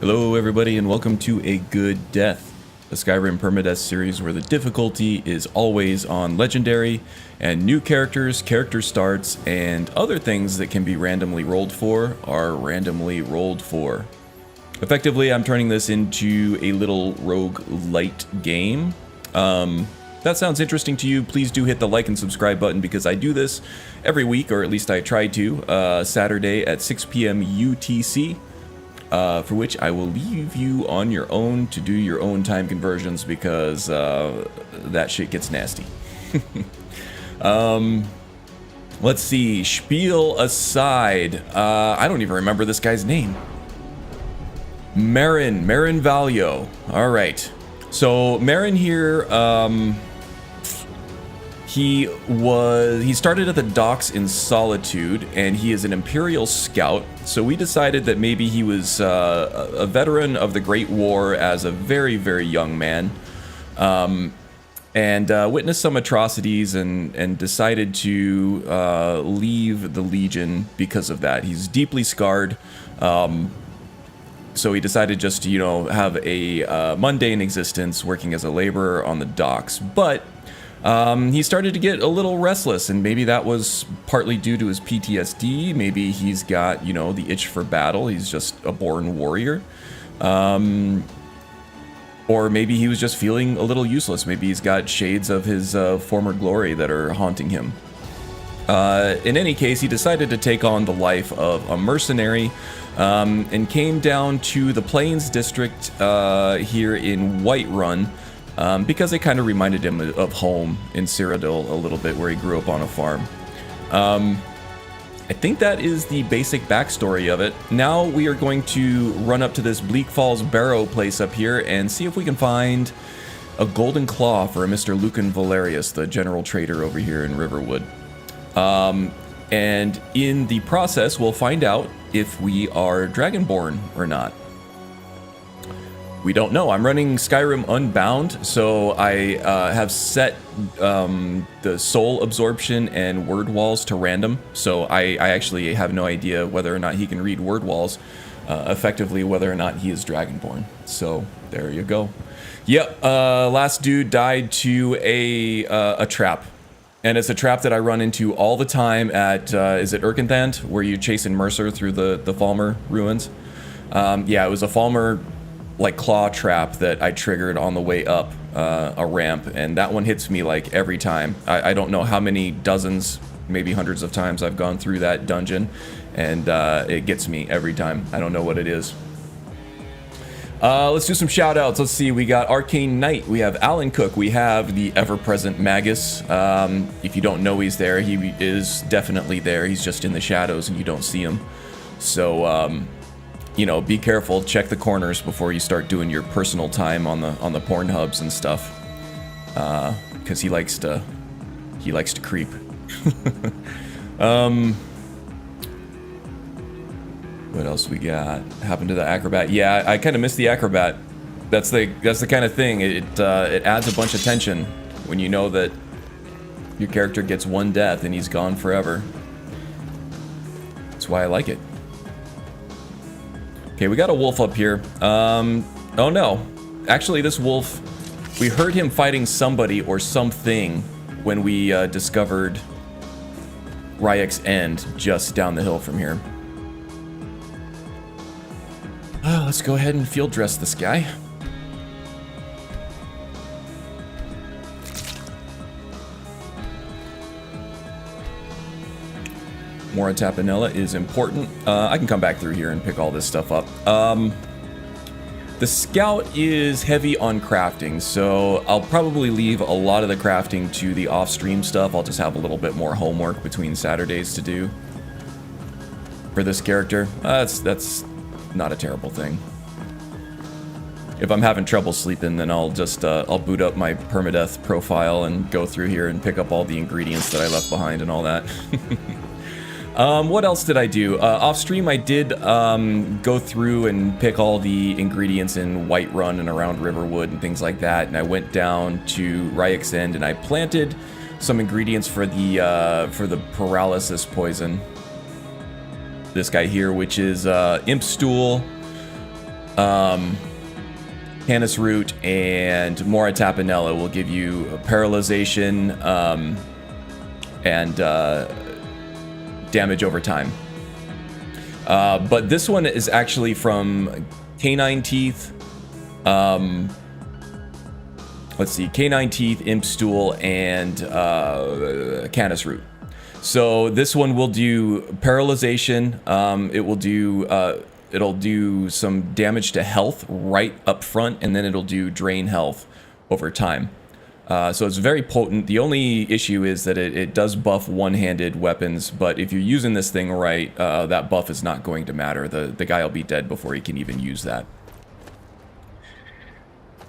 Hello everybody and welcome to A Good Death, a Skyrim Permadeath series where the difficulty is always on Legendary, and new characters, character starts, and other things that can be randomly rolled for are randomly rolled for. Effectively, I'm turning this into a little roguelite game. That sounds interesting to you, please do hit the like and subscribe button because I do this every week, or at least I try to, Saturday at 6 p.m. UTC. For which I will leave you on your own to do your own time conversions because that shit gets nasty. Let's see, spiel aside, I don't even remember this guy's name. Marin Valio. Alright, so Marin here, he started at the docks in Solitude, and he is an Imperial scout, so we decided that maybe he was a veteran of the Great War as a very, very young man, and witnessed some atrocities and decided to leave the Legion because of that. He's deeply scarred, so he decided just to, you know, have a mundane existence working as a laborer on the docks, but he started to get a little restless, and maybe that was partly due to his PTSD. Maybe he's got, you know, the itch for battle. He's just a born warrior. Or maybe he was just feeling a little useless. Maybe he's got shades of his former glory that are haunting him. In any case, he decided to take on the life of a mercenary, and came down to the Plains District here in Whiterun. Because it kind of reminded him of home in Cyrodiil a little bit, where he grew up on a farm. I think that is the basic backstory of it. Now we are going to run up to this Bleak Falls Barrow place up here and see if we can find a golden claw for a Mr. Lucan Valerius, the general trader over here in Riverwood. And in the process, we'll find out if we are Dragonborn or not. We don't know. I'm running Skyrim Unbound, so I have set the soul absorption and word walls to random, so I actually have no idea whether or not he can read word walls, effectively whether or not he is Dragonborn. So there you go. Yep, last dude died to a trap, and it's a trap that I run into all the time at, is it Erkenthand, where you chase in Mercer through the Falmer ruins? Yeah, it was a Falmer like claw trap that I triggered on the way up a ramp, and that one hits me like every time. I don't know how many dozens, maybe hundreds of times I've gone through that dungeon, and it gets me every time. I don't know what it is. Let's do some shout outs. Let's see, we got Arcane Knight, we have Alan Cook, we have the ever-present Magus. If you don't know he's there, he is definitely there. He's just in the shadows and you don't see him. So you know, be careful, check the corners before you start doing your personal time on the porn hubs and stuff, because he likes to creep. What else we got? Happened to the acrobat? Yeah, I kind of missed the acrobat. That's the kind of thing. It adds a bunch of tension when you know that your character gets one death and he's gone forever. That's why I like it. Okay, we got a wolf up here. Oh no. Actually, this wolf, we heard him fighting somebody or something when we discovered Ryek's End just down the hill from here. Let's go ahead and field dress this guy. Mora Tapanella is important. I can come back through here and pick all this stuff up. The scout is heavy on crafting, so I'll probably leave a lot of the crafting to the off-stream stuff. I'll just have a little bit more homework between Saturdays to do for this character. That's not a terrible thing. If I'm having trouble sleeping, then I'll just I'll boot up my Permadeath profile and go through here and pick up all the ingredients that I left behind and all that. What else did I do? Off stream, I did go through and pick all the ingredients in Whiterun and around Riverwood and things like that, and I went down to Ryek's End and I planted some ingredients for the paralysis poison. This guy here, which is Imp Stool, Canis Root and Mora Tapanella will give you paralyzation and damage over time. But this one is actually from Canine Teeth. Let's see, Canine Teeth, Imp Stool, and Canis Root. So this one will do paralyzation. It'll do some damage to health right up front, and then it'll do drain health over time. So it's very potent. The only issue is that it does buff one-handed weapons, but if you're using this thing right, that buff is not going to matter. The guy will be dead before he can even use that.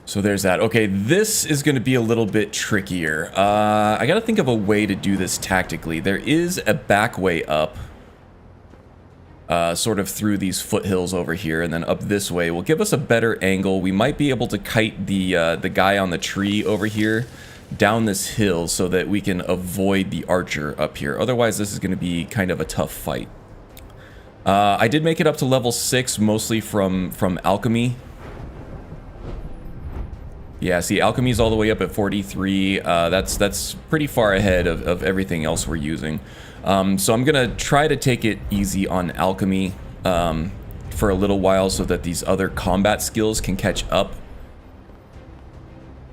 So there's that. Okay, this is going to be a little bit trickier. I got to think of a way to do this tactically. There is a back way up, sort of through these foothills over here, and then up this way will give us a better angle. We might be able to kite the guy on the tree over here down this hill so that we can avoid the archer up here. Otherwise, this is going to be kind of a tough fight. I did make it up to level 6, mostly from alchemy. Yeah, see, alchemy's all the way up at 43. That's pretty far ahead of everything else we're using. So I'm gonna try to take it easy on alchemy for a little while so that these other combat skills can catch up.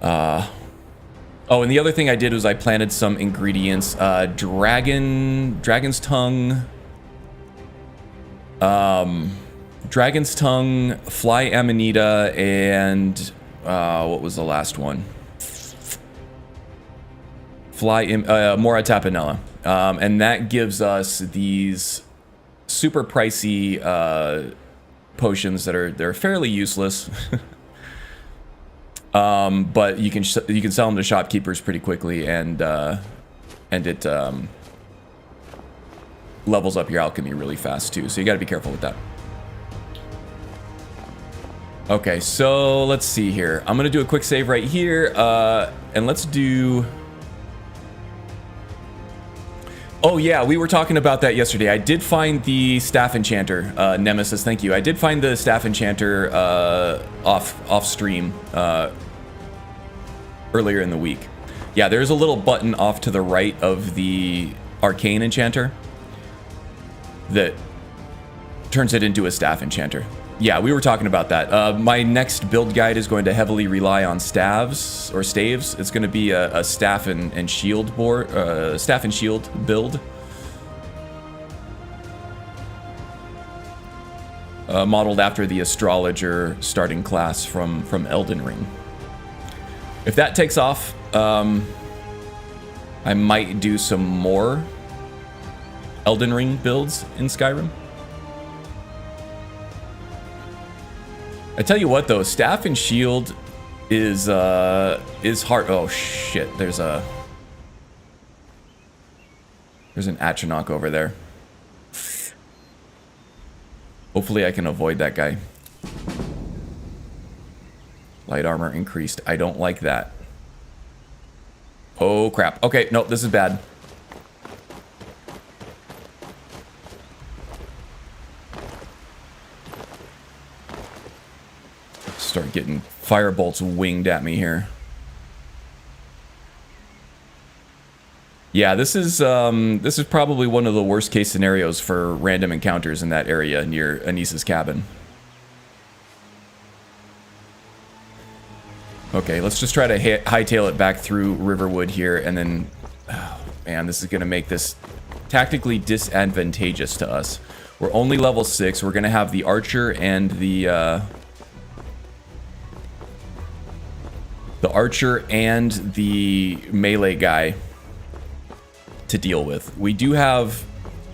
Oh, and the other thing I did was I planted some ingredients. Dragon's tongue, fly amanita, and what was the last one? Mora Tapanella. And that gives us these super pricey potions that are fairly useless. But you can sell them to shopkeepers pretty quickly, and it levels up your alchemy really fast too. So you got to be careful with that. Okay, so let's see here. I'm gonna do a quick save right here, and let's do... Oh yeah, we were talking about that yesterday. I did find the Staff Enchanter, Nemesis, thank you. I did find the Staff Enchanter off stream earlier in the week. Yeah, there's a little button off to the right of the Arcane Enchanter that turns it into a Staff Enchanter. Yeah, we were talking about that. My next build guide is going to heavily rely on staves or staves. It's going to be a staff and shield board, staff and shield build, modeled after the astrologer starting class from Elden Ring. If that takes off, I might do some more Elden Ring builds in Skyrim. I tell you what, though, staff and shield is hard. Oh shit! There's an Atronach over there. Hopefully, I can avoid that guy. Light armor increased. I don't like that. Oh crap! Okay, no, this is bad. Start getting firebolts winged at me here. Yeah, this is probably one of the worst case scenarios for random encounters in that area near Anissa's cabin. Okay, let's just try to hightail it back through Riverwood here, and then, oh man, this is gonna make this tactically disadvantageous to us. We're only level 6. We're gonna have the archer and the archer and the melee guy to deal with. We do have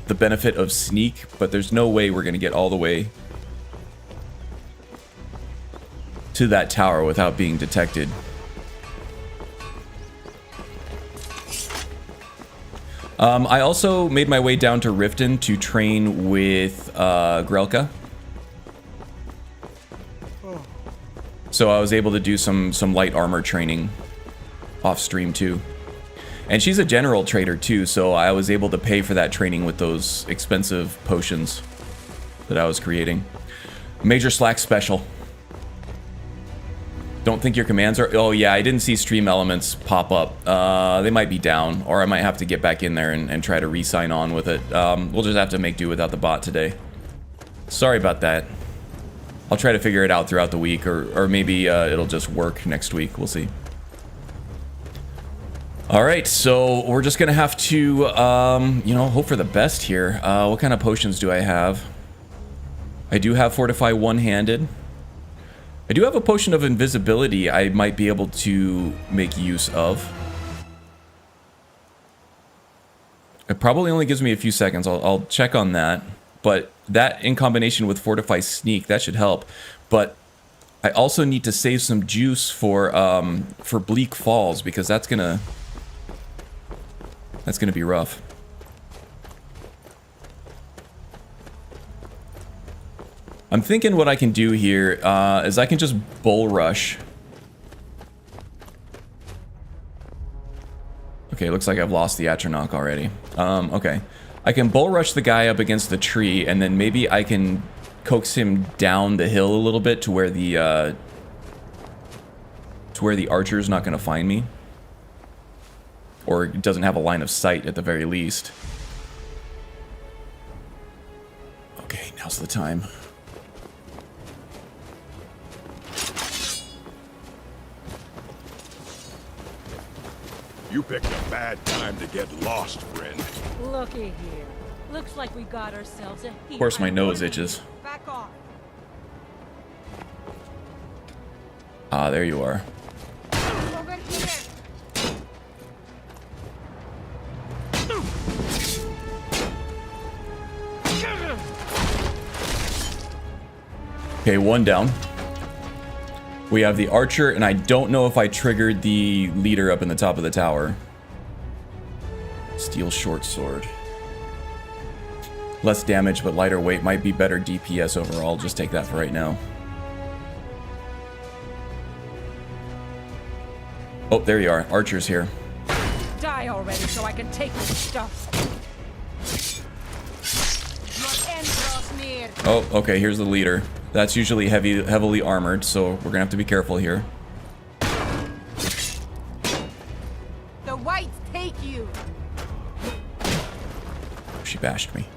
the benefit of sneak, but there's no way we're going to get all the way to that tower without being detected. I also made my way down to Riften to train with Grelka. So I was able to do some light armor training off stream too. And she's a general trader too, so I was able to pay for that training with those expensive potions that I was creating. Major Slack special. Don't think your commands are... Oh, yeah, I didn't see stream elements pop up. They might be down, or I might have to get back in there and try to re-sign on with it. We'll just have to make do without the bot today. Sorry about that. I'll try to figure it out throughout the week, or maybe it'll just work next week. We'll see. Alright, so we're just gonna have to, you know, hope for the best here. What kind of potions do I have? I do have Fortify one-handed. I do have a potion of invisibility I might be able to make use of. It probably only gives me a few seconds. I'll check on that. But that in combination with Fortify Sneak, that should help. But I also need to save some juice for Bleak Falls, because that's gonna be rough. I'm thinking what I can do here is I can just bull rush. Okay, looks like I've lost the Atronach already. Okay. I can bull rush the guy up against the tree, and then maybe I can coax him down the hill a little bit to where the archer's not going to find me. Or doesn't have a line of sight at the very least. Okay, now's the time. You picked a bad time to get lost, friend. Looky here. Looks like we got ourselves a heap. Of course, my nose itches. Back off. Ah, there you are. Over here. Okay, one down. We have the archer, and I don't know if I triggered the leader up in the top of the tower. Steel short sword. Less damage, but lighter weight might be better DPS overall. Just take that for right now. Oh, there you are. Archer's here. Die already so I can take this stuff. Your end draws near. Oh, okay, here's the leader. That's usually heavily armored, so we're gonna have to be careful here. The whites take you. She bashed me.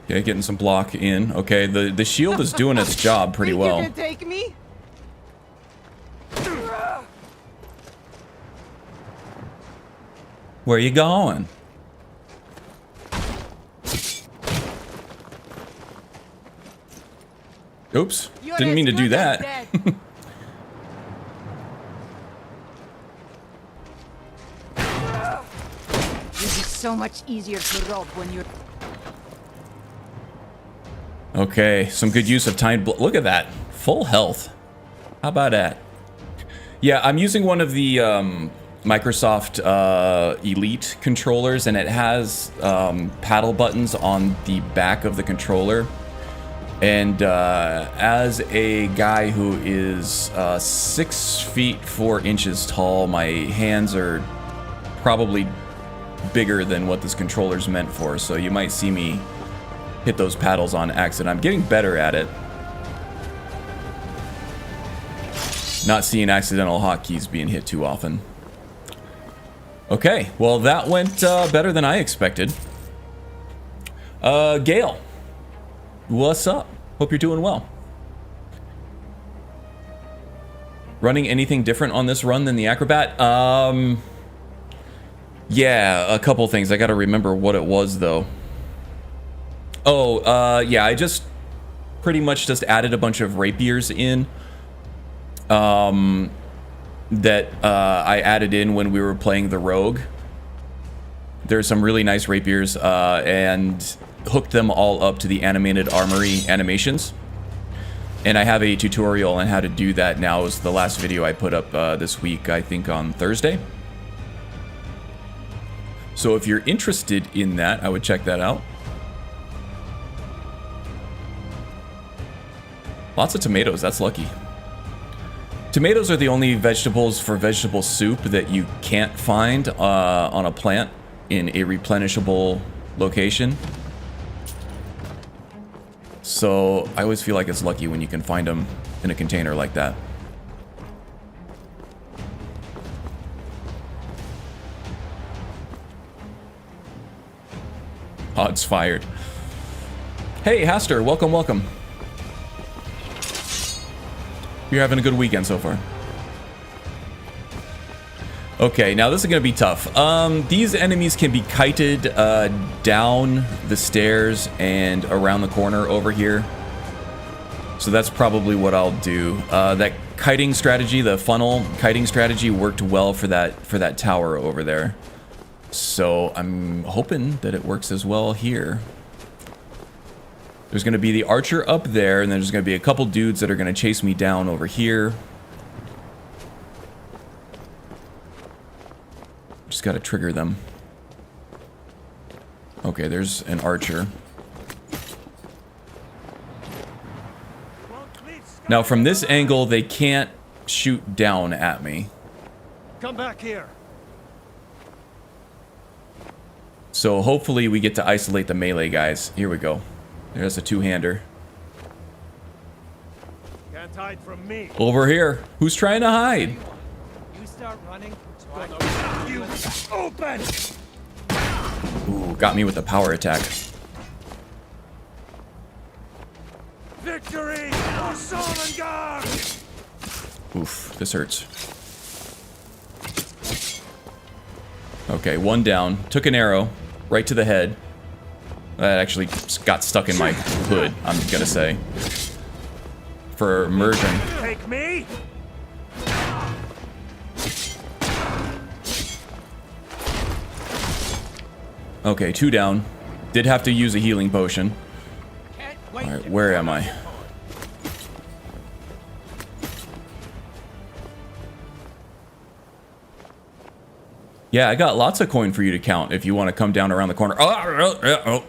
Okay, getting some block in. Okay, the shield is doing its job pretty well. You can take me? Where you going? Oops, didn't mean to do that. This is so much easier to rob when you're... Okay, some good use of timed look at that. Full health. How about that? Yeah, I'm using one of the Microsoft Elite controllers, and it has paddle buttons on the back of the controller. And as a guy who is 6 feet 4 inches tall, my hands are probably bigger than what this controller's meant for. So you might see me hit those paddles on accident. I'm getting better at it. Not seeing accidental hotkeys being hit too often. Okay, well that went better than I expected. Gale, what's up? Hope you're doing well. Running anything different on this run than the Acrobat? Yeah, a couple things. I gotta remember what it was though. Oh, yeah, I just pretty much just added a bunch of rapiers in that I added in when we were playing the rogue. There's some really nice rapiers and hooked them all up to the animated armory animations. And I have a tutorial on how to do that now. It was the last video I put up this week, I think on Thursday. So if you're interested in that, I would check that out. Lots of tomatoes, that's lucky. Tomatoes are the only vegetables for vegetable soup that you can't find on a plant in a replenishable location. So I always feel like it's lucky when you can find them in a container like that. Odds fired. Hey, Haster, welcome, welcome. You're having a good weekend so far. Okay, now this is going to be tough. These enemies can be kited down the stairs and around the corner over here. So that's probably what I'll do. That kiting strategy, the funnel kiting strategy, worked well for that tower over there. So I'm hoping that it works as well here. There's going to be the archer up there, and then there's going to be a couple dudes that are going to chase me down over here. Just got to trigger them. Okay, there's an archer. Now from this angle, they can't shoot down at me. Come back here. So hopefully we get to isolate the melee guys. Here we go. There's a two-hander. Can't hide from me. Over here. Who's trying to hide? You start running. You open. Ooh, got me with the power attack. Victory for Solengard. Oof, this hurts. Okay, one down. Took an arrow right to the head. That actually got stuck in my hood, I'm gonna say. For immersion. Take me. Okay, two down. Did have to use a healing potion. Alright, where am I? Yeah, I got lots of coin for you to count if you want to come down around the corner. Oh.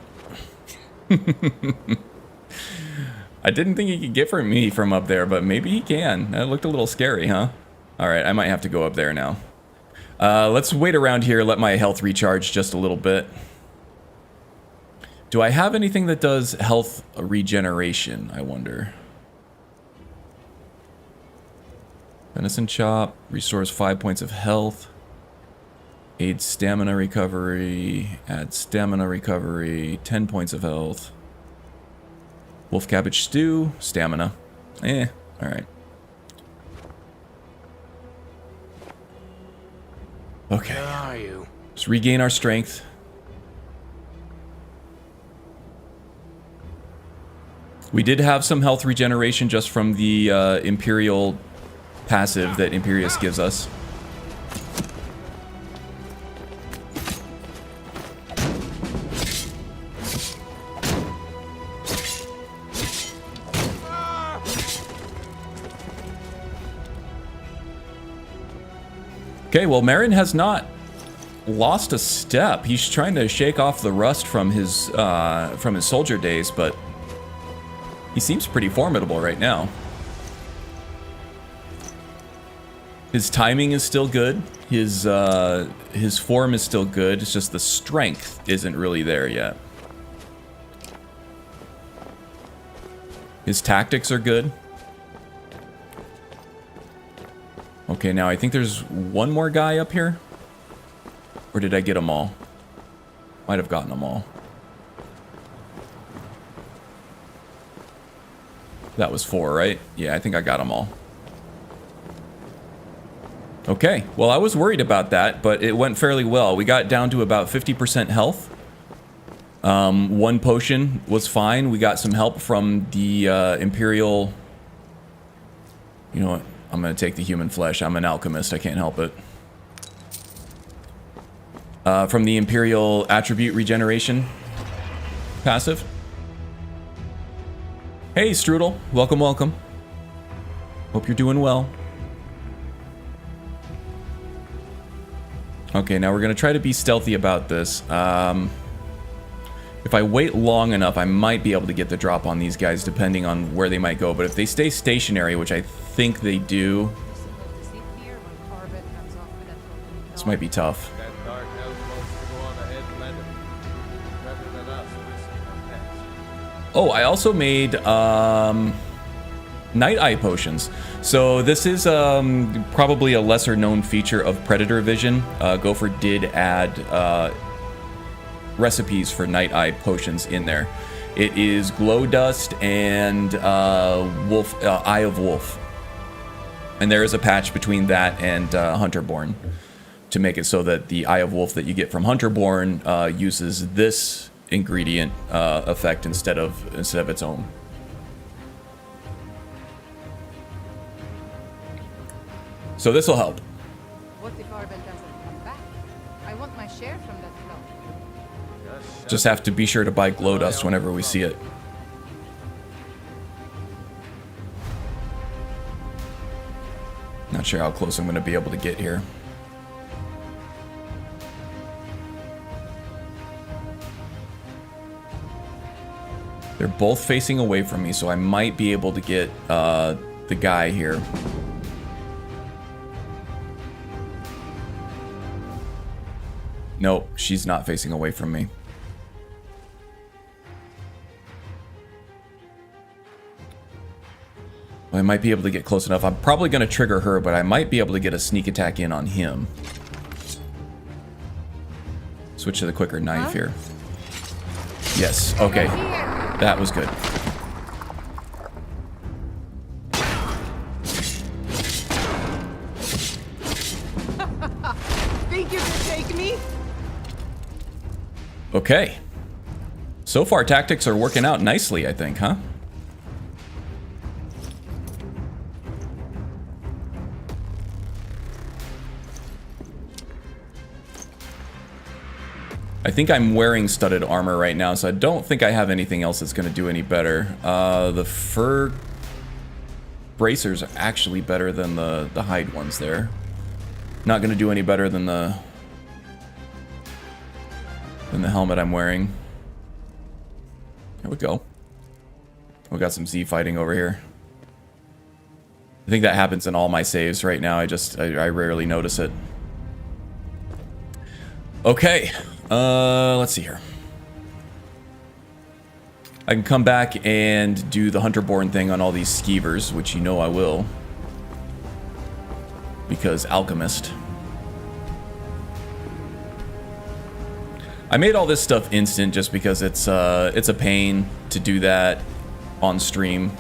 I didn't think he could get from me from up there, but maybe he can. That looked a little scary, huh? Alright, I might have to go up there now. Let's wait around here, let my health recharge just a little bit. Do I have anything that does health regeneration, I wonder? Venison chop, restores 5 points of health. Aids stamina recovery, adds stamina recovery, 10 points of health. Wolf cabbage stew, stamina. Alright. Okay. Where are you? Just regain our strength. We did have some health regeneration just from the Imperial passive that Imperius gives us. Okay, well, Marin has not lost a step. He's trying to shake off the rust from his soldier days, but he seems pretty formidable right now. His timing is still good. His form is still good. It's just the strength isn't really there yet. His tactics are good. Okay, now I think there's one more guy up here. Or did I get them all? Might have gotten them all. That was 4, right? Yeah, I think I got them all. Okay, well, I was worried about that, but it went fairly well. We got down to about 50% health. One potion was fine. We got some help from the Imperial... You know what? I'm going to take the human flesh. I'm an alchemist. I can't help it. From the Imperial attribute regeneration passive. Hey, Strudel. Welcome, welcome. Hope you're doing well. Okay, now we're going to try to be stealthy about this. If I wait long enough, I might be able to get the drop on these guys, depending on where they might go. But if they stay stationary, which I think they do... This might be tough. That dark elf wants to go on ahead and let him, rather than us risking our pets. Oh, I also made Night Eye potions. So this is probably a lesser known feature of Predator Vision. Gopher did add recipes for Night Eye potions in there. It is Glow Dust and Eye of Wolf. And there is a patch between that and Hunterborn to make it so that the Eye of Wolf that you get from Hunterborn uses this ingredient effect instead of its own. So this will help. What if Arbel doesn't come back? I want my share from that flow. Just have to be sure to buy Glow Dust whenever we see it. Not sure how close I'm going to be able to get here. They're both facing away from me, so I might be able to get the guy here. Nope, she's not facing away from me. Well, I might be able to get close enough. I'm probably going to trigger her, but I might be able to get a sneak attack in on him. Switch to the quicker knife here. Yes, okay. That was good. Think you can take me? Okay. So far, tactics are working out nicely, I think, huh? I think I'm wearing studded armor right now, so I don't think I have anything else that's going to do any better. The fur bracers are actually better than the hide ones there. Not going to do any better than the helmet I'm wearing. There we go. We got some Z fighting over here. I think that happens in all my saves right now. I rarely notice it. Okay. Let's see here. I can come back and do the Hunterborn thing on all these skeevers, which you know I will. Because Alchemist. I made all this stuff instant just because it's a pain to do that on stream.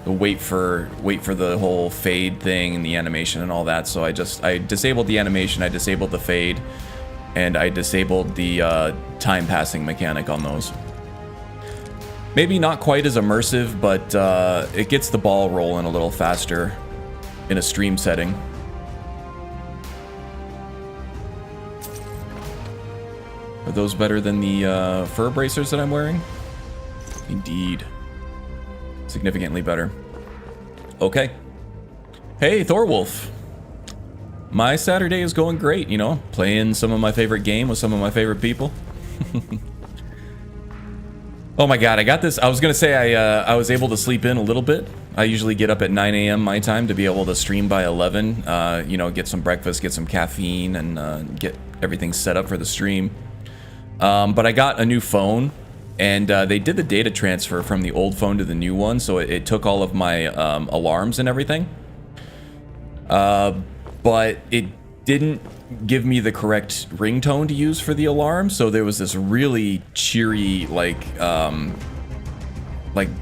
Wait for the whole fade thing and the animation and all that. So I disabled the animation, I disabled the fade, and I disabled the time passing mechanic on those. Maybe not quite as immersive, but it gets the ball rolling a little faster in a stream setting. Are those better than the fur bracers that I'm wearing? Indeed. Significantly better. Okay. Hey, Thorwolf. My Saturday is going great, you know, playing some of my favorite game with some of my favorite people. Oh my god, I got this. I was gonna say I was able to sleep in a little bit. I usually get up at 9 a.m. my time to be able to stream by 11. You know, get some breakfast, get some caffeine, and get everything set up for the stream. But I got a new phone, and they did the data transfer from the old phone to the new one, so it took all of my alarms and everything. But it didn't give me the correct ringtone to use for the alarm, so there was this really cheery, like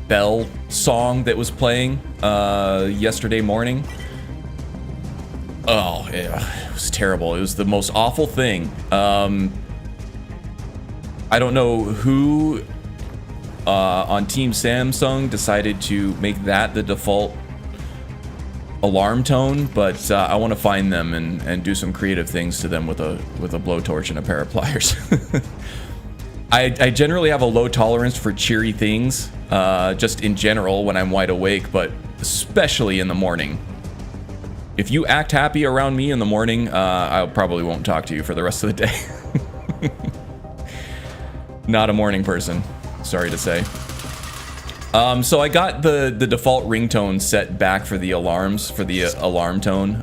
bell song that was playing yesterday morning. Oh, yeah, it was terrible. It was the most awful thing. I don't know who on Team Samsung decided to make that the default alarm tone, but I want to find them and do some creative things to them with a blowtorch and a pair of pliers. I generally have a low tolerance for cheery things, just in general when I'm wide awake, but especially in the morning. If you act happy around me in the morning, I probably won't talk to you for the rest of the day. Not a morning person, sorry to say. So I got the default ringtone set back for the alarms, for the alarm tone,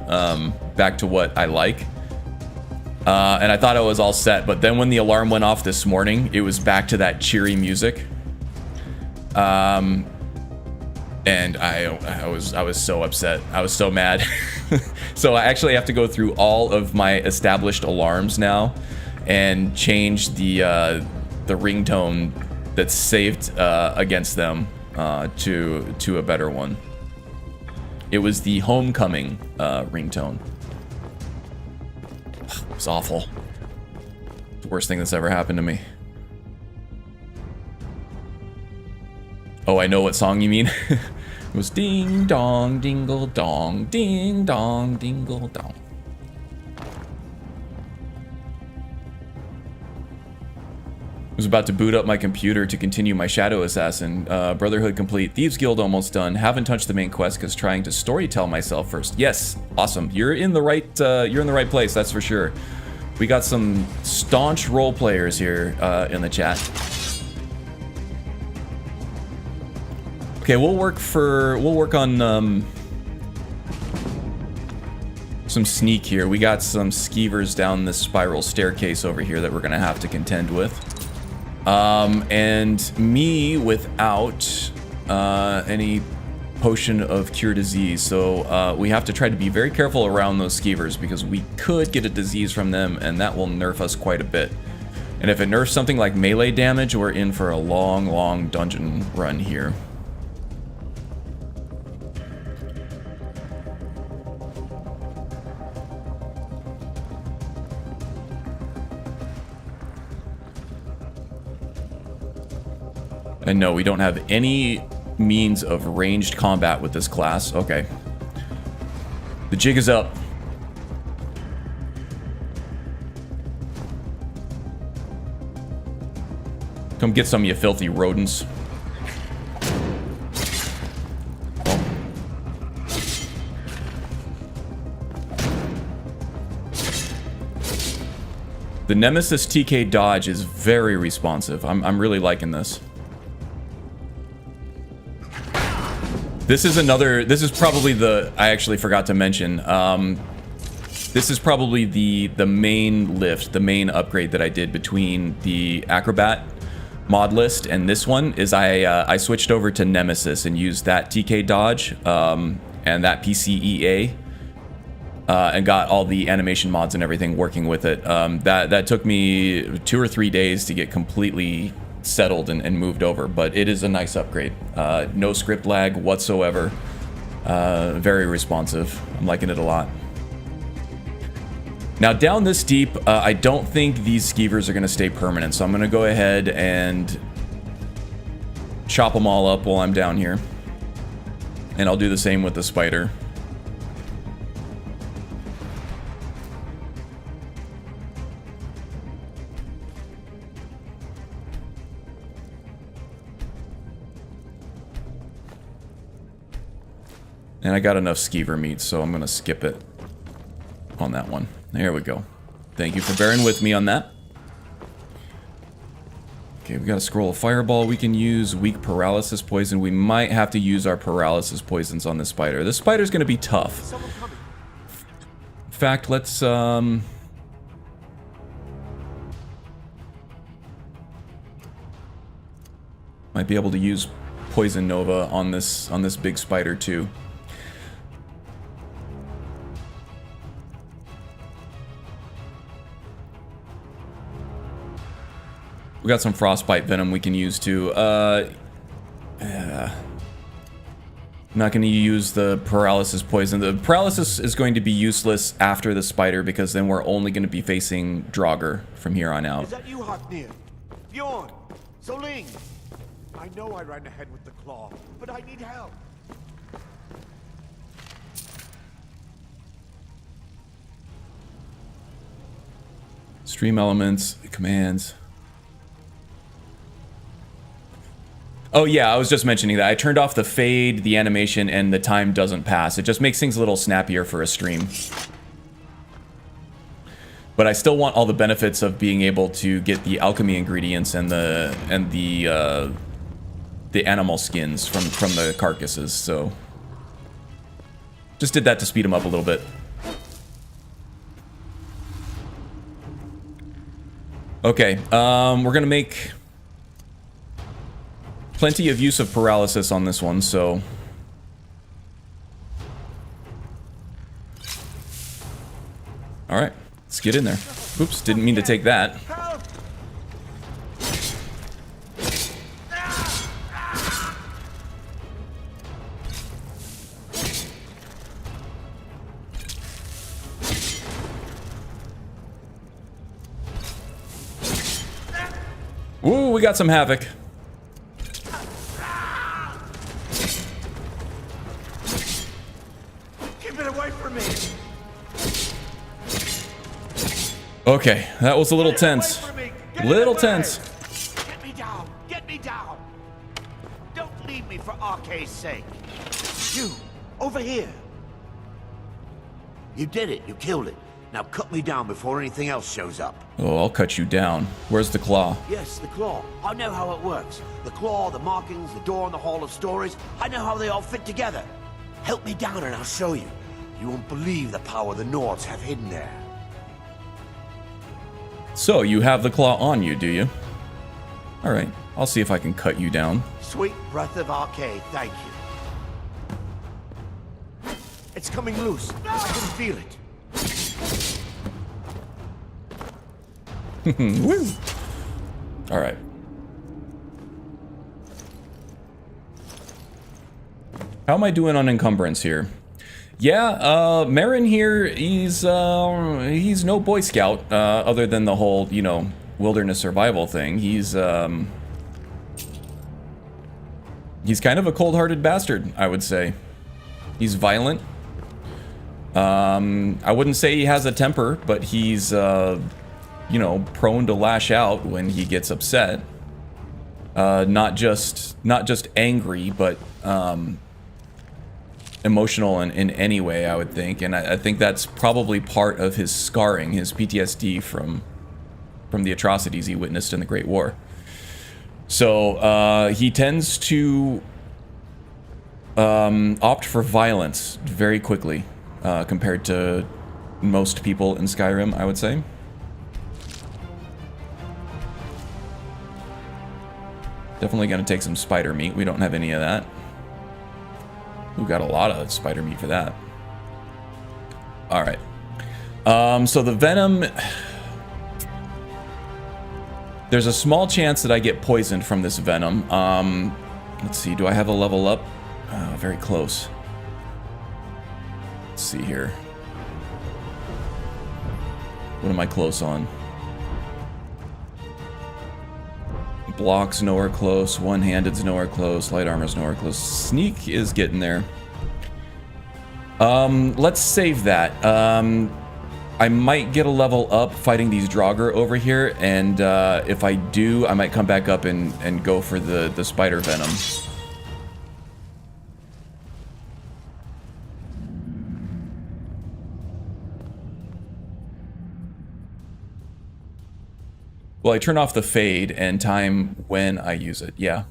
back to what I like. And I thought I was all set, but then when the alarm went off this morning, it was back to that cheery music. And I was so upset. I was so mad. So I actually have to go through all of my established alarms now and change the ringtone that's saved against them to a better one. It was the homecoming ringtone. It was awful. The worst thing that's ever happened to me. Oh, I know what song you mean. It was ding dong dingle dong, ding dong dingle dong. I was about to boot up my computer to continue my Shadow Assassin. Brotherhood complete. Thieves Guild almost done. Haven't touched the main quest because trying to storytell myself first. Yes, awesome. You're in the right place. That's for sure. We got some staunch role players here in the chat. Okay, we'll work on some sneak here. We got some skeevers down this spiral staircase over here that we're gonna have to contend with. And me without any potion of cure disease, so we have to try to be very careful around those skeevers because we could get a disease from them, and that will nerf us quite a bit. And if it nerfs something like melee damage, we're in for a long dungeon run here. And no, we don't have any means of ranged combat with this class. Okay. The jig is up. Come get some of you filthy rodents. The Nemesis TK dodge is very responsive. I'm really liking this. This is probably I actually forgot to mention, this is probably the main lift, the main upgrade that I did between the Acrobat mod list and this one, is I switched over to Nemesis and used that TK dodge, and that PCEA, and got all the animation mods and everything working with it. That took me 2 or 3 days to get completely settled and moved over, but it is a nice upgrade. No script lag whatsoever. Very responsive. I'm liking it a lot. Now down this deep, I don't think these skeevers are going to stay permanent, so I'm going to go ahead and chop them all up while I'm down here. And I'll do the same with the spider. And I got enough skeever meat, so I'm going to skip it on that one. There we go. Thank you for bearing with me on that. Okay, we got a scroll of fireball we can use. Weak paralysis poison. We might have to use our paralysis poisons on this spider. This spider's going to be tough. In fact, let's... Might be able to use Poison Nova on this big spider too. We got some frostbite venom we can use too. I'm not going to use the paralysis poison. The paralysis is going to be useless after the spider because then we're only going to be facing Draugr from here on out. Is that you, Hafnir? Bjorn? Soling? I know I ran ahead with the claw, but I need help. Stream elements, commands. Oh yeah, I was just mentioning that. I turned off the fade, the animation, and the time doesn't pass. It just makes things a little snappier for a stream. But I still want all the benefits of being able to get the alchemy ingredients and the animal skins from the carcasses, so... Just did that to speed them up a little bit. Okay, we're gonna make plenty of use of paralysis on this one, so... Alright, let's get in there. Oops, didn't mean to take that. Ooh, we got some havoc. Keep it away from me. Okay, that was a little tense. Little tense. Get me down. Get me down. Don't leave me for Arcade's sake. You, over here. You did it. You killed it. Now cut me down before anything else shows up. Oh, I'll cut you down. Where's the claw? Yes, the claw. I know how it works. The claw, the markings, the door in the Hall of Stories. I know how they all fit together. Help me down and I'll show you. You won't believe the power the Nords have hidden there. So, you have the claw on you, do you? Alright, I'll see if I can cut you down. Sweet breath of Arcade, thank you. It's coming loose. I can feel it. Woo! Alright. How am I doing on encumbrance here? Yeah, Marin here, he's no Boy Scout, other than the whole, you know, wilderness survival thing. He's kind of a cold-hearted bastard, I would say. He's violent. I wouldn't say he has a temper, but he's, you know, prone to lash out when he gets upset. Not just angry, but, emotional in any way, I would think, and I think that's probably part of his scarring, his PTSD from the atrocities he witnessed in the Great War. So he tends to opt for violence very quickly compared to most people in Skyrim, I would say. Definitely gonna take some spider meat. We don't have any of that. We got a lot of spider meat for that. Alright. So the venom... There's a small chance that I get poisoned from this venom. Let's see, do I have a level up? Very close. Let's see here. What am I close on? Blocks nowhere close, one-handed's nowhere close, light armor's nowhere close. Sneak is getting there. Let's save that. I might get a level up fighting these Draugr over here, and if I do, I might come back up and go for the spider venom. Well, I turn off the fade and time when I use it, yeah.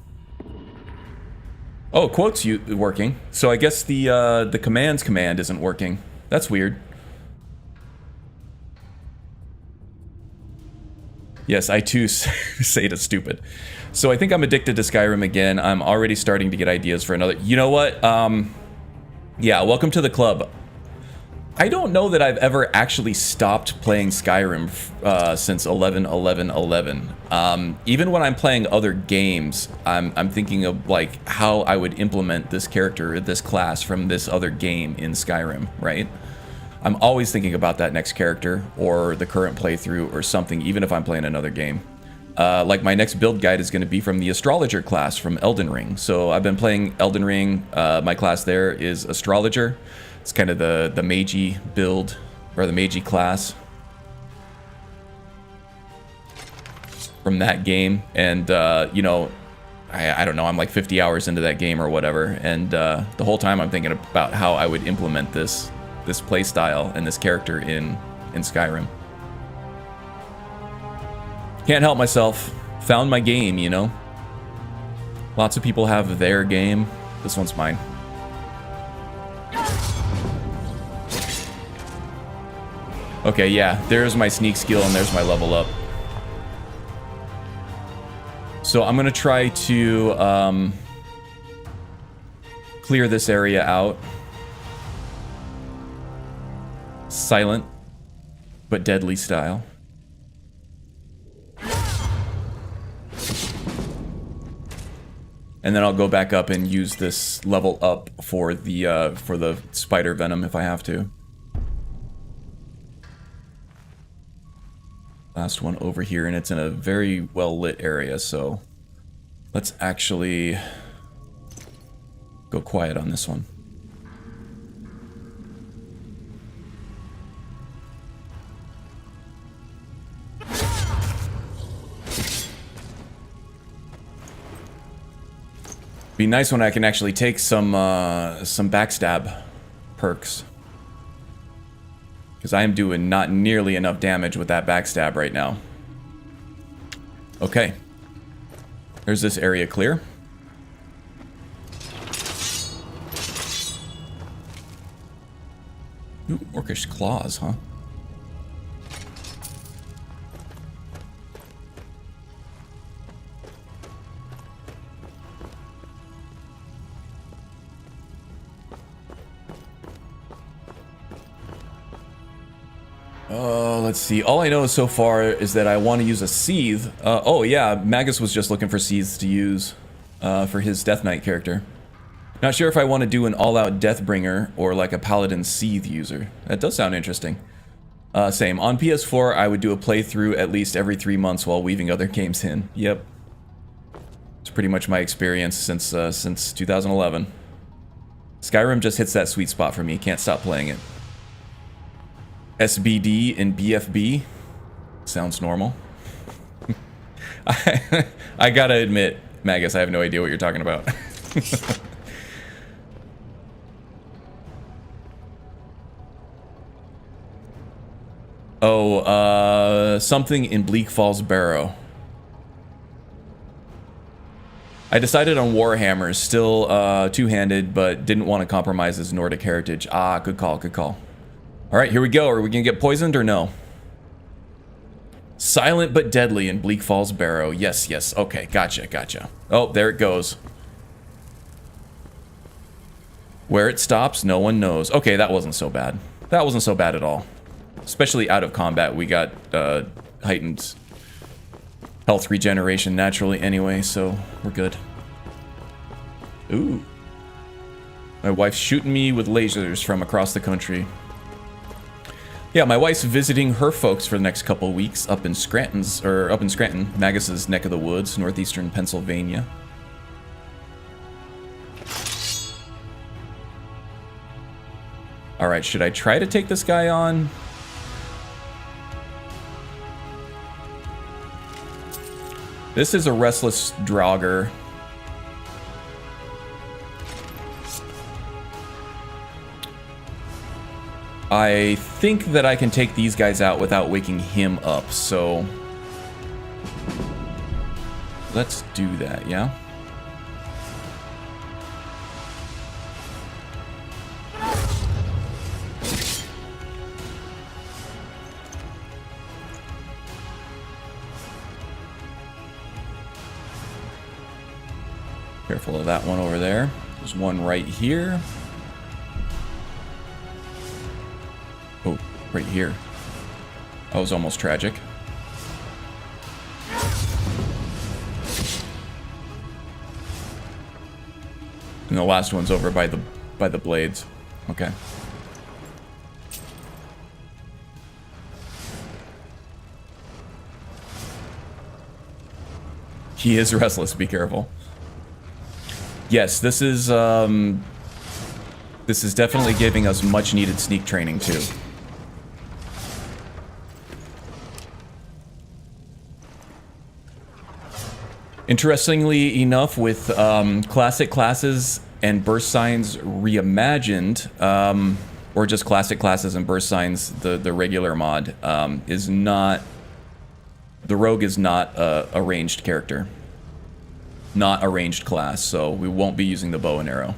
Oh, quotes working. So I guess the commands command isn't working. That's weird. Yes, I too say it is stupid. So I think I'm addicted to Skyrim again. I'm already starting to get ideas for another. You know what? Yeah, welcome to the club. I don't know that I've ever actually stopped playing Skyrim since 11.11.11. Even when I'm playing other games, I'm thinking of like how I would implement this character, this class from this other game in Skyrim, right? I'm always thinking about that next character or the current playthrough or something, even if I'm playing another game. Like my next build guide is going to be from the Astrologer class from Elden Ring. So I've been playing Elden Ring. My class there is Astrologer. It's kind of the magey build, or the magey class from that game. And, you know, I don't know, I'm like 50 hours into that game or whatever. And the whole time I'm thinking about how I would implement this playstyle and this character in Skyrim. Can't help myself. Found my game, you know. Lots of people have their game. This one's mine. Okay, yeah, there's my sneak skill and there's my level up. So I'm gonna try to clear this area out. Silent, but deadly style. And then I'll go back up and use this level up for the spider venom if I have to. Last one over here, and it's in a very well lit area, so let's actually go quiet on this one. Be nice when I can actually take some backstab perks. Because I am doing not nearly enough damage with that backstab right now. Okay. There's this area clear. Ooh, orcish claws, huh? Let's see. All I know so far is that I want to use a seethe. Oh yeah, Magus was just looking for seethes to use for his Death Knight character. Not sure if I want to do an all-out Deathbringer or like a Paladin seethe user. That does sound interesting. Same. On PS4, I would do a playthrough at least every 3 months while weaving other games in. Yep. It's pretty much my experience since 2011. Skyrim just hits that sweet spot for me. Can't stop playing it. SBD and BFB sounds normal. I gotta admit, Magus, I have no idea what you're talking about. Oh, something in Bleak Falls Barrow. I decided on Warhammer, still two-handed, but didn't want to compromise his Nordic heritage. Ah, good call, good call. Alright, here we go. Are we gonna get poisoned or no? Silent but deadly in Bleak Falls Barrow. Yes, yes. Okay, gotcha, gotcha. Oh, there it goes. Where it stops, no one knows. Okay, that wasn't so bad. That wasn't so bad at all. Especially out of combat, we got heightened health regeneration naturally anyway, so we're good. Ooh. My wife's shooting me with lasers from across the country. Yeah, my wife's visiting her folks for the next couple of weeks up in Scranton, Magus's neck of the woods, northeastern Pennsylvania. Alright, should I try to take this guy on? This is a restless Draugr. I think that I can take these guys out without waking him up, so let's do that, yeah? Careful of that one over there. There's one right here. Oh, right here. That was almost tragic. And the last one's over by the blades. Okay. He is restless, be careful. Yes, this is definitely giving us much needed sneak training too. Interestingly enough, with classic classes and burst signs reimagined, or just classic classes and burst signs, the regular mod is not. The rogue is not a ranged character. Not a ranged class, so we won't be using the bow and arrow.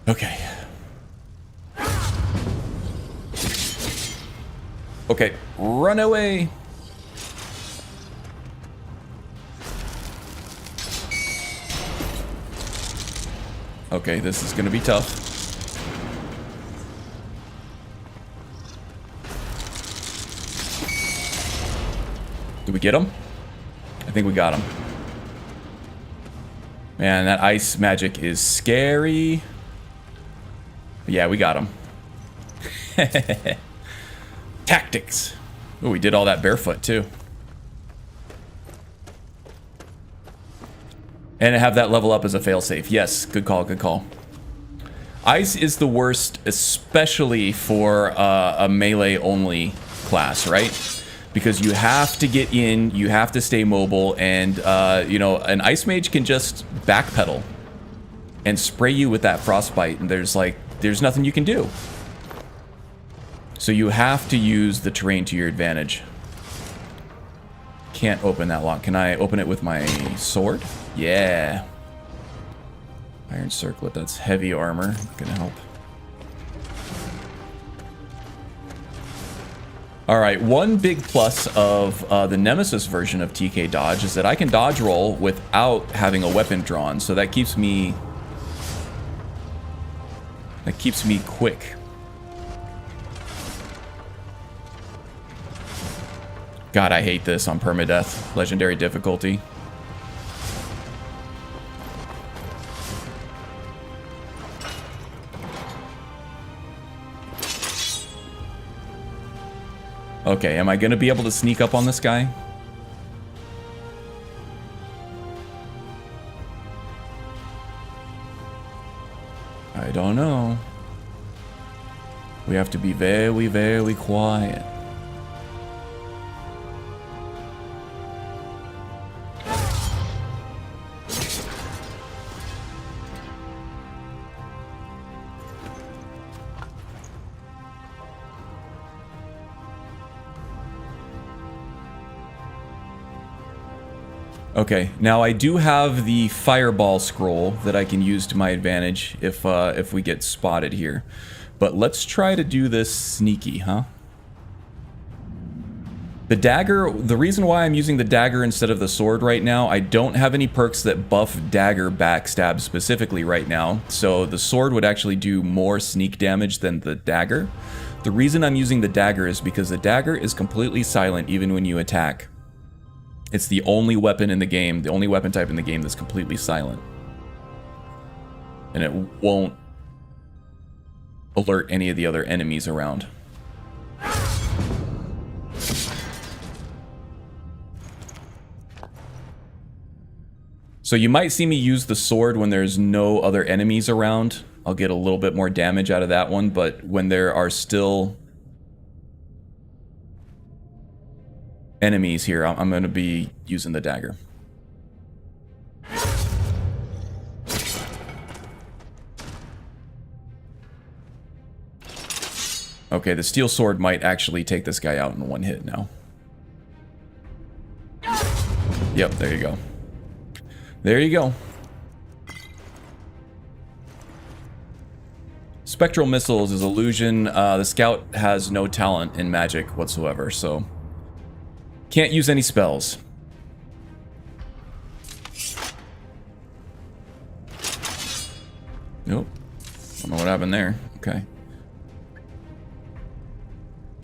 Okay. Okay, run away. Okay, this is gonna be tough. Did we get him? I think we got him. Man, that ice magic is scary. Yeah, we got him. Tactics. Oh, we did all that barefoot too. And have that level up as a failsafe. Yes, good call, good call. Ice is the worst, especially for a melee-only class, right? Because you have to get in, you have to stay mobile, and, you know, an ice mage can just backpedal and spray you with that frostbite, and there's nothing you can do. So you have to use the terrain to your advantage. Can't open that lock. Can I open it with my sword? Yeah. Iron circlet, that's heavy armor. Gonna help. Alright, one big plus of the Nemesis version of TK Dodge is that I can dodge roll without having a weapon drawn, so that keeps me quick. God, I hate this on Permadeath. Legendary difficulty. Okay, am I gonna be able to sneak up on this guy? I don't know. We have to be very, very quiet. Okay, now I do have the fireball scroll that I can use to my advantage if we get spotted here. But let's try to do this sneaky, huh? The dagger, the reason why I'm using the dagger instead of the sword right now, I don't have any perks that buff dagger backstab specifically right now, so the sword would actually do more sneak damage than the dagger. The reason I'm using the dagger is because the dagger is completely silent even when you attack. It's the only weapon in the game, the only weapon type in the game that's completely silent. And it won't alert any of the other enemies around. So you might see me use the sword when there's no other enemies around. I'll get a little bit more damage out of that one, but when there are still enemies here, I'm going to be using the dagger. Okay, the steel sword might actually take this guy out in one hit now. Yep, there you go. There you go. Spectral missiles is illusion. The scout has no talent in magic whatsoever, so can't use any spells. Nope. Don't know what happened there. Okay.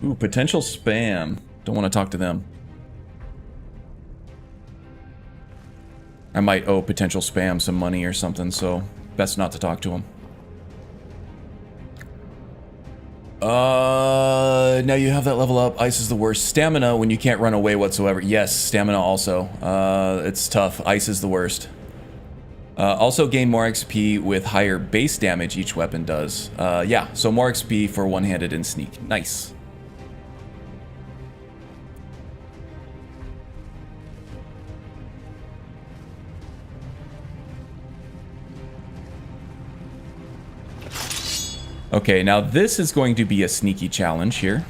Ooh, potential spam. Don't want to talk to them. I might owe potential spam some money or something, so best not to talk to them. Now you have that level up. Ice is the worst. Stamina when you can't run away whatsoever. Yes, stamina also. It's tough. Ice is the worst. Also gain more XP with higher base damage each weapon does. Yeah, so more XP for one-handed and sneak. Nice. Okay, now this is going to be a sneaky challenge here.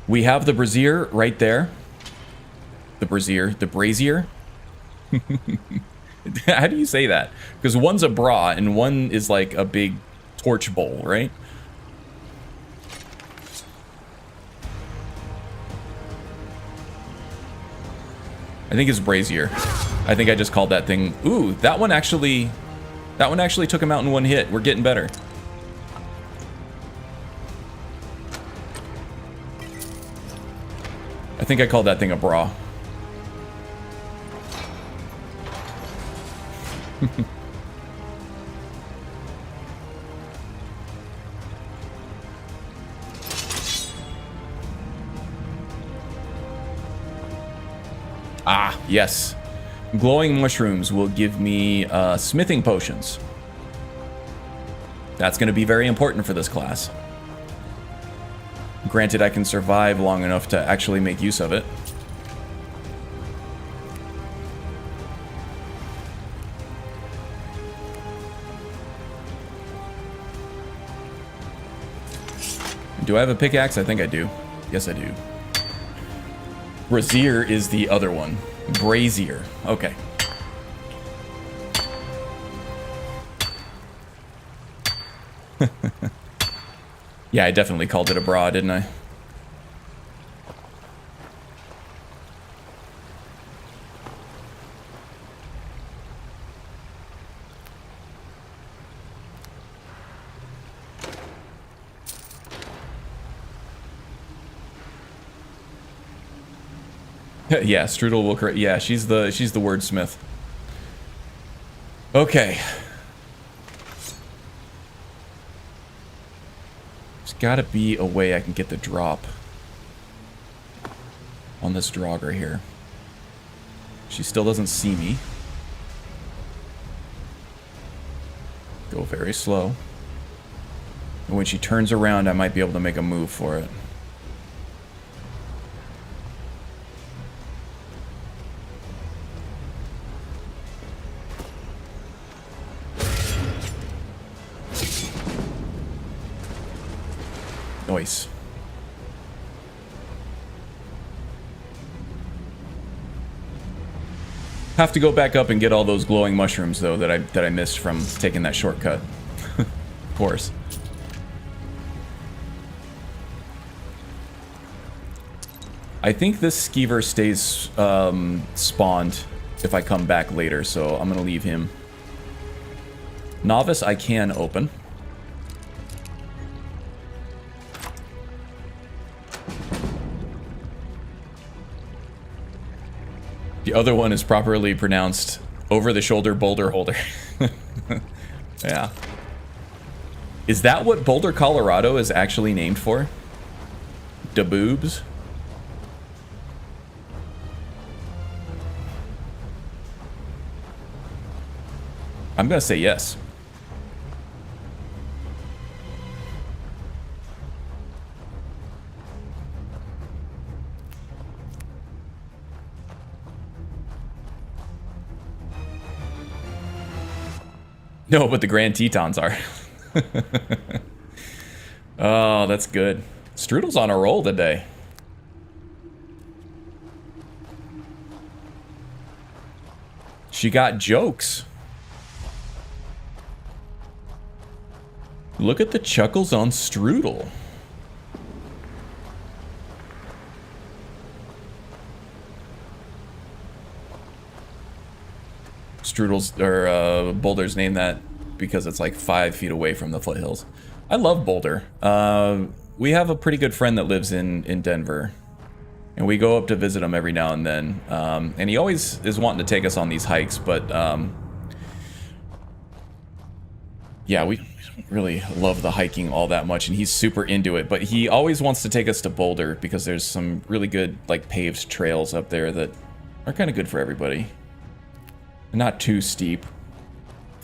We have the brazier right there. The brazier. How do you say that? Because one's a bra and one is like a big torch bowl, right? I think it's brazier. I think I just called that thing. Ooh, that one actually That one actually took him out in one hit. We're getting better. I think I called that thing a bra. Ah, yes. Glowing mushrooms will give me smithing potions. That's going to be very important for this class. Granted, I can survive long enough to actually make use of it. Do I have a pickaxe? I think I do. Yes, I do. Brazier is the other one. Brazier. Okay. Yeah, I definitely called it a bra, didn't I? Yeah, Strudel will correct. Yeah, she's the wordsmith. Okay. There's got to be a way I can get the drop on this Draugr here. She still doesn't see me. Go very slow. And when she turns around, I might be able to make a move for it. Nice. Have to go back up and get all those glowing mushrooms though that I missed from taking that shortcut. Of course. I think this skeever stays spawned if I come back later, so I'm gonna leave him. Novice I can open. The other one is properly pronounced over-the-shoulder boulder holder. Yeah. Is that what Boulder, Colorado is actually named for? Da boobs? I'm gonna say yes. No, but the Grand Tetons are. Oh, that's good. Strudel's on a roll today. She got jokes. Look at the chuckles on Strudel. Strudel's or Boulder's named that because it's like 5 feet away from the foothills. I love Boulder. We have a pretty good friend that lives in Denver, and we go up to visit him every now and then. And he always is wanting to take us on these hikes, but yeah, we don't really love the hiking all that much, and he's super into it. But he always wants to take us to Boulder because there's some really good like paved trails up there that are kind of good for everybody. Not too steep.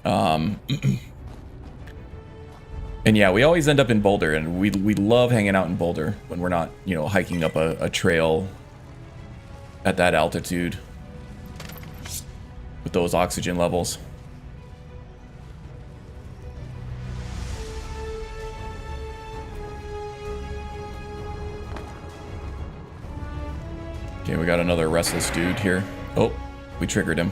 And yeah, we always end up in Boulder, and we love hanging out in Boulder when we're not, you know, hiking up a trail at that altitude with those oxygen levels. Okay, we got another restless dude here. Oh, we triggered him.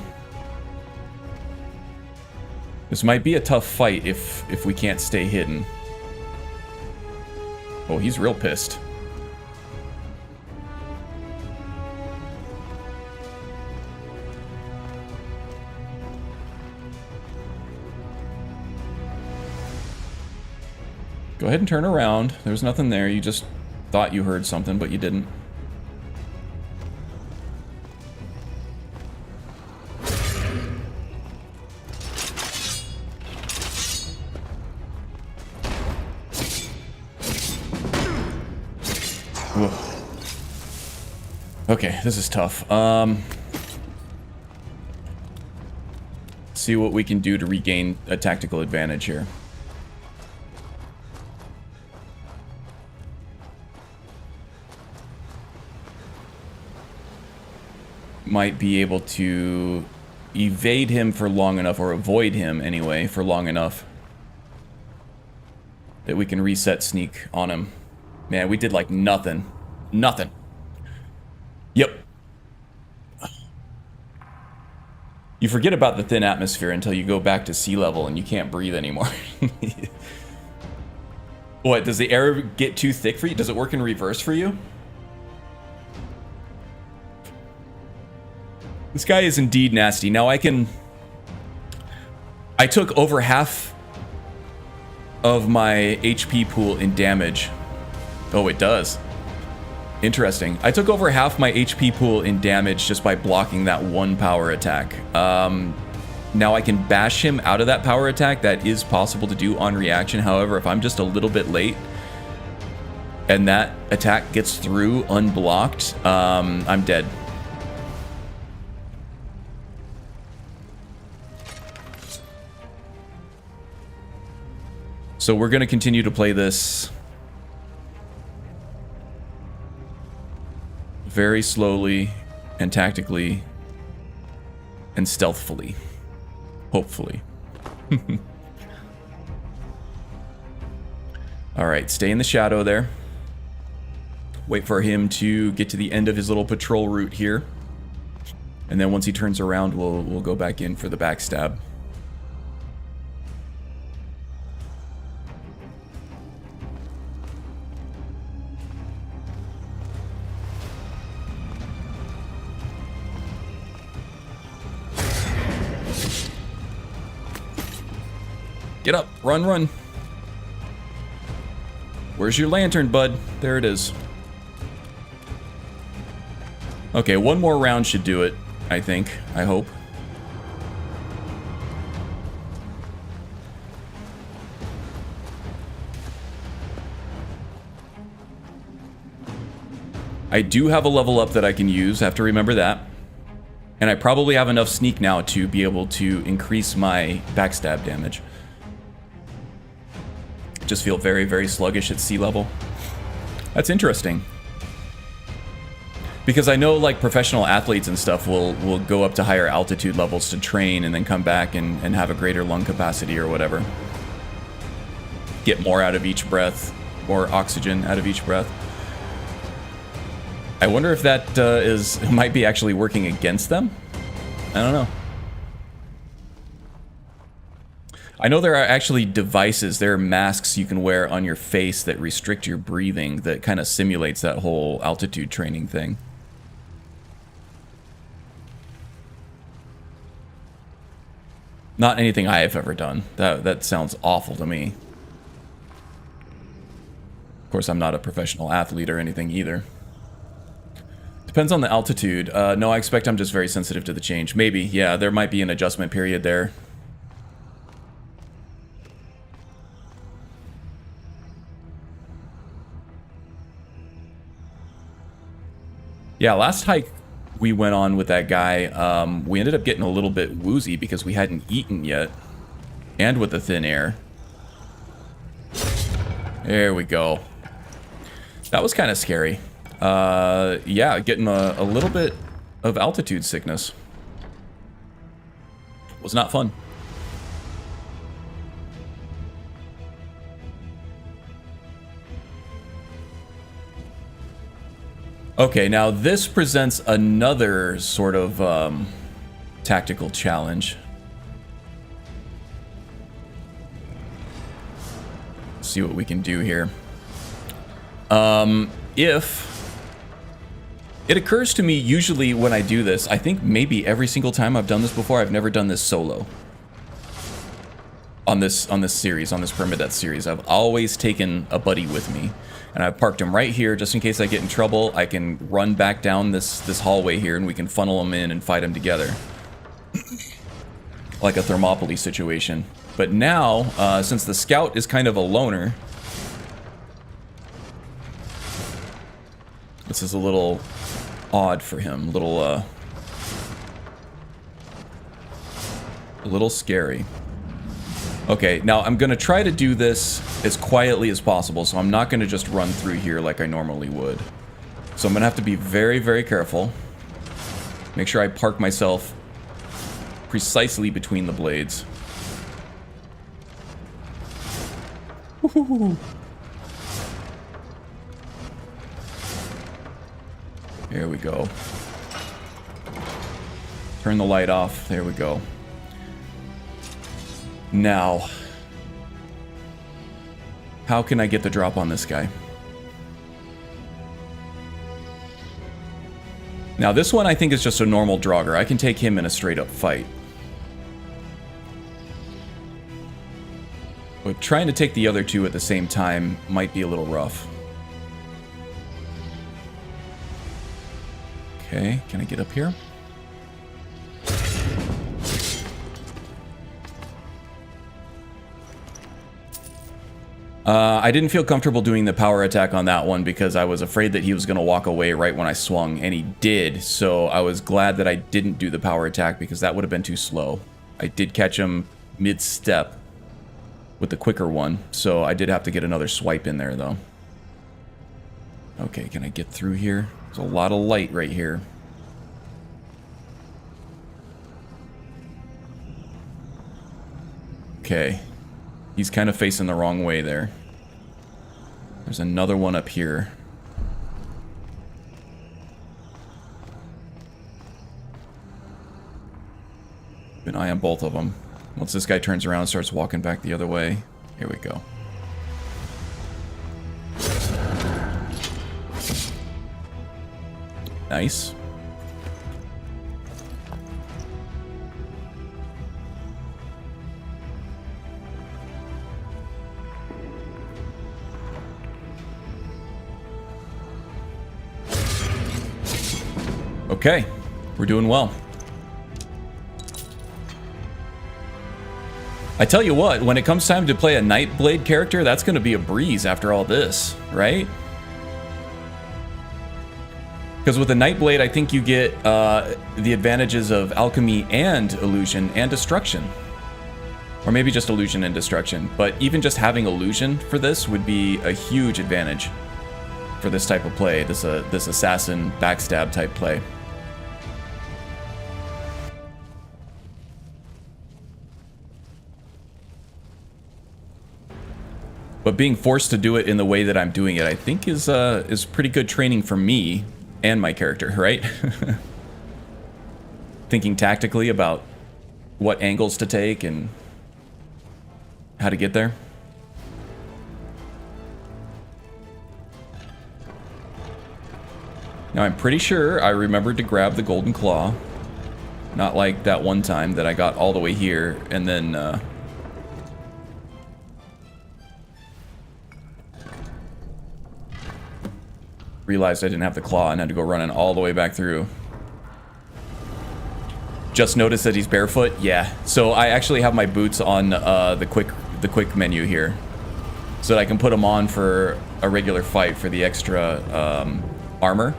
This might be a tough fight if we can't stay hidden. Oh, he's real pissed. Go ahead and turn around. There's nothing there. You just thought you heard something, but you didn't. Whoa. Okay, this is tough. See what we can do to regain a tactical advantage here. Might be able to evade him for long enough, or avoid him anyway for long enough that we can reset sneak on him. Man, we did like nothing. Nothing. Yep. You forget about the thin atmosphere until you go back to sea level and you can't breathe anymore. What, does the air get too thick for you? Does it work in reverse for you? This guy is indeed nasty. Now I took over half of my HP pool in damage. Oh, it does. Interesting. I took over half my HP pool in damage just by blocking that one power attack. Now I can bash him out of that power attack. That is possible to do on reaction. However, if I'm just a little bit late and that attack gets through unblocked, I'm dead. So we're going to continue to play this very slowly and tactically and stealthfully. Hopefully. Alright, stay in the shadow there. Wait for him to get to the end of his little patrol route here. And then once he turns around, we'll go back in for the backstab. Get up, run, run. Where's your lantern, bud? There it is. Okay, one more round should do it, I think. I hope. I do have a level up that I can use, I have to remember that. And I probably have enough sneak now to be able to increase my backstab damage. Just feel very, very sluggish at sea level. That's interesting. Because I know like professional athletes and stuff will go up to higher altitude levels to train and then come back and have a greater lung capacity or whatever. Get more out of each breath, more oxygen out of each breath. I wonder if that might be actually working against them? I don't know. I know there are actually devices, there are masks you can wear on your face that restrict your breathing that kind of simulates that whole altitude training thing. Not anything I have ever done. That sounds awful to me. Of course, I'm not a professional athlete or anything either. Depends on the altitude. No, I expect I'm just very sensitive to the change. Maybe, yeah, there might be an adjustment period there. Yeah, last hike we went on with that guy, we ended up getting a little bit woozy because we hadn't eaten yet. And with the thin air. There we go. That was kind of scary. Yeah, getting a little bit of altitude sickness. Was not fun. Okay, now this presents another sort of tactical challenge. Let's see what we can do here. If it occurs to me usually when I do this, I think maybe every single time I've done this before, I've never done this solo. on this series, on this Permadeath series. I've always taken a buddy with me, and I've parked him right here just in case I get in trouble. I can run back down this hallway here, and we can funnel him in and fight him together, like a Thermopylae situation. But now, since the scout is kind of a loner, this is a little odd for him, a little scary. Okay, now I'm gonna try to do this as quietly as possible, so I'm not gonna just run through here like I normally would. So I'm gonna have to be very, very careful. Make sure I park myself precisely between the blades. Woohoo! There we go. Turn the light off. There we go. Now, how can I get the drop on this guy? Now, this one I think is just a normal Draugr. I can take him in a straight-up fight. But trying to take the other two at the same time might be a little rough. Okay, can I get up here? I didn't feel comfortable doing the power attack on that one because I was afraid that he was going to walk away right when I swung, and he did, so I was glad that I didn't do the power attack because that would have been too slow. I did catch him mid-step with the quicker one, so I did have to get another swipe in there, though. Okay, can I get through here? There's a lot of light right here. Okay. He's kind of facing the wrong way there. There's another one up here. Keep an eye on both of them. Once this guy turns around and starts walking back the other way, here we go. Nice. Okay, we're doing well. I tell you what, when it comes time to play a Nightblade character, that's going to be a breeze after all this, right? Because with the Nightblade, I think you get the advantages of alchemy and illusion and destruction. Or maybe just illusion and destruction. But even just having illusion for this would be a huge advantage for this type of play, this assassin backstab type play. But being forced to do it in the way that I'm doing it, I think is pretty good training for me and my character, right? Thinking tactically about what angles to take and how to get there. Now I'm pretty sure I remembered to grab the golden claw. Not like that one time that I got all the way here and then realized I didn't have the claw and had to go running all the way back through. Just noticed that he's barefoot? Yeah. So I actually have my boots on the quick menu here, so that I can put them on for a regular fight for the extra armor.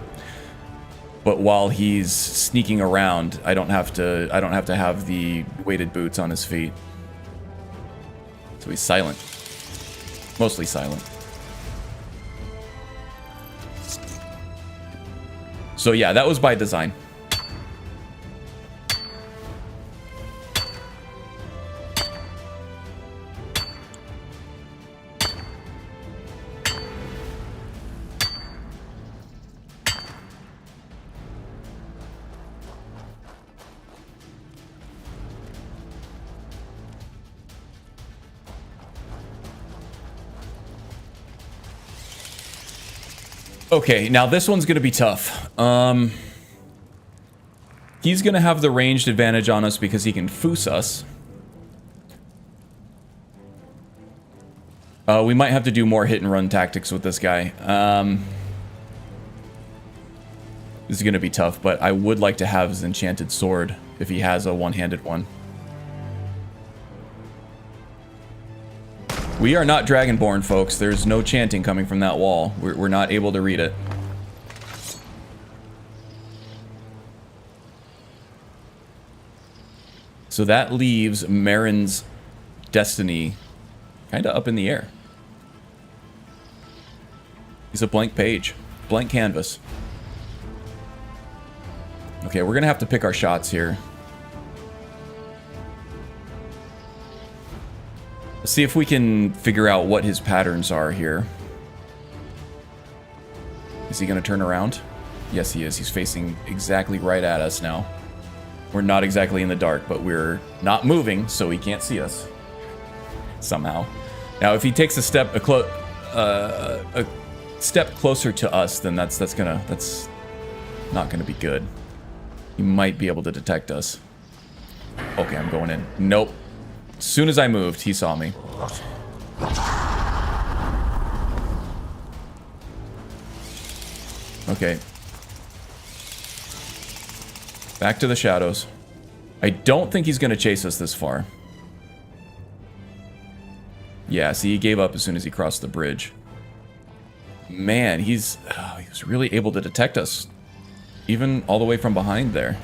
But while he's sneaking around, I don't have to have the weighted boots on his feet. So he's silent. Mostly silent. So yeah, that was by design. Okay, now this one's gonna be tough. He's gonna have the ranged advantage on us because he can foos us. We might have to do more hit and run tactics with this guy. This is going to be tough, but I would like to have his enchanted sword if he has a one-handed one. We are not Dragonborn, folks. There's no chanting coming from that wall. We're not able to read it. So that leaves Marin's destiny kind of up in the air. He's a blank page, blank canvas. Okay, we're gonna have to pick our shots here. Let's see if we can figure out what his patterns are here. Is he gonna turn around? Yes, he is. He's facing exactly right at us now. We're not exactly in the dark, but we're not moving, so he can't see us. Somehow. Now, if he takes a step closer to us, then that's not gonna be good. He might be able to detect us. Okay, I'm going in. Nope. As soon as I moved, he saw me. Okay. Back to the shadows. I don't think he's gonna chase us this far. Yeah, see, he gave up as soon as he crossed the bridge. Man, he was really able to detect us. Even all the way from behind there.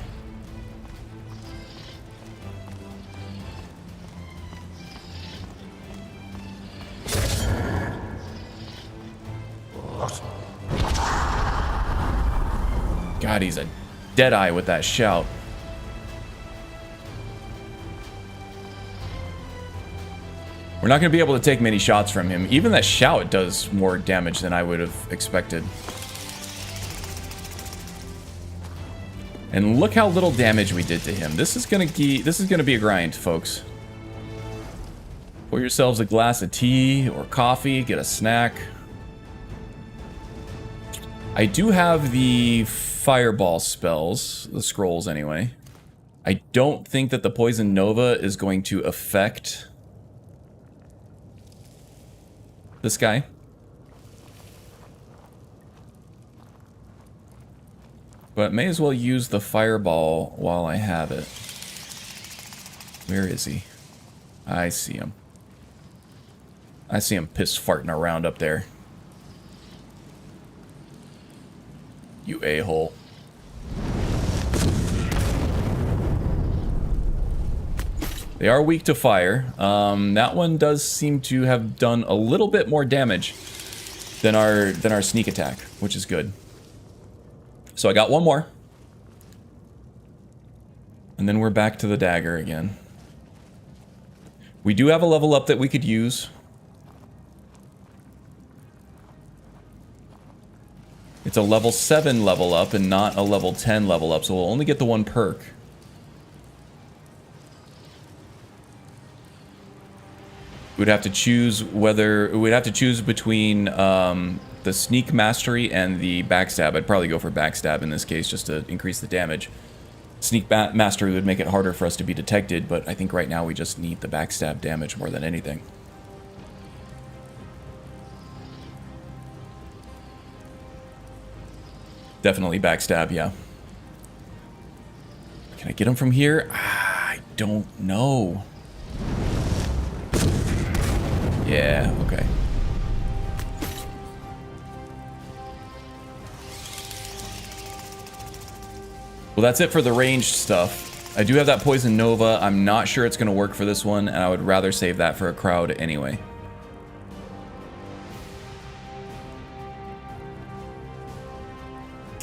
God, he's a deadeye with that shout. We're not going to be able to take many shots from him. Even that shout does more damage than I would have expected. And look how little damage we did to him. This is gonna be a grind, folks. Pour yourselves a glass of tea or coffee, get a snack. I do have the fireball spells, the scrolls anyway. I don't think that the poison nova is going to affect this guy. But may as well use the fireball while I have it. Where is he? I see him. I see him piss farting around up there. You a-hole. They are weak to fire. That one does seem to have done a little bit more damage than our sneak attack, which is good. So I got one more. And then we're back to the dagger again. We do have a level up that we could use. It's a level 7 level up and not a level 10 level up, so we'll only get the one perk. We'd have to choose between the sneak mastery and the backstab. I'd probably go for backstab in this case just to increase the damage. Sneak mastery would make it harder for us to be detected, but I think right now we just need the backstab damage more than anything. Definitely backstab, yeah. Can I get him from here? I don't know. Yeah, okay. Well, that's it for the ranged stuff. I do have that Poison Nova. I'm not sure it's going to work for this one, and I would rather save that for a crowd anyway.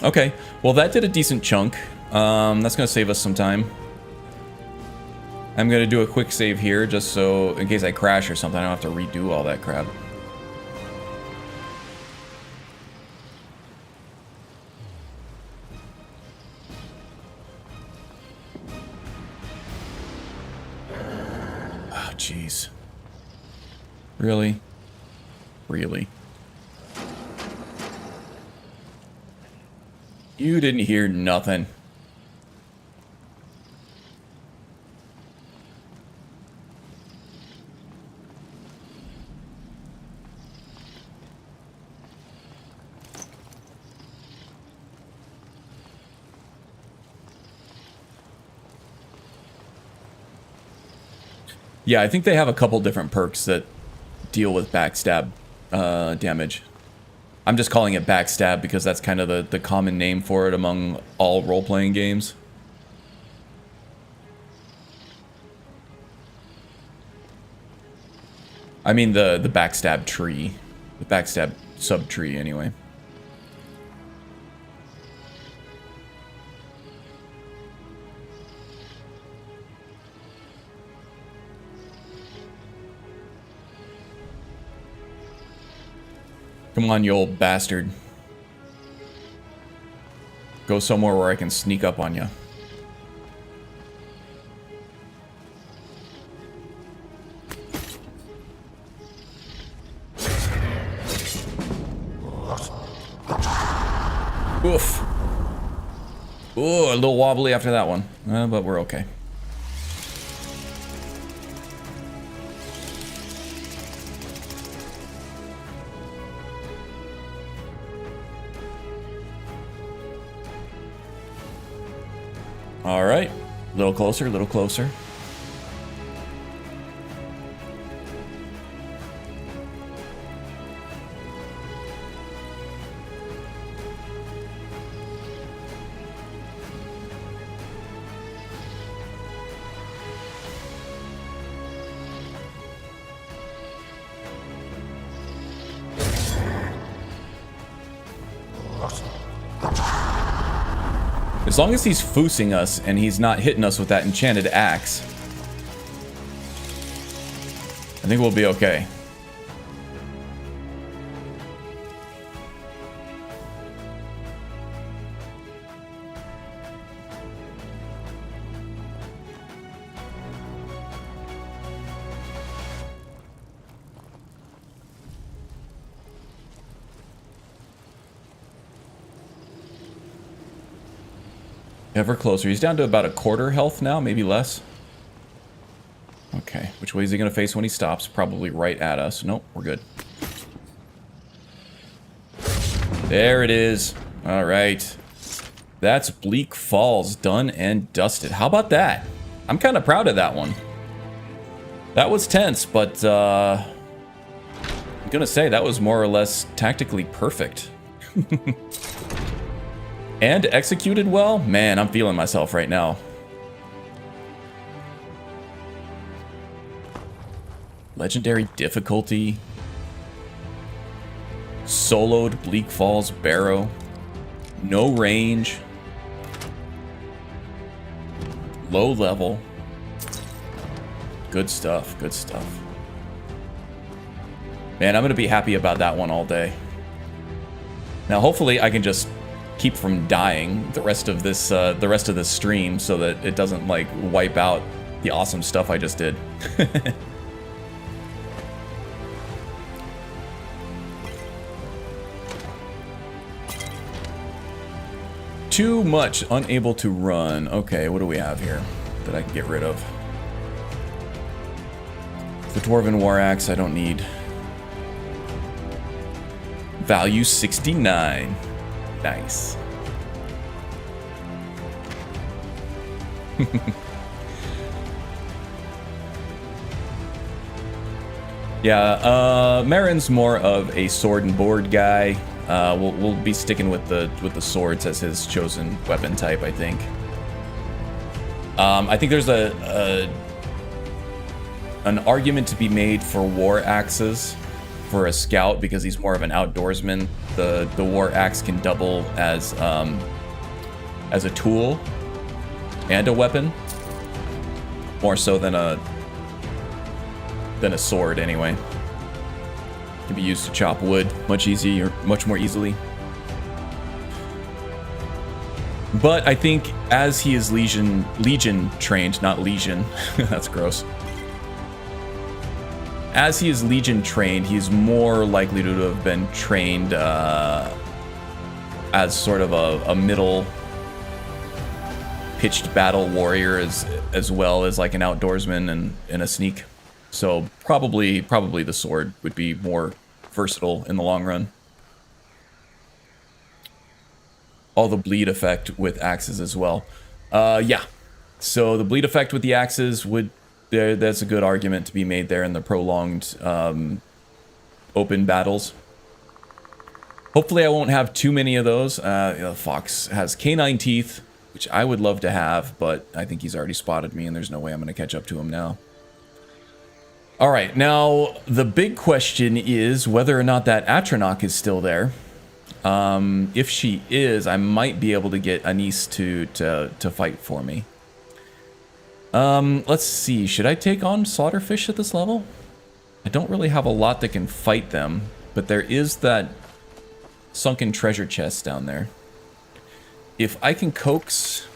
Okay, well that did a decent chunk. That's going to save us some time. I'm going to do a quick save here, just so, in case I crash or something, I don't have to redo all that crap. Oh, jeez. Really? Really? You didn't hear nothing. Yeah, I think they have a couple different perks that deal with backstab damage. I'm just calling it backstab because that's kind of the common name for it among all role-playing games. I mean the backstab tree. The backstab sub-tree, anyway. Come on, you old bastard. Go somewhere where I can sneak up on you. Oof. Ooh, a little wobbly after that one. But we're okay. All right. A little closer, a little closer. As long as he's foosing us and he's not hitting us with that enchanted axe, I think we'll be okay. Ever closer. He's down to about a quarter health now, maybe less. Okay, which way is he going to face when he stops? Probably right at us. Nope, we're good. There it is. All right. That's Bleak Falls done and dusted. How about that? I'm kind of proud of that one. That was tense, but I'm going to say that was more or less tactically perfect. And executed well? Man, I'm feeling myself right now. Legendary difficulty. Soloed Bleak Falls Barrow. No range. Low level. Good stuff, good stuff. Man, I'm gonna be happy about that one all day. Now hopefully I can just keep from dying the rest of this stream so that it doesn't like wipe out the awesome stuff I just did. Too much, unable to run. Okay, what do we have here that I can get rid of? The Dwarven War Axe I don't need. Value 69. Nice. Yeah, Marin's more of a sword and board guy. We'll be sticking with the swords as his chosen weapon type, I think. I think there's an argument to be made for war axes for a scout because he's more of an outdoorsman. The war axe can double as a tool and a weapon, more so than a sword anyway. Can be used to chop wood much more easily. But I think as he is legion trained, not legion, that's gross. As he is legion trained, he's more likely to have been trained as sort of a middle pitched battle warrior as well as like an outdoorsman and a sneak. So probably the sword would be more versatile in the long run. All the bleed effect with axes as well. Yeah. So the bleed effect with the axes would That's a good argument to be made there in the prolonged open battles. Hopefully I won't have too many of those. The fox has canine teeth, which I would love to have, but I think he's already spotted me and there's no way I'm going to catch up to him now. Alright, now the big question is whether or not that Atronach is still there. If she is, I might be able to get Anise to fight for me. Let's see, should I take on Slaughterfish at this level? I don't really have a lot that can fight them, but there is that sunken treasure chest down there. If I can coax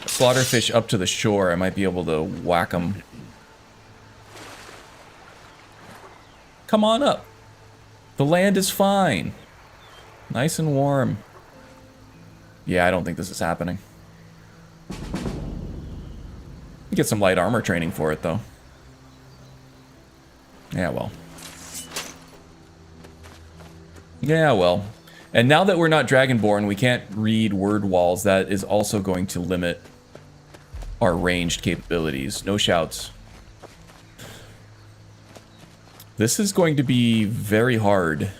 Slaughterfish up to the shore, I might be able to whack him. Come on up. The land is fine. Nice and warm. Yeah, I don't think this is happening. Get some light armor training for it, though. Yeah, well. Yeah, well. And now that we're not Dragonborn, we can't read word walls. That is also going to limit our ranged capabilities. No shouts. This is going to be very hard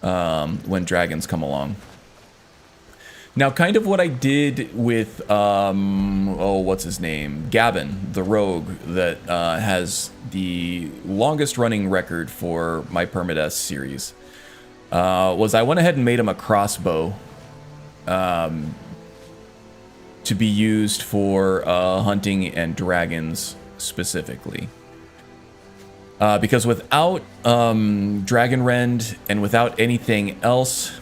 when dragons come along. Now, kind of what I did with, oh, what's his name? Gavin, the rogue, that has the longest running record for my Permadeath series, was I went ahead and made him a crossbow to be used for hunting and dragons specifically. Because without Dragon Rend and without anything else...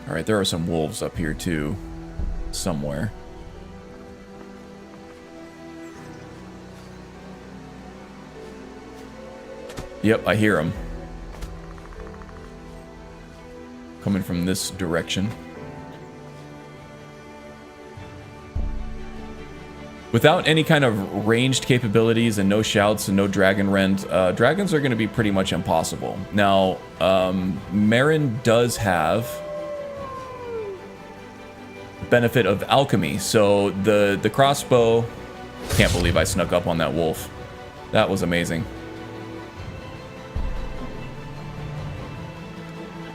Alright, there are some wolves up here too, somewhere. Yep, I hear them. Coming from this direction. Without any kind of ranged capabilities and no shouts and no Dragon Rend, dragons are going to be pretty much impossible. Now, Marin does have benefit of alchemy, so the crossbow... Can't believe I snuck up on that wolf. That was amazing.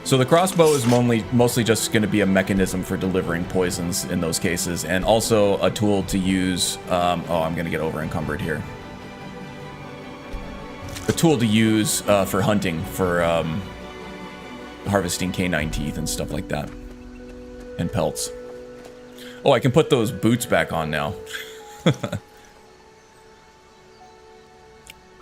So the crossbow is mostly just going to be a mechanism for delivering poisons in those cases, and also a tool to use... oh, I'm going to get over encumbered here. A tool to use for hunting, for harvesting canine teeth and stuff like that. And pelts. Oh, I can put those boots back on now.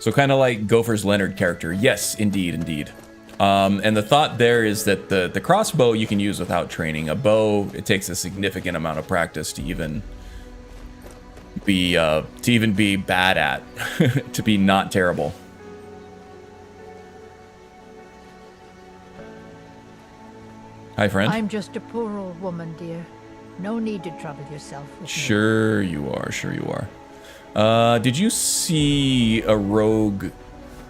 So kind of like Gopher's Leonard character. Yes, indeed, indeed. And the thought there is that the crossbow you can use without training. A bow, it takes a significant amount of practice to even be bad at, to be not terrible. Hi, friend. I'm just a poor old woman, dear. No need to trouble yourself with me. Sure you are, sure you are. Did you see a rogue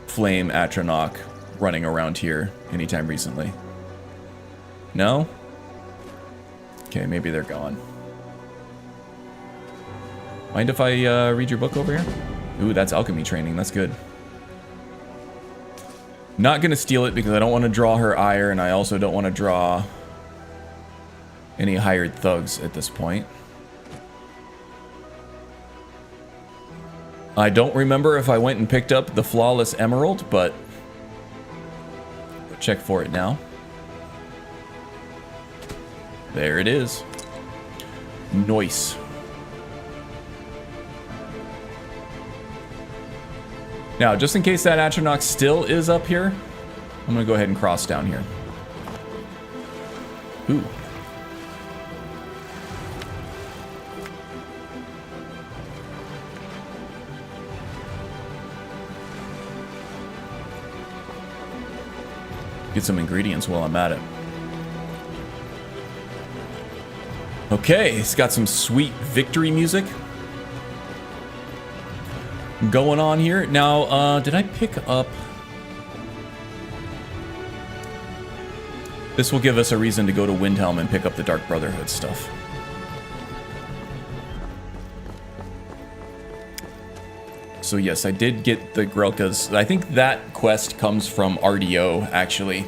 flame Atronach running around here anytime recently? No? Okay, maybe they're gone. Mind if I read your book over here? Ooh, that's alchemy training. That's good. Not gonna steal it because I don't want to draw her ire, and I also don't want to draw any hired thugs at this point. I don't remember if I went and picked up the Flawless Emerald, but we'll check for it now. There it is. Nice. Now, just in case that Atronach still is up here, I'm gonna go ahead and cross down here. Ooh. Get some ingredients while I'm at it. Okay, it's got some sweet victory music going on here. Now, did I pick up... This will give us a reason to go to Windhelm and pick up the Dark Brotherhood stuff. So yes, I did get the Grelkas. I think that quest comes from RDO, actually.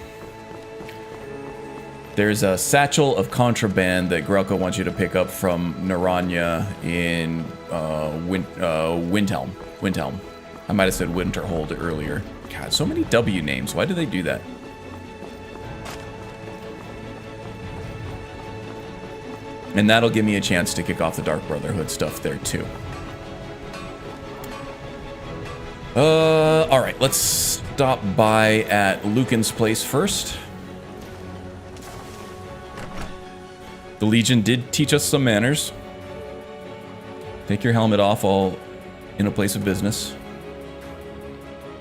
There's a satchel of contraband that Grelka wants you to pick up from Naranya in Windhelm. Windhelm. I might have said Winterhold earlier. God, so many W names. Why do they do that? And that'll give me a chance to kick off the Dark Brotherhood stuff there too. Alright, let's stop by at Lucan's place first. The Legion did teach us some manners. Take your helmet off all in a place of business.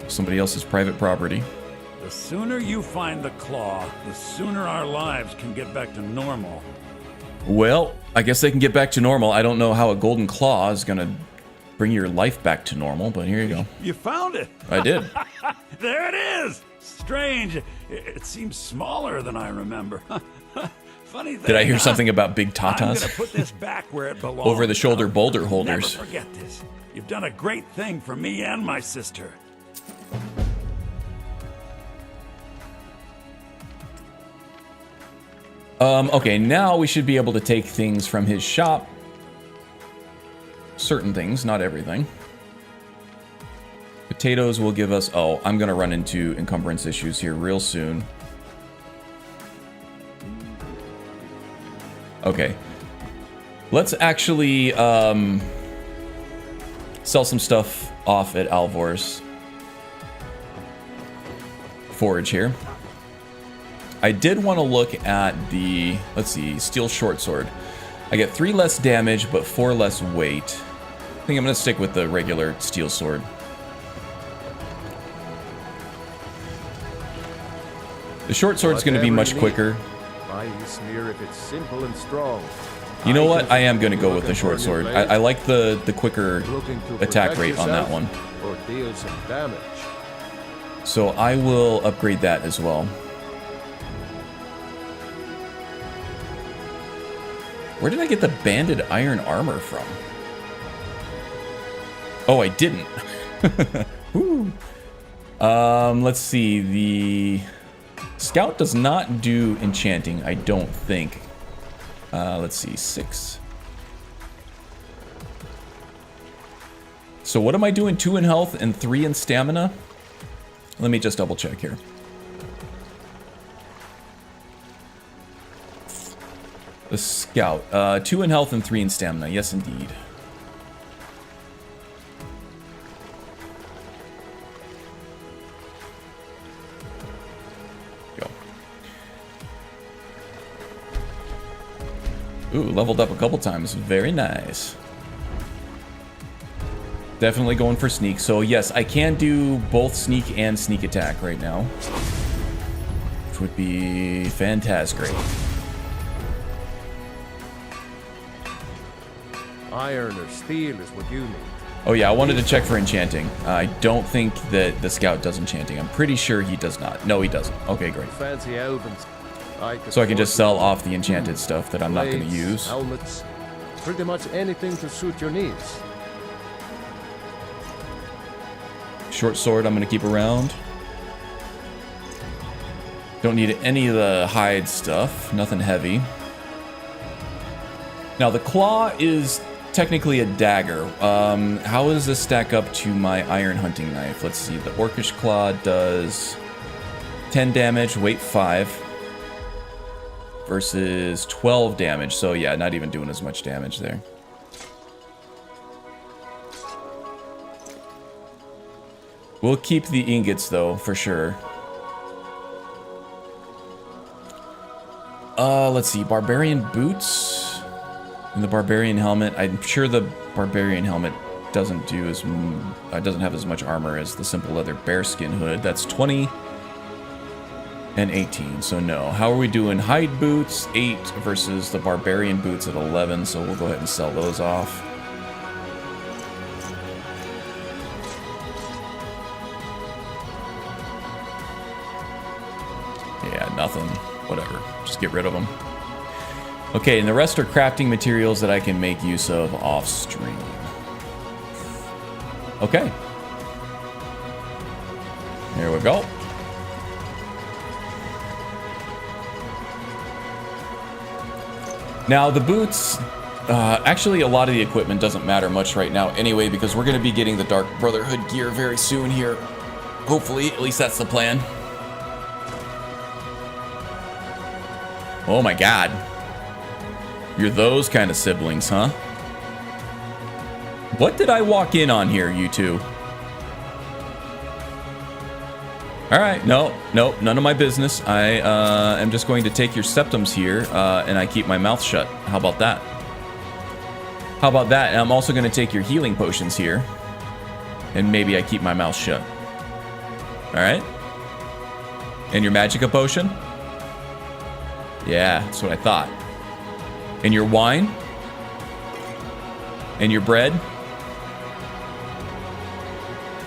Somebody else's private property. The sooner you find the claw, the sooner our lives can get back to normal. Well, I guess they can get back to normal. I don't know how a golden claw is gonna bring your life back to normal, but here you go. You found it! I did. There it is! Strange. It seems smaller than I remember. Funny thing. Did I hear something about big tatas? I'm gonna put this back where it belongs. Over the shoulder boulder holders. Never forget this. You've done a great thing for me and my sister. Okay, now we should be able to take things from his shop. Certain things, not everything. Potatoes will give us... Oh, I'm going to run into encumbrance issues here real soon. Okay. Let's actually sell some stuff off at Alvor's forage here. I did want to look at the, let's see, steel short sword. I get 3 less damage, but 4 less weight. I think I'm going to stick with the regular steel sword. The short sword's going to be much quicker. If it's simple and strong. You know what? I am going to go with the short sword. I like the quicker attack rate on that one. Or deal some damage. So I will upgrade that as well. Where did I get the banded iron armor from? Oh, I didn't. Woo. Let's see. The scout does not do enchanting, I don't think. Let's see. 6. So what am I doing? 2 in health and 3 in stamina? Let me just double check here. The scout. 2 in health and 3 in stamina. Yes, indeed. Go. Ooh, leveled up a couple times. Very nice. Definitely going for sneak. So yes, I can do both sneak and sneak attack right now, which would be fantastic. Iron or steel is what you need. Oh yeah, I wanted to check for enchanting. I don't think that the scout does enchanting. I'm pretty sure he does not. No, he doesn't. Okay, great. Fancy elvens. So I can just sell off the enchanted stuff that I'm not going to use. Helmets, pretty much anything to suit your needs. Short sword I'm going to keep around. Don't need any of the hide stuff. Nothing heavy. Now the claw is technically a dagger. How does this stack up to my iron hunting knife? Let's see. The orcish claw does 10 damage, weight 5. Versus 12 damage. So yeah, not even doing as much damage there. We'll keep the ingots though, for sure. Let's see. Barbarian boots. And the barbarian helmet, I'm sure the barbarian helmet doesn't do as doesn't have as much armor as the simple leather bearskin hood. That's 20 and 18, so no. How are we doing? Hide boots 8 versus the barbarian boots at 11, so we'll go ahead and sell those off. Yeah, nothing. Whatever. Just get rid of them. Okay, and the rest are crafting materials that I can make use of off stream. Okay, we go. Now the boots, actually a lot of the equipment doesn't matter much right now anyway, because we're going to be getting the Dark Brotherhood gear very soon here. Hopefully, at least that's the plan. Oh my god. You're those kind of siblings, huh? What did I walk in on here, you two? Alright, no, none of my business. I am just going to take your septums here, and I keep my mouth shut. How about that? How about that? And I'm also going to take your healing potions here, and maybe I keep my mouth shut. Alright? And your magicka potion? Yeah, that's what I thought. And your wine? And your bread?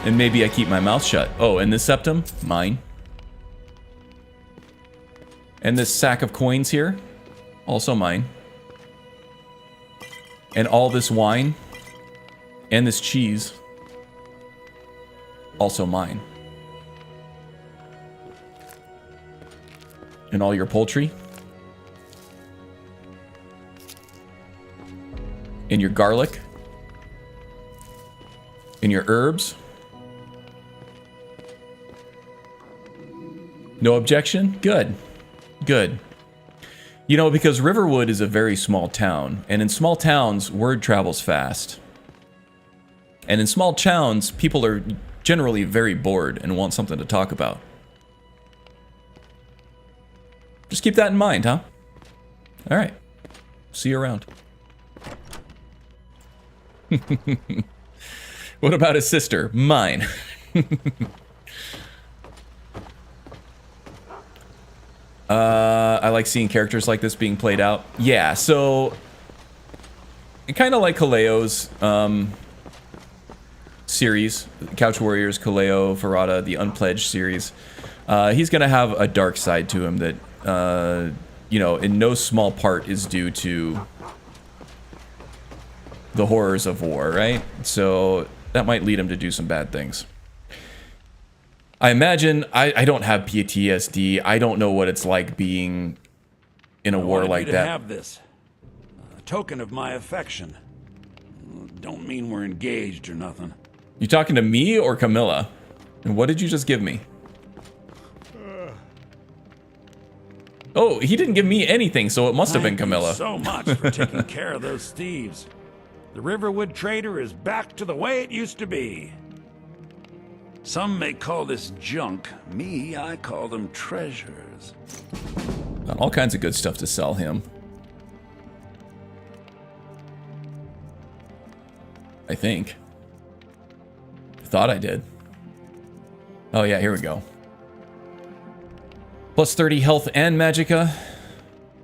And maybe I keep my mouth shut. Oh, and this septum? Mine. And this sack of coins here? Also mine. And all this wine? And this cheese? Also mine. And all your poultry? And your garlic? And your herbs? No objection? Good. Good. You know, because Riverwood is a very small town, and in small towns, word travels fast. And in small towns, people are generally very bored and want something to talk about. Just keep that in mind, huh? Alright. See you around. What about his sister? Mine. I like seeing characters like this being played out. Yeah, so kind of like Kaleo's series, Couch Warriors, Kaleo, Farada, the Unpledged series. He's gonna have a dark side to him that, you know, in no small part is due to the horrors of war, right? So that might lead him to do some bad things. I imagine, I don't have PTSD. I don't know what it's like being in a war like that. I have this. A token of my affection. Don't mean we're engaged or nothing. You talking to me or Camilla? And what did you just give me? Oh, he didn't give me anything, so it must have been Camilla. Thank you so much for taking care of those thieves. The Riverwood trader is back to the way it used to be. Some may call this junk. Me, I call them treasures. Got all kinds of good stuff to sell him. I think. I thought I did. Oh yeah, here we go. Plus 30 health and magicka.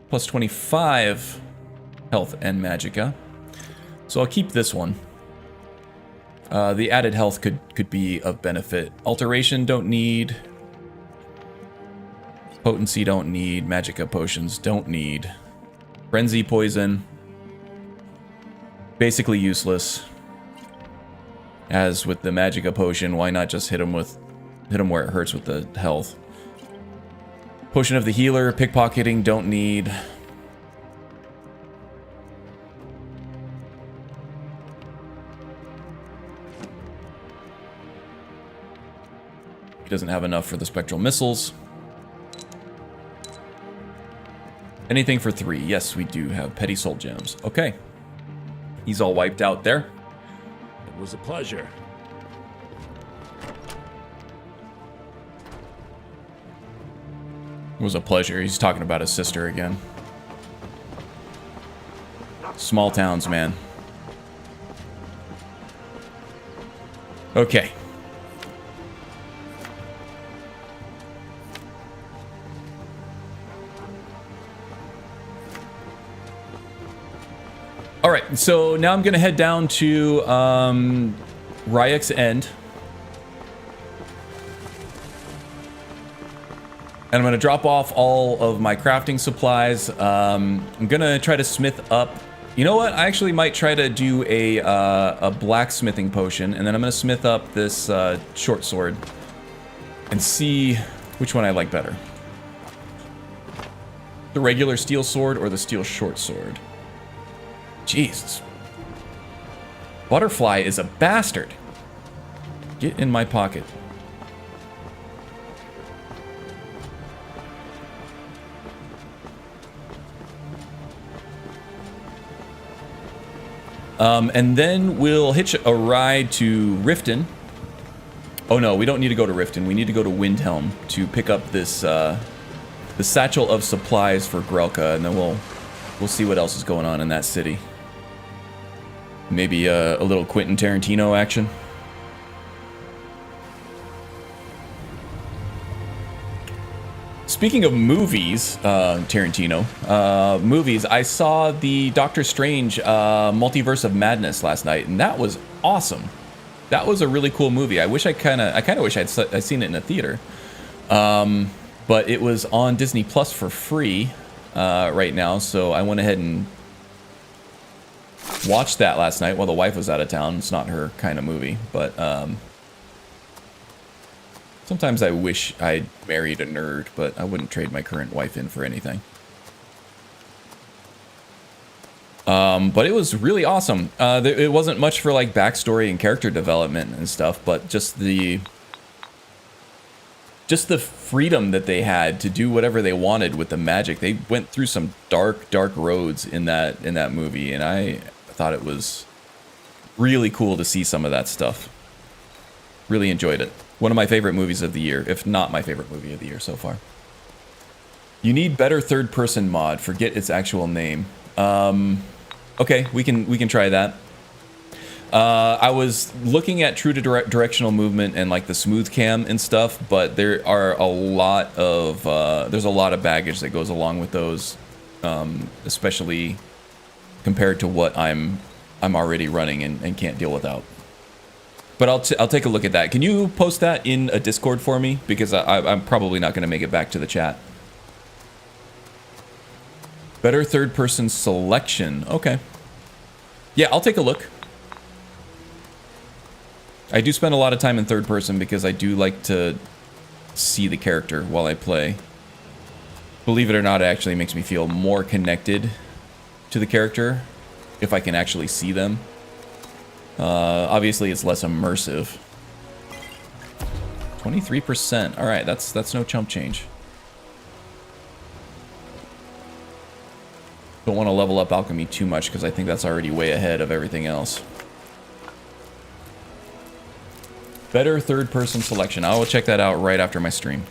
Plus 25 health and magicka. So I'll keep this one. The added health could be of benefit. Alteration don't need. Potency don't need. Magicka potions don't need. Frenzy poison. Basically useless. As with the magicka potion, why not just hit him where it hurts with the health? Potion of the healer, pickpocketing don't need. He doesn't have enough for the spectral missiles. Anything for 3? Yes, we do have petty soul gems. Okay. He's all wiped out there. It was a pleasure. It was a pleasure. He's talking about his sister again. Small towns, man. Okay. All right, so now I'm gonna head down to Ryek's End. And I'm gonna drop off all of my crafting supplies. I'm gonna try to smith up. You know what? I actually might try to do a blacksmithing potion, and then I'm gonna smith up this short sword. and see which one I like better. The regular steel sword or the steel short sword? Jesus. Butterfly is a bastard. Get in my pocket. And then we'll hitch a ride to Riften. Oh no, we don't need to go to Riften. We need to go to Windhelm to pick up this the satchel of supplies for Grelka, and then we'll see what else is going on in that city. Maybe a little Quentin Tarantino action. Speaking of movies, Tarantino, movies, I saw the Doctor Strange Multiverse of Madness last night, and that was awesome. That was a really cool movie. I kind of wish I'd seen it in a theater. But it was on Disney Plus for free right now, so I went ahead and watched that last night while the wife was out of town. It's not her kind of movie, but sometimes I wish I'd married a nerd, but I wouldn't trade my current wife in for anything. But it was really awesome. It wasn't much for like backstory and character development and stuff, but just the freedom that they had to do whatever they wanted with the magic. They went through some dark roads in that movie, and I thought it was really cool to see some of that stuff. Really enjoyed it. One of my favorite movies of the year, if not my favorite movie of the year so far. You need better third-person mod. Forget its actual name. Okay, we can try that. I was looking at true to directional movement and like the smooth cam and stuff, but there are a lot of there's a lot of baggage that goes along with those, especially compared to what I'm already running and can't deal without. But I'll take a look at that. Can you post that in a Discord for me? Because I'm probably not going to make it back to the chat. Better third-person selection. Okay. Yeah, I'll take a look. I do spend a lot of time in third person because I do like to see the character while I play. Believe it or not, it actually makes me feel more connected to the character if I can actually see them. Obviously, it's less immersive. 23%. All right, that's no chump change. Don't want to level up alchemy too much because I think that's already way ahead of everything else. Better third-person selection. I will check that out right after my stream.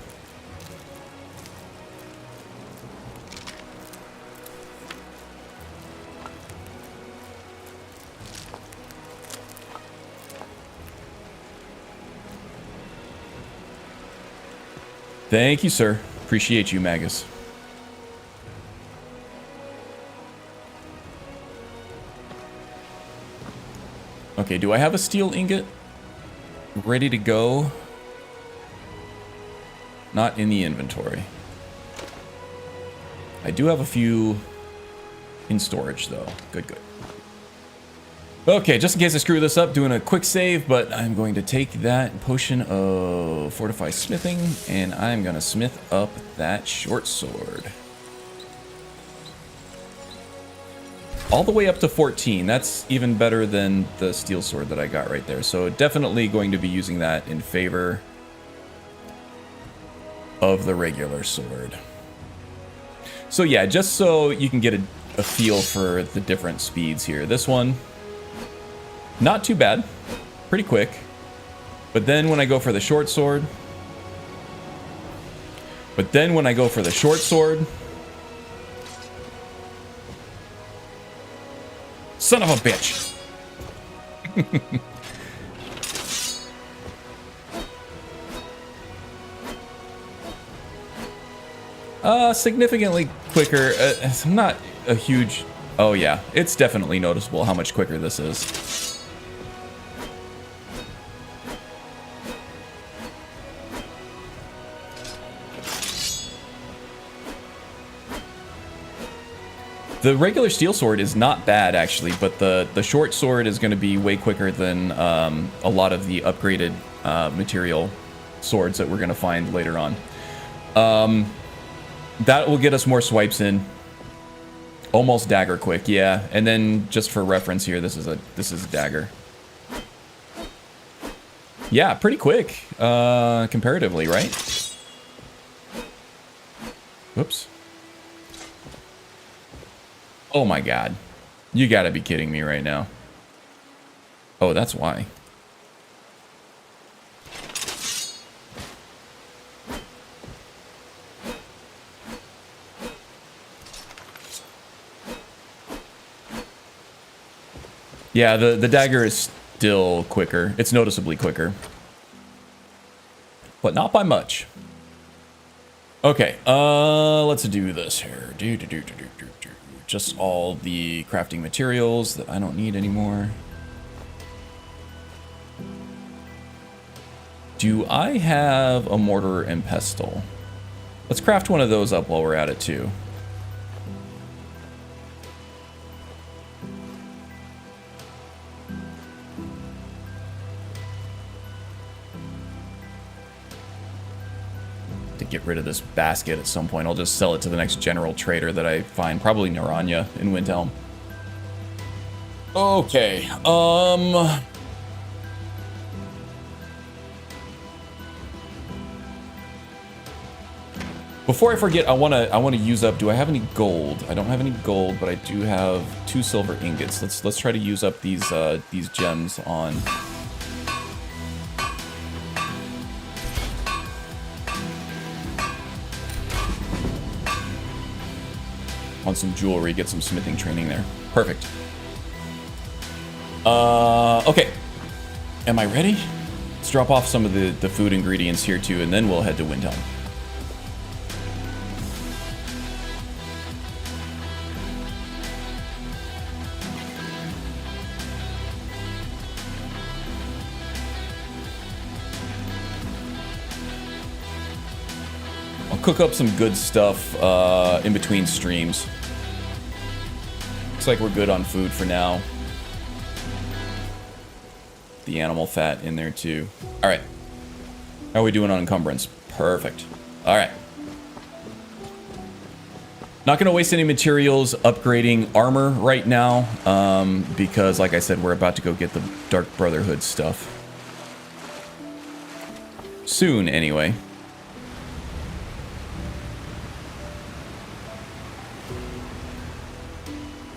Thank you, sir. Appreciate you, Magus. Okay, do I have a steel ingot ready to go? Not in the inventory. I do have a few in storage, though. Good. Okay, just in case I screw this up, doing a quick save, but I'm going to take that potion of fortified smithing, and I'm going to smith up that short sword. All the way up to 14. That's even better than the steel sword that I got right there. So definitely going to be using that in favor of the regular sword. So yeah, just so you can get a feel for the different speeds here. This one, not too bad. Pretty quick. But then when I go for the short sword... Son of a bitch! Significantly quicker. It's not a huge... Oh yeah, it's definitely noticeable how much quicker this is. The regular steel sword is not bad, actually, but the short sword is going to be way quicker than a lot of the upgraded material swords that we're going to find later on. That will get us more swipes in. Almost dagger quick, yeah. And then just for reference here, this is a dagger. Yeah, pretty quick, comparatively, right? Whoops. Oh my god. You gotta be kidding me right now. Oh, that's why. Yeah, the dagger is still quicker. It's noticeably quicker. But not by much. Okay, let's do this here. Just all the crafting materials that I don't need anymore. Do I have a mortar and pestle? Let's craft one of those up while we're at it too. To get rid of this basket at some point, I'll just sell it to the next general trader that I find, probably Naranya in Windhelm. Okay, before I forget, I wanna use up. Do I have any gold? I don't have any gold, but I do have 2 silver ingots. Let's try to use up these gems on some jewelry, get some smithing training there. Perfect. Okay. Am I ready? Let's drop off some of the food ingredients here too, and then we'll head to Windhelm. I'll cook up some good stuff in between streams. Looks like we're good on food for now. The animal fat in there too. All right. How are we doing on encumbrance? Perfect. All right. Not going to waste any materials upgrading armor right now because, like I said, we're about to go get the Dark Brotherhood stuff. Soon, anyway.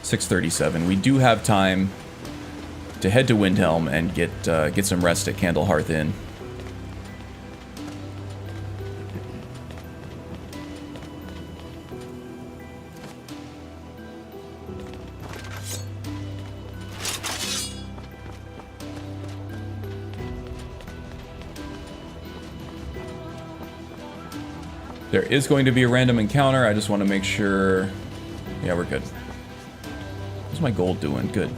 6:37. We do have time to head to Windhelm and get some rest at Candlehearth Inn. There is going to be a random encounter. I just want to make sure. Yeah, we're good. How's my gold doing? Good.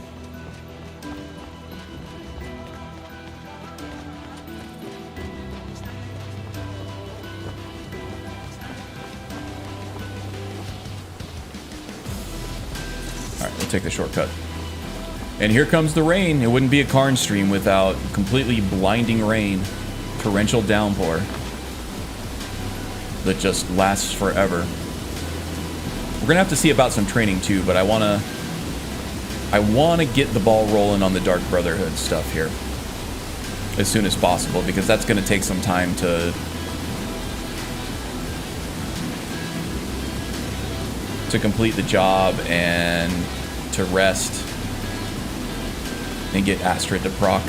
Alright, we'll take the shortcut. And here comes the rain. It wouldn't be a Karn stream without completely blinding rain. Torrential downpour. That just lasts forever. We're gonna have to see about some training too, but I wanna get the ball rolling on the Dark Brotherhood stuff here as soon as possible, because that's gonna take some time to complete the job and to rest and get Astrid to proc.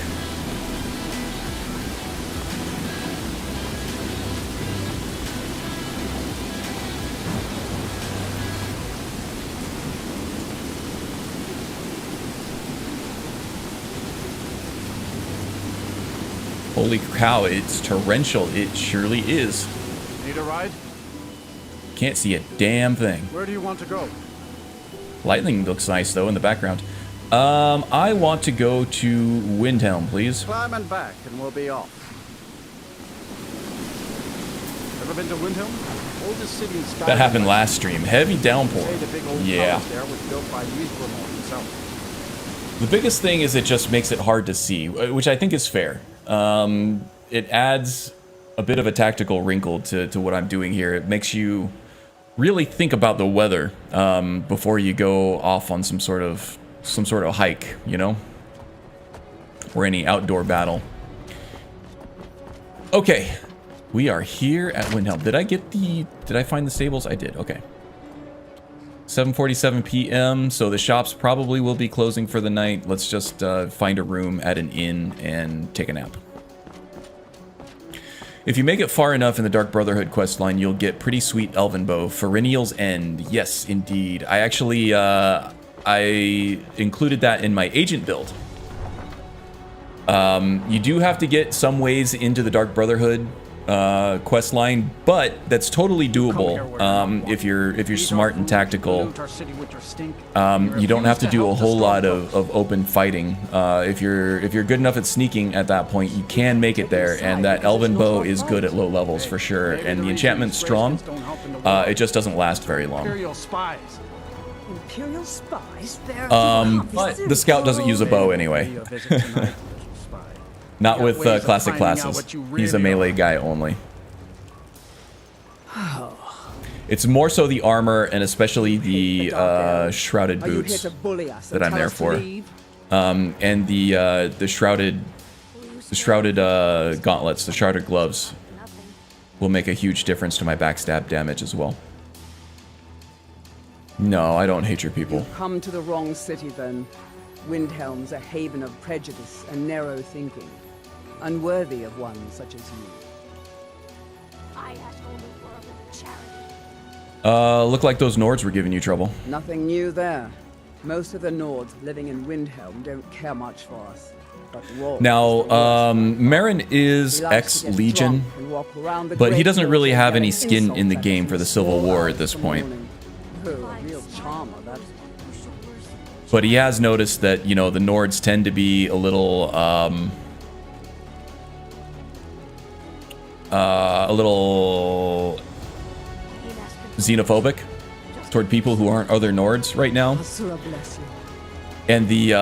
Holy cow, it's torrential. It surely is. Need a ride? Can't see a damn thing. Where do you want to go? Lightning looks nice, though, in the background. I want to go to Windhelm, please. Climb and back, and we'll be off. Ever been to Windhelm? Oldest city in Skyrim. That happened last stream. Heavy downpour. Yeah. There was built by himself. The biggest thing is it just makes it hard to see, which I think is fair. It adds a bit of a tactical wrinkle to what I'm doing here. It makes you really think about the weather before you go off on some sort of hike, you know, or any outdoor battle. Okay, we are here at Windhelm. Did I find the stables? I did. Okay. 7:47 p.m. So the shops probably will be closing for the night. Let's just find a room at an inn and take a nap. If you make it far enough in the Dark Brotherhood questline, you'll get pretty sweet elven bow. Ferinial's End. Yes, indeed. I actually I included that in my agent build. You do have to get some ways into the Dark Brotherhood quest line, but that's totally doable if you're smart and tactical. You don't have to do a whole lot of open fighting. If you're good enough at sneaking at that point, you can make it there, and that elven bow is good at low levels for sure, and the enchantment's strong. It just doesn't last very long. Imperial spies. Imperial spies? But the scout doesn't use a bow anyway. Not with classic classes. He's a melee guy only. It's more so the armor and especially the shrouded boots that I'm there for, and the shrouded gauntlets, the shrouded gloves, will make a huge difference to my backstab damage as well. No, I don't hate your people. You've come to the wrong city then. Windhelm's a haven of prejudice and narrow thinking, unworthy of one such as you. I ask only for a little charity. Look like those Nords were giving you trouble. Nothing new there. Most of the Nords living in Windhelm don't care much for us. But now, Marin is ex-Legion, but he doesn't really have any skin in the game for the Civil War at this point. But he has noticed that, you know, the Nords tend to be a little xenophobic toward people who aren't other Nords right now. And the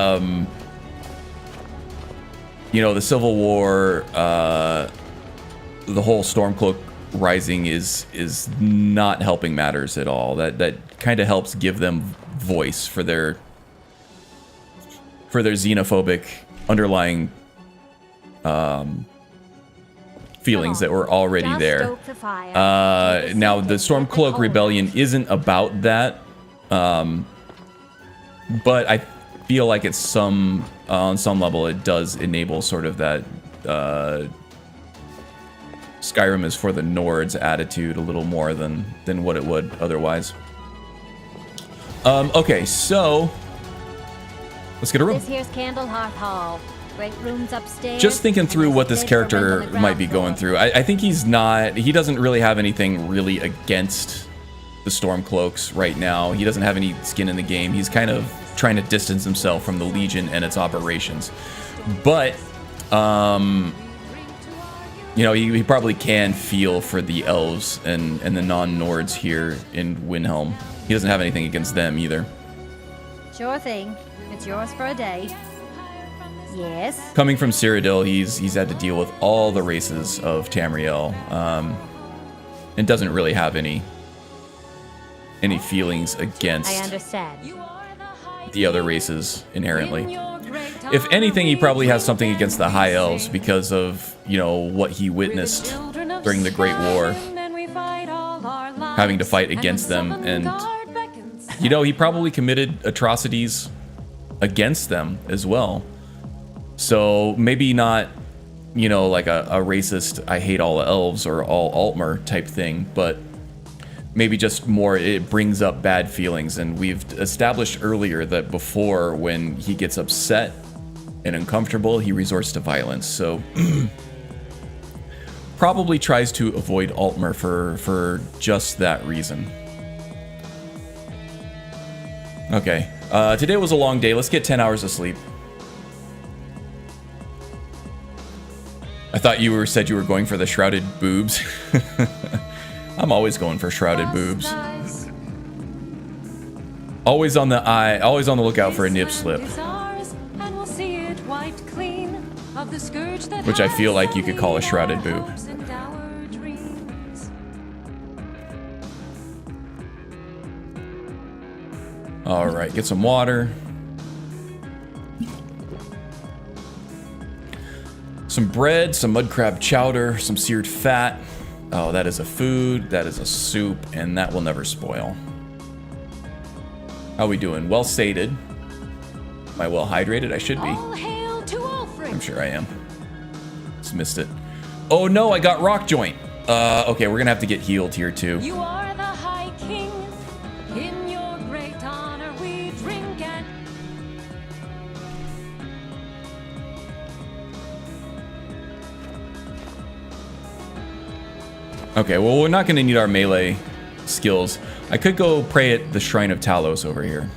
you know, the Civil War, the whole Stormcloak Rising is not helping matters at all. That kind of helps give them voice for their xenophobic underlying feelings that were already there. Now the Stormcloak Rebellion isn't about that, but I feel like it's on some level it does enable sort of that Skyrim is for the Nords attitude a little more than what it would otherwise. Okay, so let's get a room. This here's Candlehearth Hall. Great rooms upstairs. Just thinking through what this character might be going through. I think he doesn't really have anything really against the Stormcloaks right now. He doesn't have any skin in the game. He's kind of trying to distance himself from the Legion and its operations. But, you know, he probably can feel for the elves and the non-Nords here in Windhelm. He doesn't have anything against them either. Sure thing. It's yours for a day. Yes. Coming from Cyrodiil, he's had to deal with all the races of Tamriel, and doesn't really have any feelings against the other races inherently. If anything, he probably has something against the High Elves because of, you know, what he witnessed during the Great War, having to fight against them, and, you know, he probably committed atrocities against them as well. So maybe not, you know, like a racist, I hate all elves or all Altmer type thing, but maybe just more, it brings up bad feelings. And we've established earlier that before, when he gets upset and uncomfortable, he resorts to violence. So probably tries to avoid Altmer for just that reason. Okay, today was a long day. Let's get 10 hours of sleep. I thought you said you were going for the shrouded boobs. I'm always going for shrouded boobs. Always on the eye, always on the lookout for a nip slip. Which I feel like you could call a shrouded boob. All right, get some water. Some bread, some mud crab chowder, some seared fat. Oh, that is a food, that is a soup, and that will never spoil. How we doing? Well sated. Am I well hydrated? I should be. All hail to Ulfric. I'm sure I am. Just missed it. Oh no, I got rock joint. Okay, we're gonna have to get healed here too. You are the High King. In your great honor we drink and... Okay, well, we're not gonna need our melee skills. I could go pray at the Shrine of Talos over here.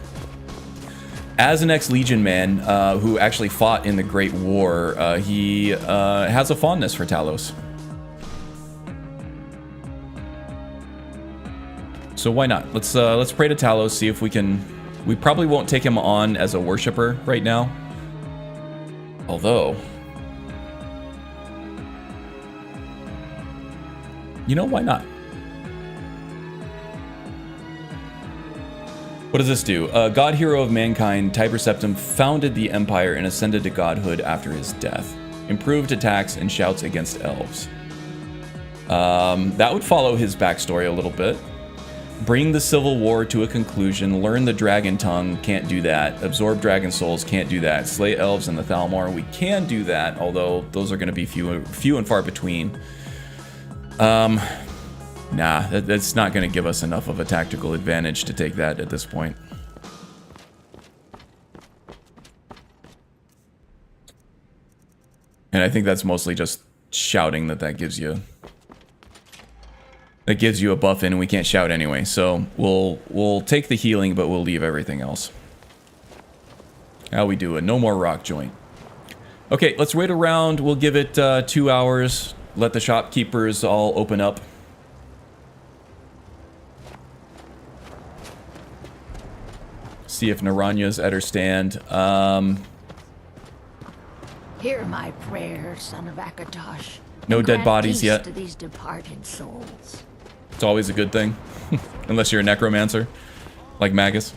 As an ex-Legion man who actually fought in the Great War, he has a fondness for Talos. So why not? Let's pray to Talos, see if we can... We probably won't take him on as a worshipper right now. Although... You know, why not? What does this do? God hero of mankind, Tiber Septim founded the Empire and ascended to godhood after his death. Improved attacks and shouts against elves. That would follow his backstory a little bit. Bring the Civil War to a conclusion. Learn the Dragon Tongue. Can't do that. Absorb Dragon Souls. Can't do that. Slay elves in the Thalmor. We can do that, although those are going to be few and far between. Nah, that's not going to give us enough of a tactical advantage to take that at this point. And I think that's mostly just shouting that gives you. That gives you a buff in, and we can't shout anyway. So we'll take the healing, but we'll leave everything else. How we doing? No more rock joint. Okay, let's wait around. We'll give it 2 hours. Let the shopkeepers all open up. See if Naranya's at her stand. Hear my prayer, son of Akatosh. No and dead grant bodies peace yet. to these departed souls. It's always a good thing. Unless you're a necromancer. Like Magus.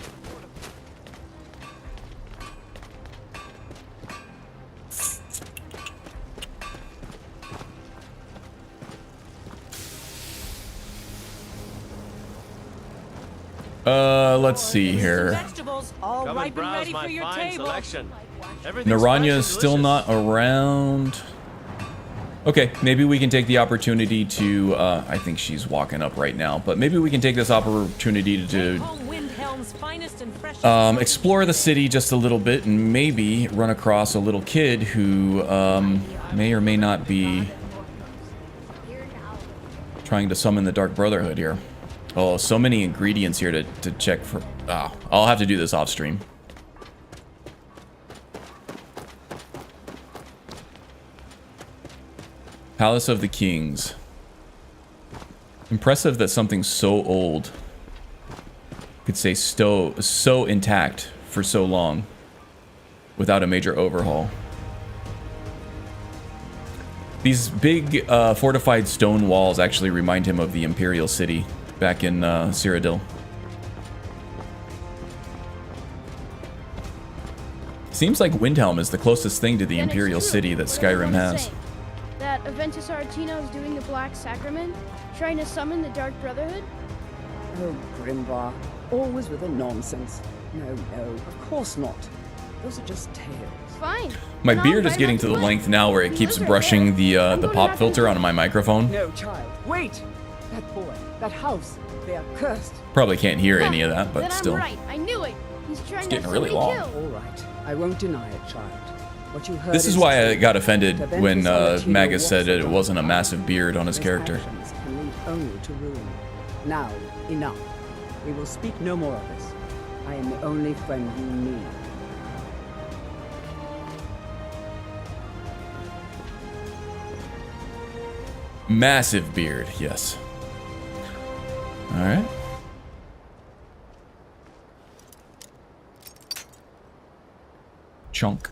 Let's see here. Vegetables all Come and ripe and browse ready my for your fine table. selection. Everything's Naranya fresh is and still delicious. not around. Okay, maybe we can take the opportunity to, I think she's walking up right now, but maybe we can take this opportunity to Windhelm's finest and freshest explore the city just a little bit and maybe run across a little kid who may or may not be trying to summon the Dark Brotherhood here. Oh, so many ingredients here to check for. I'll have to do this off stream. Palace of the Kings. Impressive that something so old could stay so intact for so long without a major overhaul. These big fortified stone walls actually remind him of the Imperial city back in Cyrodiil. Seems like Windhelm is the closest thing to the Then it's Imperial true, city that what everyone's Skyrim has. saying, that Aventus Aretino is doing the Black Sacrament, trying to summon the Dark Brotherhood? Oh, Grimvar, always with the nonsense. No, of course not. Those are just tales. Fine. My Then I'll beard is invite getting him to the play. length now where it He keeps lives right brushing there. the pop filter onto my microphone. No, child, wait! That boy, that house, they are cursed. Probably can't hear any of that, but Then still. I'm right. I knew it. He's trying to getting have really somebody long. killed. All right, I won't deny it, child. What you heard This is why I true. got offended when Aventus Aretino Magus was said a it wasn't a massive beard on his character. actions can lead only to ruin. Now, enough. We will speak no more of this. I am the only friend you need. Massive beard, yes. All right. Chunk.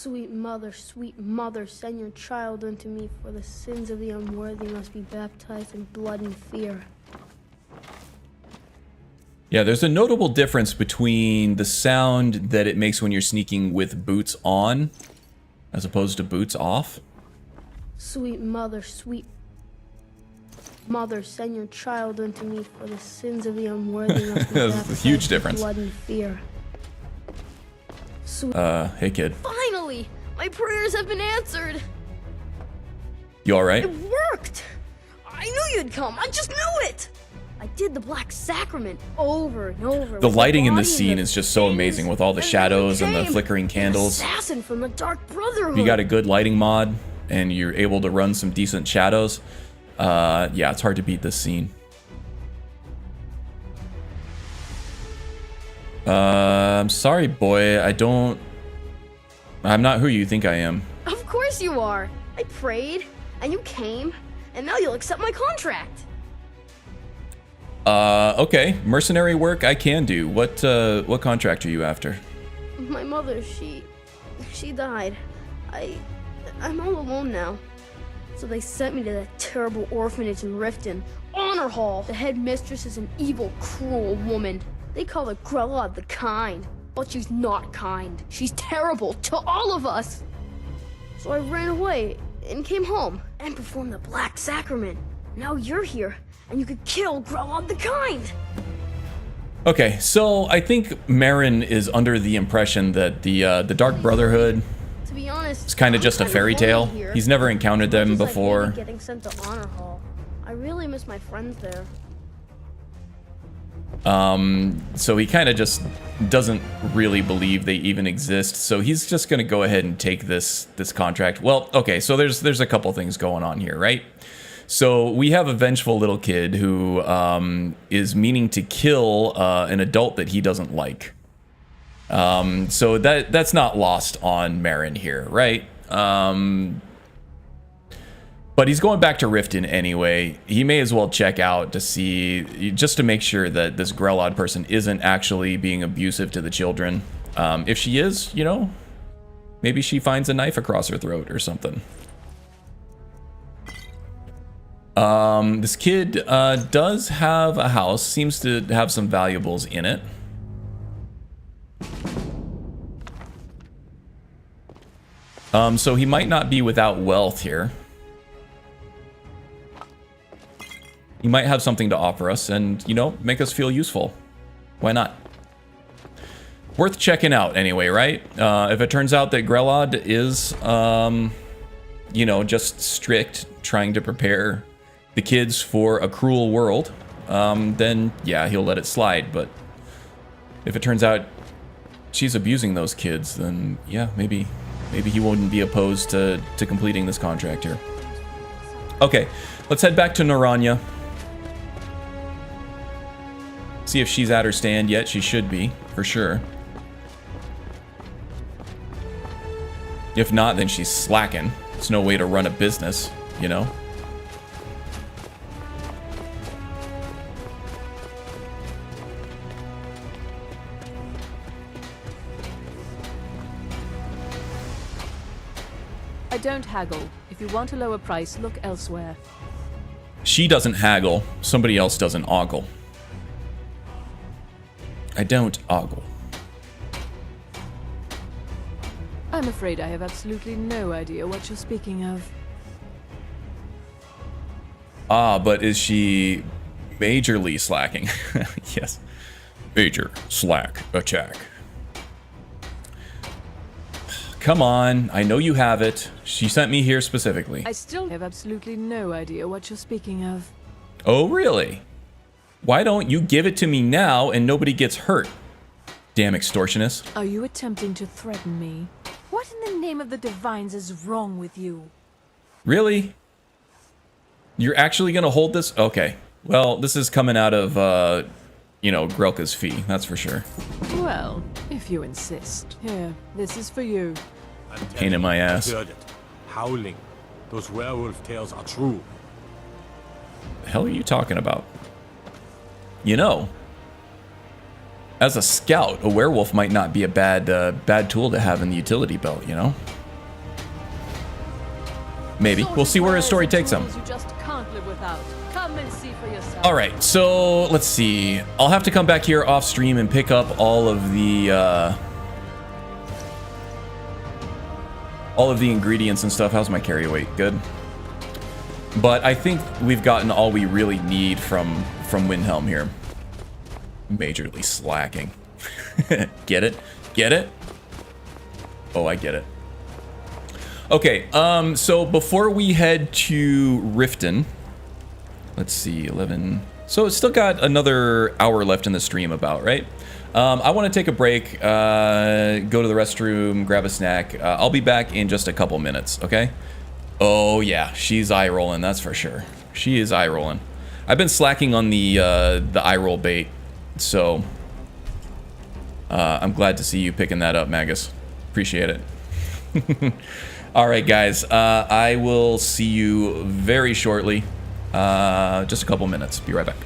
Sweet mother, send your child unto me, for the sins of the unworthy must be baptized in blood and fear. Yeah, there's a notable difference between the sound that it makes when you're sneaking with boots on, as opposed to boots off. Sweet mother, send your child unto me, for the sins of the unworthy must be That's a baptized huge in difference. blood and fear. Hey kid. Finally! My prayers have been answered! You alright? It worked! I knew you'd come, I just knew it! I did the Black Sacrament over and over. The with lighting in body this scene the is just so amazing with all the and then shadows and the became flickering an candles. assassin from the Dark Brotherhood. If you got a good lighting mod and you're able to run some decent shadows, yeah, it's hard to beat this scene. I'm sorry, boy. I'm not who you think I am. Of course you are. I prayed, and you came, and now you'll accept my contract. Okay. Mercenary work I can do. What contract are you after? My mother, she died. I'm all alone now. So they sent me to that terrible orphanage in Riften. Honor Hall. The headmistress is an evil, cruel woman. They call her Grella the Kind. But she's not kind. She's terrible to all of us. So I ran away and came home and performed the Black Sacrament. Now you're here, and you could kill Grella the Kind. Okay, so I think Marin is under the impression that the Dark Brotherhood To be honest, is kind of I'm just a kinda fairy lonely tale. here. He's never encountered them Just like before. maybe getting sent to Honor Hall. I really miss my friends there. So he kind of just doesn't really believe they even exist. So he's just gonna go ahead and take this contract. Well, okay, so there's a couple things going on here, right? So we have a vengeful little kid who is meaning to kill an adult that he doesn't like. So that's not lost on Marin here, right? But he's going back to Riften anyway. He may as well check out to see, just to make sure that this Grelod person isn't actually being abusive to the children. If she is, you know, maybe she finds a knife across her throat or something. This kid does have a house, seems to have some valuables in it. So he might not be without wealth here. He might have something to offer us and, you know, make us feel useful. Why not? Worth checking out anyway, right? If it turns out that Grelod is, you know, just strict, trying to prepare the kids for a cruel world, then yeah, he'll let it slide. But if it turns out she's abusing those kids, then yeah, maybe he wouldn't be opposed to completing this contract here. Okay, let's head back to Naranya. See if she's at her stand yet. She should be, for sure. If not, then she's slacking. It's no way to run a business, you know? I don't haggle. If you want a lower price, look elsewhere. She doesn't haggle. Somebody else doesn't ogle. I don't ogle. I'm afraid I have absolutely no idea what you're speaking of. Ah, but is she majorly slacking? Yes. Major, slack, attack. Come on, I know you have it. She sent me here specifically. I still have absolutely no idea what you're speaking of. Oh, really? Why don't you give it to me now and nobody gets hurt? Damn extortionist. Are you attempting to threaten me? What in the name of the divines is wrong with you? Really? You're actually gonna hold this? Okay. Well, this is coming out of, you know, Grelka's fee, that's for sure. Well, if you insist. Here, this is for you. Pain in my ass. I heard it. Howling. Those werewolf tales are true. The hell are you talking about? You know, as a scout, a werewolf might not be a bad tool to have in the utility belt, you know? Maybe. We'll see where his story takes him. You just can't live without. Come and see for yourself. All right, so let's see. I'll have to come back here off stream and pick up all of the ingredients and stuff. How's my carry weight? Good. But I think we've gotten all we really need from Windhelm here. Majorly slacking. Get it? Get it? Oh, I get it. Okay, so before we head to Riften, let's see, 11. So it's still got another hour left in the stream about, right? I want to take a break, go to the restroom, grab a snack. I'll be back in just a couple minutes, okay? Oh yeah, she's eye rolling, that's for sure. She is eye rolling. I've been slacking on the eye roll bait, so I'm glad to see you picking that up, Magus. Appreciate it. All right, guys, I will see you very shortly. Just a couple minutes. Be right back.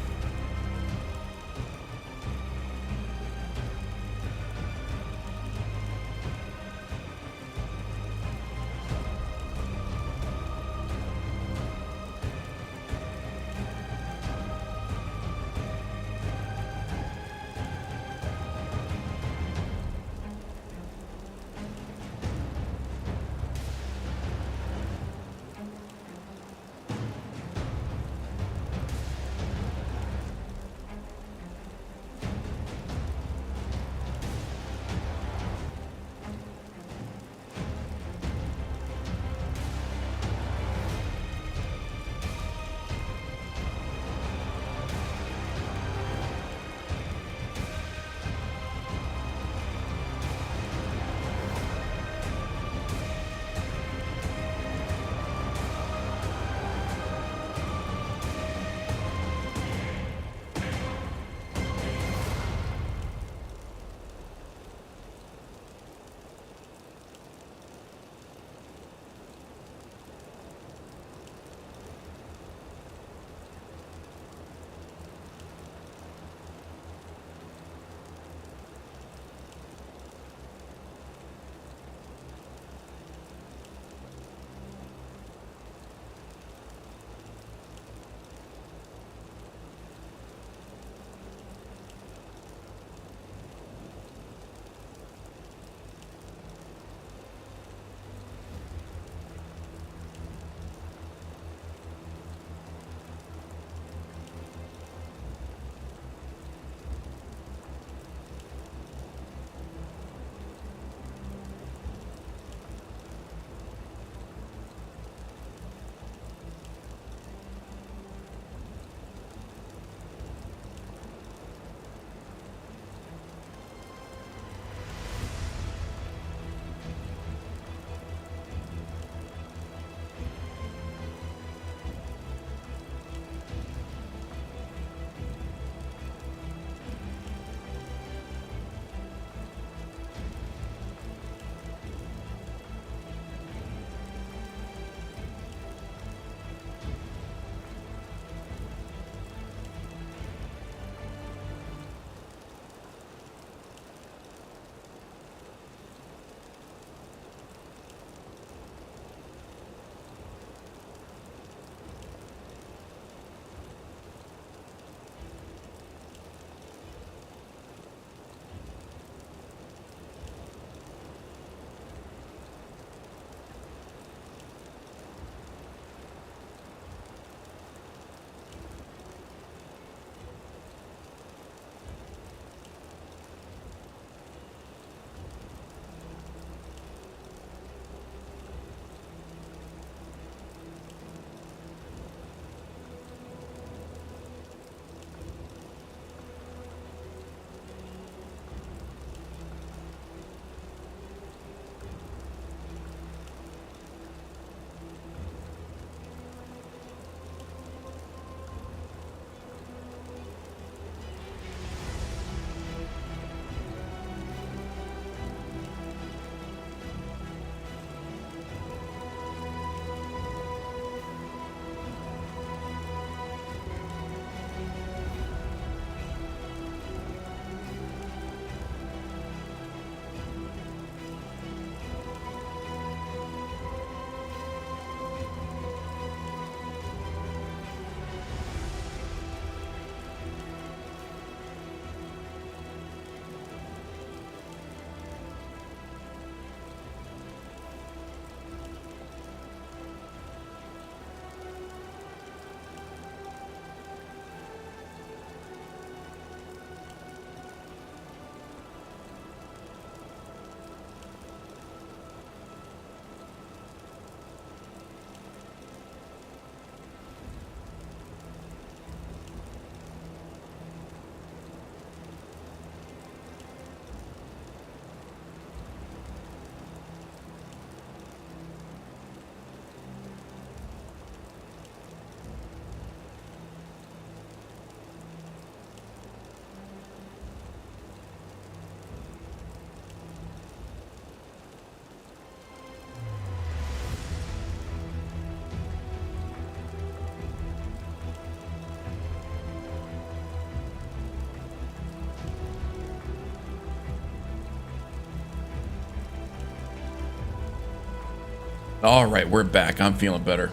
All right, we're back. I'm feeling better.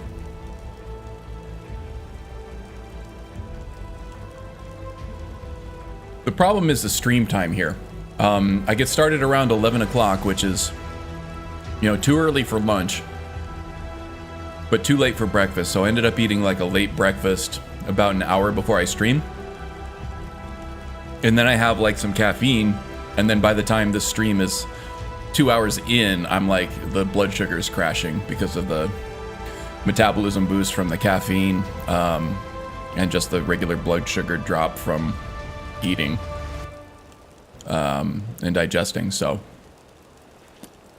The problem is the stream time here. I get started around 11 o'clock, which is, you know, too early for lunch, but too late for breakfast. So I ended up eating like a late breakfast about an hour before I stream. And then I have like some caffeine. And then by the time the stream is 2 hours in, I'm like, the blood sugar is crashing because of the metabolism boost from the caffeine, and just the regular blood sugar drop from eating and digesting. So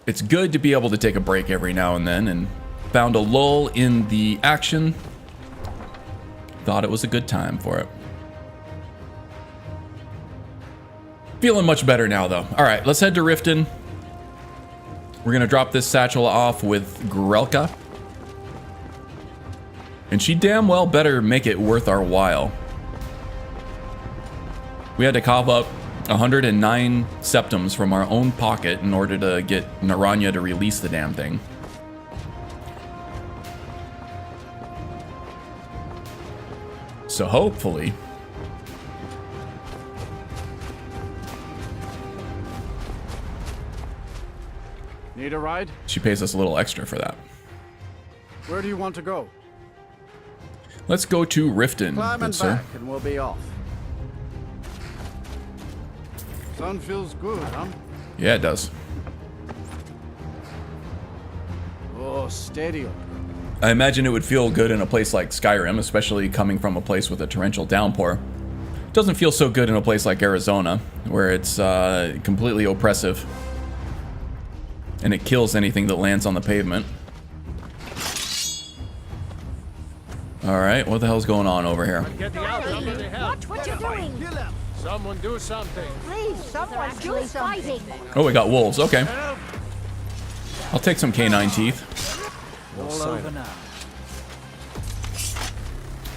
it's good to be able to take a break every now and then, and found a lull in the action. Thought it was a good time for it. Feeling much better now though. All right, let's head to Riften. We're gonna drop this satchel off with Grelka, and she damn well better make it worth our while. We had to cough up 109 septums from our own pocket in order to get Naranya to release the damn thing. So hopefully... Need a ride? she pays us a little extra for that. Where do you want to go? Let's go to Riften, Climb good and sir. back and we'll be off. Sun feels good, huh? Yeah, it does. Oh, steady. I imagine it would feel good in a place like Skyrim, especially coming from a place with a torrential downpour. Doesn't feel so good in a place like Arizona, where it's completely oppressive. And it kills anything that lands on the pavement. Alright, what the hell's going on over here? Getting out. Somebody help. What you doing? Someone do something. Please, someone do something. Oh, we got wolves, okay. I'll take some canine teeth. All over now.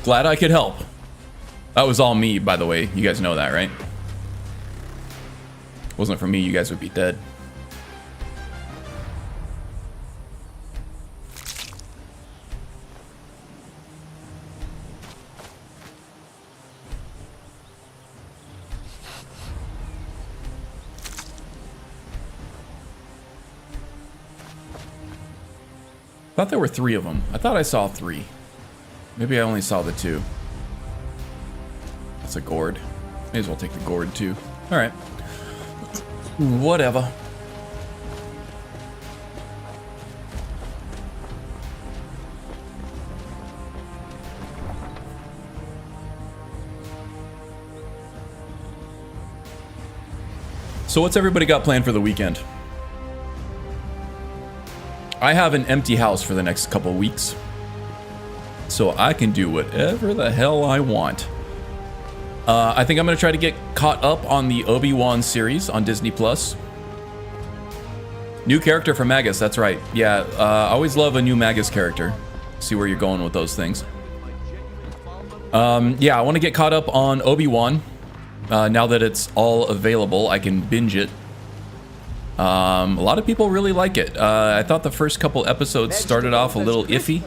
Glad I could help. That was all me, by the way. You guys know that, right? Wasn't for me, you guys would be dead. I thought there were 3 of them. I thought I saw 3. Maybe I only saw the 2. That's a gourd. May as well take the gourd too. Alright. Whatever. So what's everybody got planned for the weekend? I have an empty house for the next couple weeks, so I can do whatever the hell I want. I think I'm going to try to get caught up on the Obi-Wan series on Disney+. New character for Magus, that's right. Yeah, I always love a new Magus character. See where you're going with those things. Yeah, I want to get caught up on Obi-Wan. Now that it's all available, I can binge it. A lot of people really like it. I thought the first couple episodes started off a little iffy.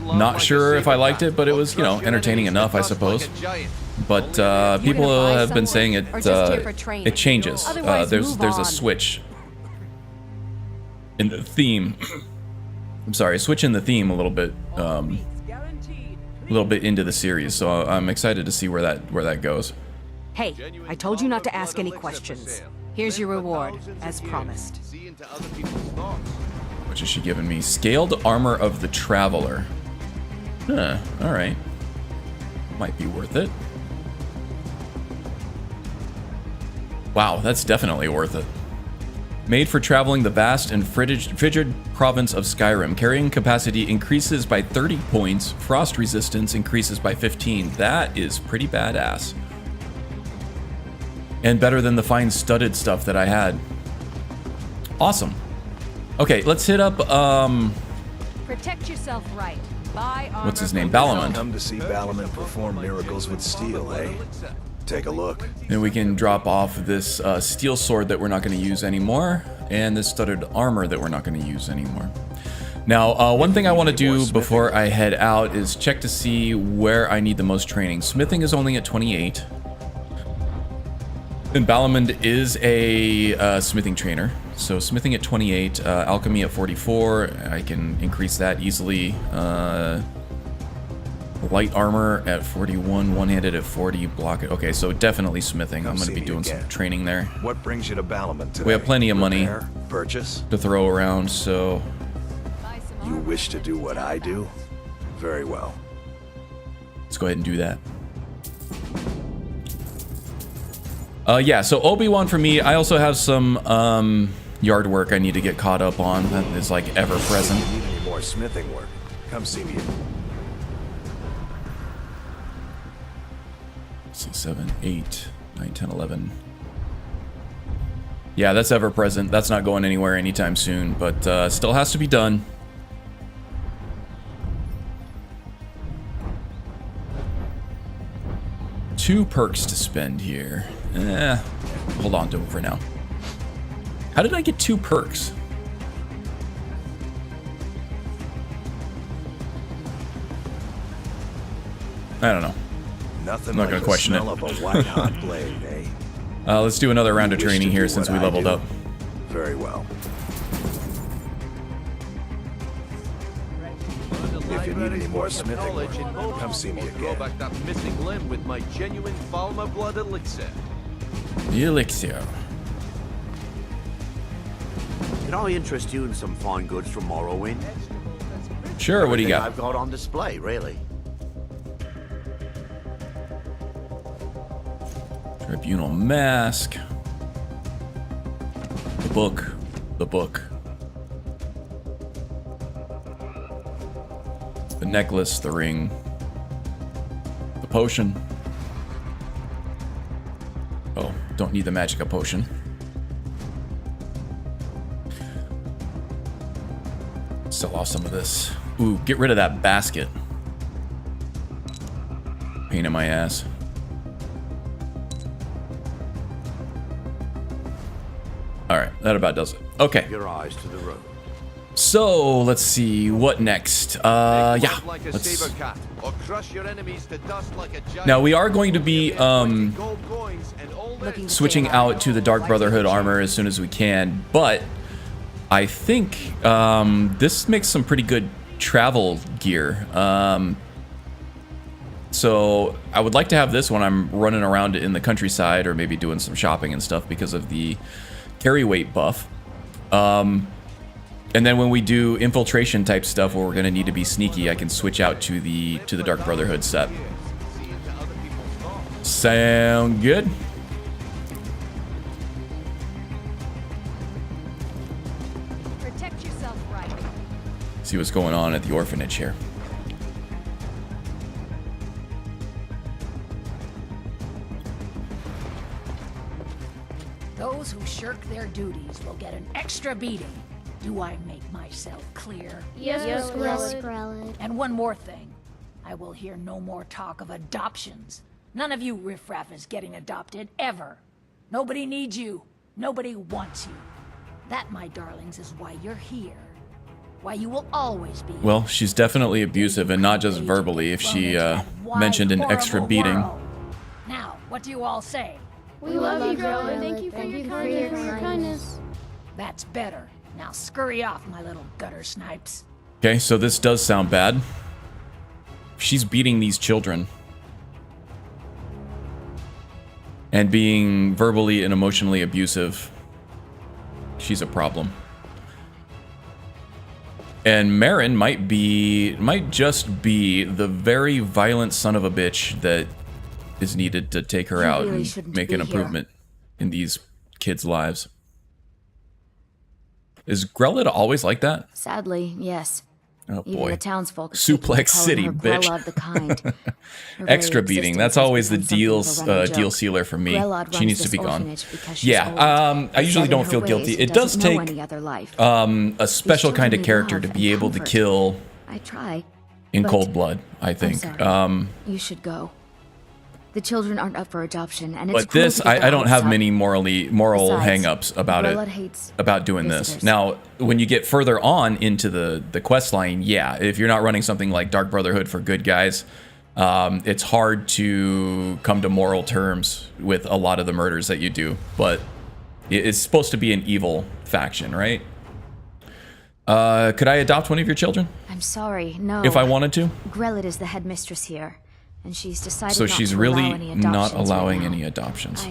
Not sure if I liked it, but it was, you know, entertaining enough, I suppose. But people have been saying it changes. There's a switch in the theme. I'm sorry, a switch in the theme a little bit into the series. So I'm excited to see where that goes. Hey, I told you not to ask any questions. Here's your reward, as promised. Which is she giving me? Scaled armor of the traveler. Huh, alright. Might be worth it. Wow, that's definitely worth it. Made for traveling the vast and frigid province of Skyrim. Carrying capacity increases by 30 points. Frost resistance increases by 15. That is pretty badass. And better than the fine studded stuff that I had. Awesome. Okay, let's hit up, Protect yourself right. Buy armor. what's his name? Balamund. Come to see Balamund perform miracles with steel, eh? take a look. And we can drop off this steel sword that we're not going to use anymore, and this studded armor that we're not going to use anymore. Now, one thing I want to do before I head out is check to see where I need the most training. Smithing is only at 28. And Balamund is a smithing trainer. So smithing at 28, alchemy at 44. I can increase that easily. Light armor at 41, one-handed at 40, block it. Okay, so definitely smithing. I'm going to be doing some training there. What brings you to Balamund today? We have plenty of money Purchase? to throw around, so... You wish to do what I do? Very well. Let's go ahead and do that. Yeah, so Obi-Wan for me. I also have some yard work I need to get caught up on. That is like ever present. If you need any more smithing work, come see me. 6, 7, 8, 9, 10, 11. Yeah, that's ever present. That's not going anywhere anytime soon, but still has to be done. Two perks to spend here. Hold on to them for now. How did I get 2 perks? I don't know. Nothing I'm not gonna question it. Of a white hot blade, eh? Let's do another round of training here since we leveled up. Very well. If you need any more smithing work, come see me again. Throw back that missing limb with my genuine Falma blood elixir. The elixir. Can I interest you in some fine goods from Morrowind? Sure, what do you got? I've got on display, really. Tribunal mask. The book. The book. The necklace, the ring. The potion. Oh, don't need the magicka potion. Sell off some of this. Ooh, get rid of that basket. Pain in my ass. Alright, that about does it. Okay. Your eyes to the road. So, let's see, what next? Yeah. Let's... Now, we are going to be, switching out to the Dark Brotherhood armor as soon as we can, but I think, this makes some pretty good travel gear. So, I would like to have this when I'm running around in the countryside or maybe doing some shopping and stuff because of the carry weight buff. And then when we do infiltration type stuff where we're going to need to be sneaky, I can switch out to the Dark Brotherhood set. Sound good? Protect yourself, right? See what's going on at the orphanage here. Those who shirk their duties will get an extra beating. Do I make myself clear? Yes, Skrellig. And one more thing. I will hear no more talk of adoptions. None of you riffraff is getting adopted, ever. Nobody needs you. Nobody wants you. That, my darlings, is why you're here. Why you will always be. Well, she's definitely abusive, and not just verbally, if she mentioned an extra beating. Now, what do you all say? We love you, Grella. Thank you for your kindness. That's better. Now scurry off, my little gutter snipes. Okay, so this does sound bad. She's beating these children. And being verbally and emotionally abusive. She's a problem. And Marin might just be the very violent son of a bitch that is needed to take her out and make an improvement in these kids' lives. Is Grella always like that? Sadly, yes. Oh boy. Even the townsfolk Suplex City, bitch. the kind. Extra beating. That's always the deal sealer for me. She needs to be gone. Yeah, I usually don't feel guilty. It does take a special kind of character to be able to kill I try. in cold blood, I think. You should go. The children aren't up for adoption, and it's But this, cruel to get I don't their have hopes many moral Besides, hang-ups about Grelod it, hates about doing this. visitors. Now, when you get further on into the quest line, yeah, if you're not running something like Dark Brotherhood for good guys, it's hard to come to moral terms with a lot of the murders that you do. But it's supposed to be an evil faction, right? Could I adopt one of your children? I'm sorry, no. If I wanted to? Grelod is the headmistress here, and she's decided So not she's to really allow any not adoptions allowing right now. any adoptions.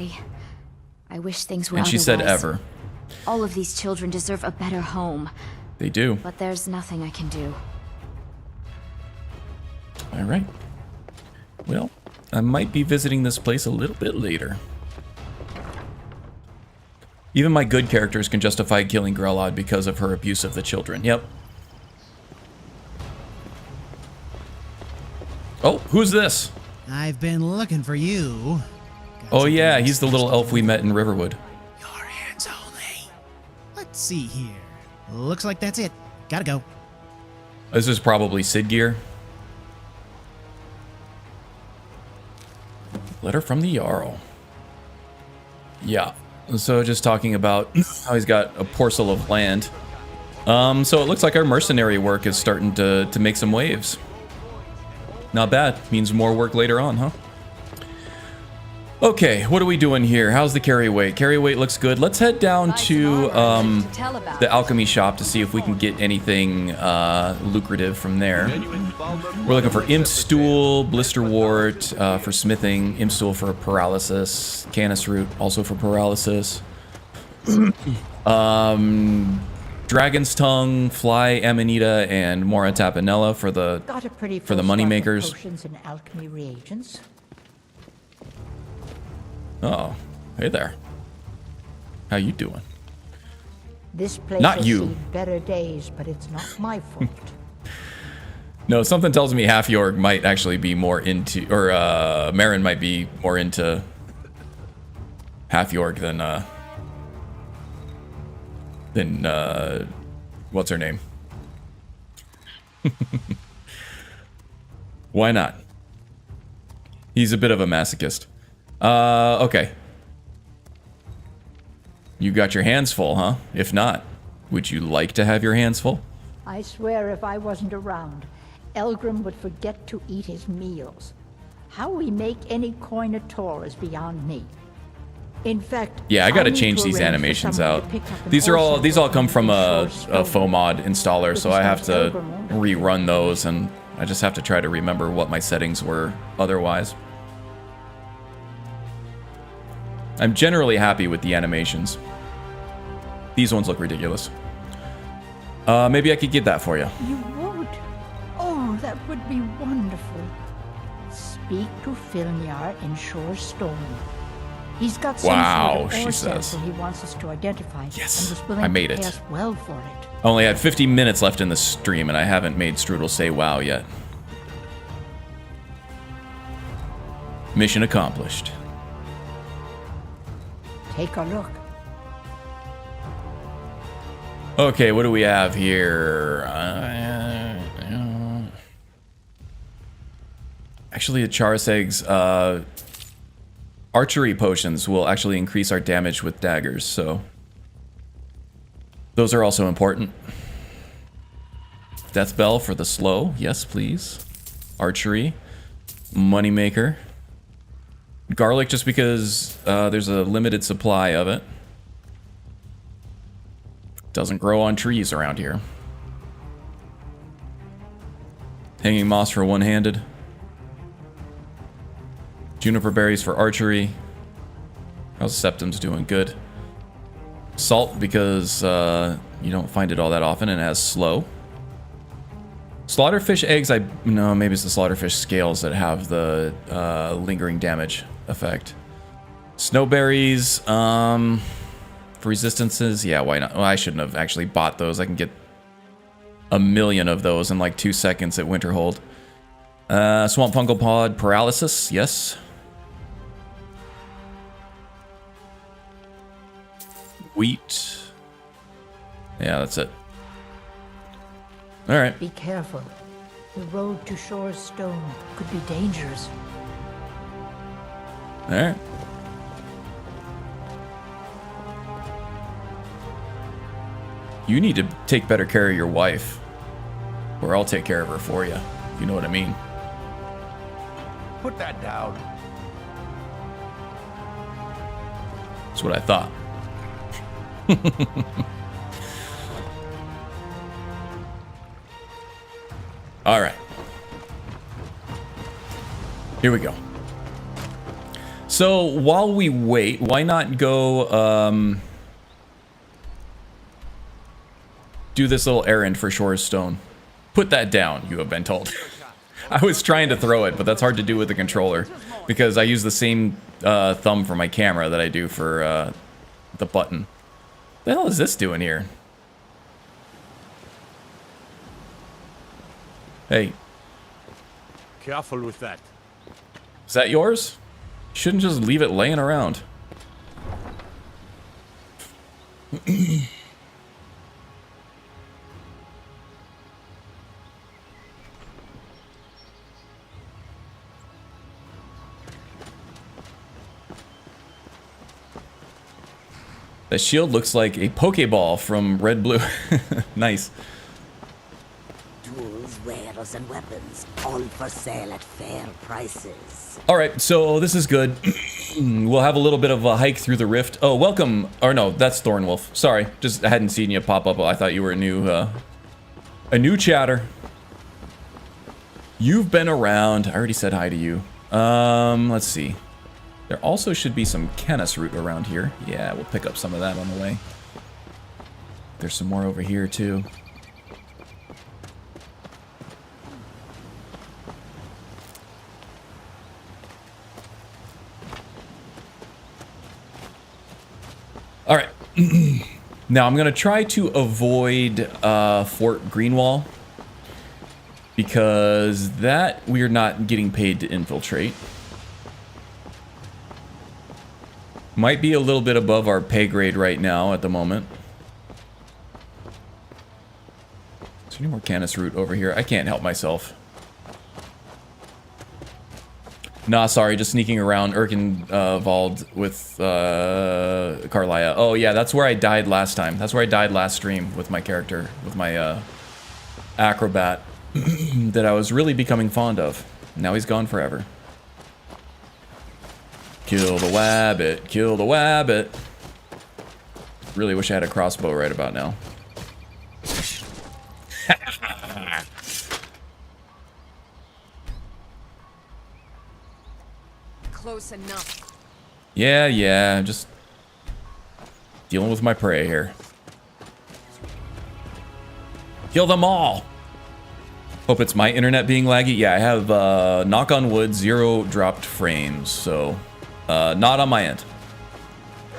I wish things were And she said otherwise. ever. All of these children deserve a better home, They do. but there's nothing I can do. All right. Well, I might be visiting this place a little bit later. Even my good characters can justify killing Grelod because of her abuse of the children. Yep. Oh, who's this? I've been looking for you. Oh yeah, he's the little elf we met in Riverwood. Let's see here. Looks like that's it. Gotta go. This is probably Sid gear. Letter from the Jarl. Yeah. So just talking about how he's got a parcel of land. So it looks like our mercenary work is starting to make some waves. Not bad. Means more work later on, huh? Okay, what are we doing here? How's the carry weight? Carry weight looks good. Let's head down to the alchemy shop to see if we can get anything lucrative from there. We're looking for imp stool, blister wart for smithing, imp stool for paralysis, canis root also for paralysis. Dragon's tongue, fly amanita, and mora tapanella for the money makers. Potions and alchemy reagents. Oh, hey there. How you doing? This place Not has you. seen better days, but it's not my fault. No, something tells me Half-Yorg might actually be more into, or Marin might be more into Half-Yorg than what's her name? Why not? He's a bit of a masochist. Okay. You got your hands full, huh? If not, would you like to have your hands full? I swear if I wasn't around, Elgrim would forget to eat his meals. How we make any coin at all is beyond me. In fact, Yeah, I gotta need change to these arrange for animations someone out. to pick up an These all come orphan from a and shore faux mod installer, so I have to Elgrim won't rerun those, and I just have to try to remember what my settings were otherwise. I'm generally happy with the animations. These ones look ridiculous. Maybe I could get that for you. You would? Oh, that would be wonderful. Speak to Filnyar in Shorestone. He's got some Wow, sort of she ore says. sample he wants us to identify. Yes, and was willing I made to it. pay us well for it. I only had 50 minutes left in the stream, and I haven't made Strudel say wow yet. Mission accomplished. Take a look. Okay, what do we have here? Actually, the Charaseg's archery potions will actually increase our damage with daggers, so those are also important. Death Bell for the slow, yes please. Archery, moneymaker. Garlic just because there's a limited supply of it. Doesn't grow on trees around here. Hanging moss for one-handed. Juniper berries for archery. How's Septum's doing? Good. Salt because you don't find it all that often, and it has slow. Slaughterfish eggs, no, maybe it's the slaughterfish scales that have the lingering damage effect. Snowberries, for resistances, yeah, why not? Well, I shouldn't have actually bought those. I can get a million of those in like 2 seconds at Winterhold. Swamp fungal pod, paralysis, yes. Wheat. Yeah, that's it. All right. Be careful. The road to Shorestone could be dangerous. Alright. You need to take better care of your wife. Or I'll take care of her for you. If you know what I mean. Put that down. That's what I thought. All right. Here we go. So while we wait, why not go do this little errand for Shore's Stone? Put that down, you have been told. I was trying to throw it, but that's hard to do with the controller because I use the same thumb for my camera that I do for the button. What the hell is this doing here? Hey. Careful with that. Is that yours? You shouldn't just leave it laying around. The shield looks like a Pokeball from Red Blue. Nice. Tools, wares, and weapons, all for sale at fair prices. Alright, so this is good. We'll have a little bit of a hike through the rift. Oh, welcome. Or no, that's Thornwolf. Sorry, just I hadn't seen you pop up. I thought you were a new chatter. You've been around. I already said hi to you. Let's see. There also should be some Canis root around here. Yeah, we'll pick up some of that on the way. There's some more over here, too. All right. Now, I'm going to try to avoid Fort Greenwall because that we're not getting paid to infiltrate. Might be a little bit above our pay grade right now at the moment. Is there any more Canis root over here? I can't help myself. Nah, sorry, just sneaking around Erkenwald with Carlia. Oh yeah, that's where I died last time. That's where I died last stream with my character, with my acrobat that I was really becoming fond of. Now he's gone forever. Kill the wabbit, kill the wabbit. Really wish I had a crossbow right about now. Close enough. Yeah, I'm just dealing with my prey here. Kill them all. Hope it's my internet being laggy. Yeah, I have, knock on wood, 0 dropped frames, so... not on my end.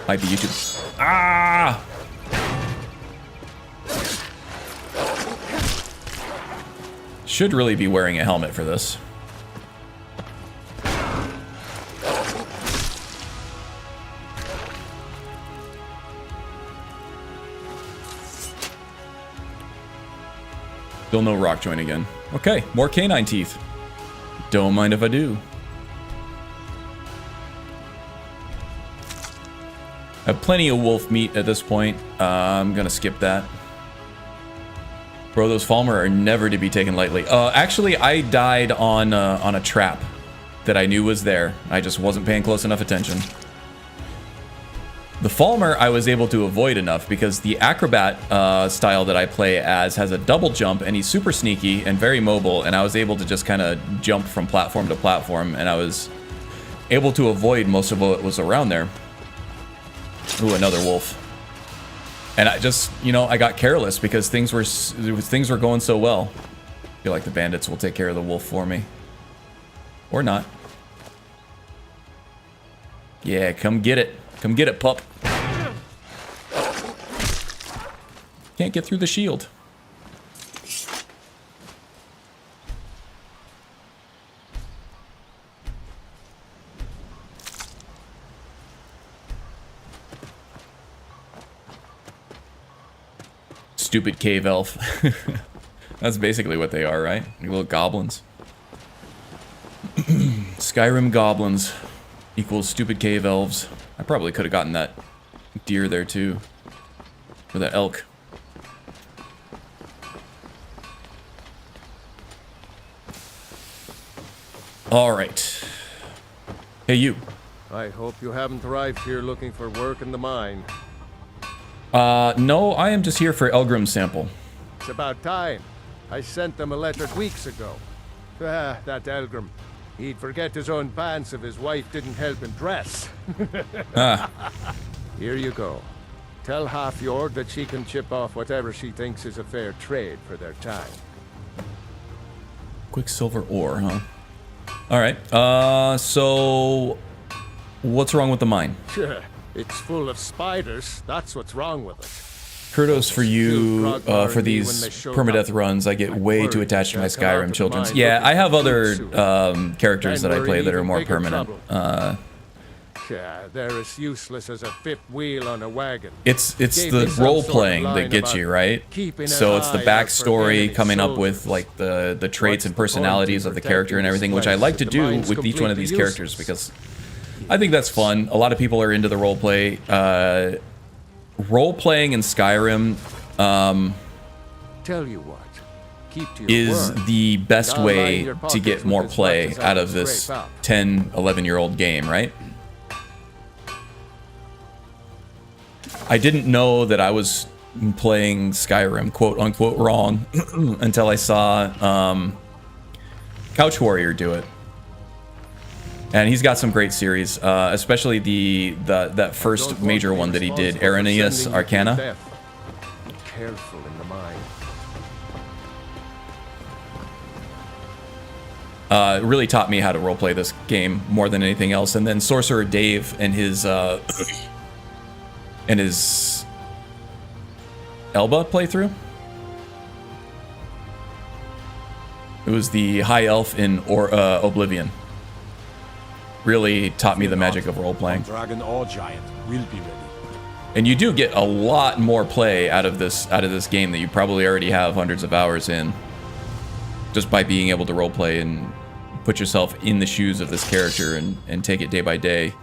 Might be YouTube. Ah! Should really be wearing a helmet for this. Still no rock joint again. Okay, more canine teeth. Don't mind if I do. I have plenty of wolf meat at this point. I'm gonna skip that. Bro, those Falmer are never to be taken lightly. Actually, I died on a trap that I knew was there. I just wasn't paying close enough attention. The Falmer I was able to avoid enough because the acrobat style that I play as has a double jump and he's super sneaky and very mobile, and I was able to just kind of jump from platform to platform, and I was able to avoid most of what was around there. Ooh, another wolf. And I just, you know, I got careless because things were going so well. I feel like the bandits will take care of the wolf for me. Or not. Yeah, come get it. Come get it, pup. Can't get through the shield. Stupid cave elf. That's basically what they are, right? Little goblins. Skyrim goblins. equals stupid cave elves. I probably could have gotten that deer there too. Or that elk. Alright. Hey, you. I hope you haven't arrived here looking for work in the mine. No, I am just here for Elgrim's sample. It's about time. I sent them a letter weeks ago. Ah, that Elgrim. He'd forget his own pants if his wife didn't help him dress. Here you go. Tell Half-Yord that she can chip off whatever she thinks is a fair trade for their time. Quicksilver ore, huh? Alright, so... what's wrong with the mine? It's full of spiders. That's what's wrong with it. Kudos for you for these permadeath runs. I get way too attached to my Skyrim children's. Yeah, I have other characters that I play that are more permanent. Yeah, they're as useless as a fifth wheel on a wagon. It's the role playing that gets you, right? So it's the backstory, coming up with like the traits and personalities of the character and everything, which I like to do with each one of these characters because I think that's fun. A lot of people are into the role play. Role playing in Skyrim tell you what, keep to your is word. the best I'll line way your to get pockets more with as play much as I out can of this scrape out. 10, 11-year-old game, right? I didn't know that I was playing Skyrim, quote unquote, wrong until I saw Couch Warrior do it. And he's got some great series, especially that first major one that he did, Arrhenius Arcana. Be careful in the mine. Really taught me how to roleplay this game more than anything else. And then Sorcerer Dave and his Elba playthrough. It was the High Elf in Oblivion. Really taught me the magic of role-playing. Dragon or giant will be ready. And you do get a lot more play out of this game that you probably already have hundreds of hours in. Just by being able to roleplay and put yourself in the shoes of this character and take it day by day.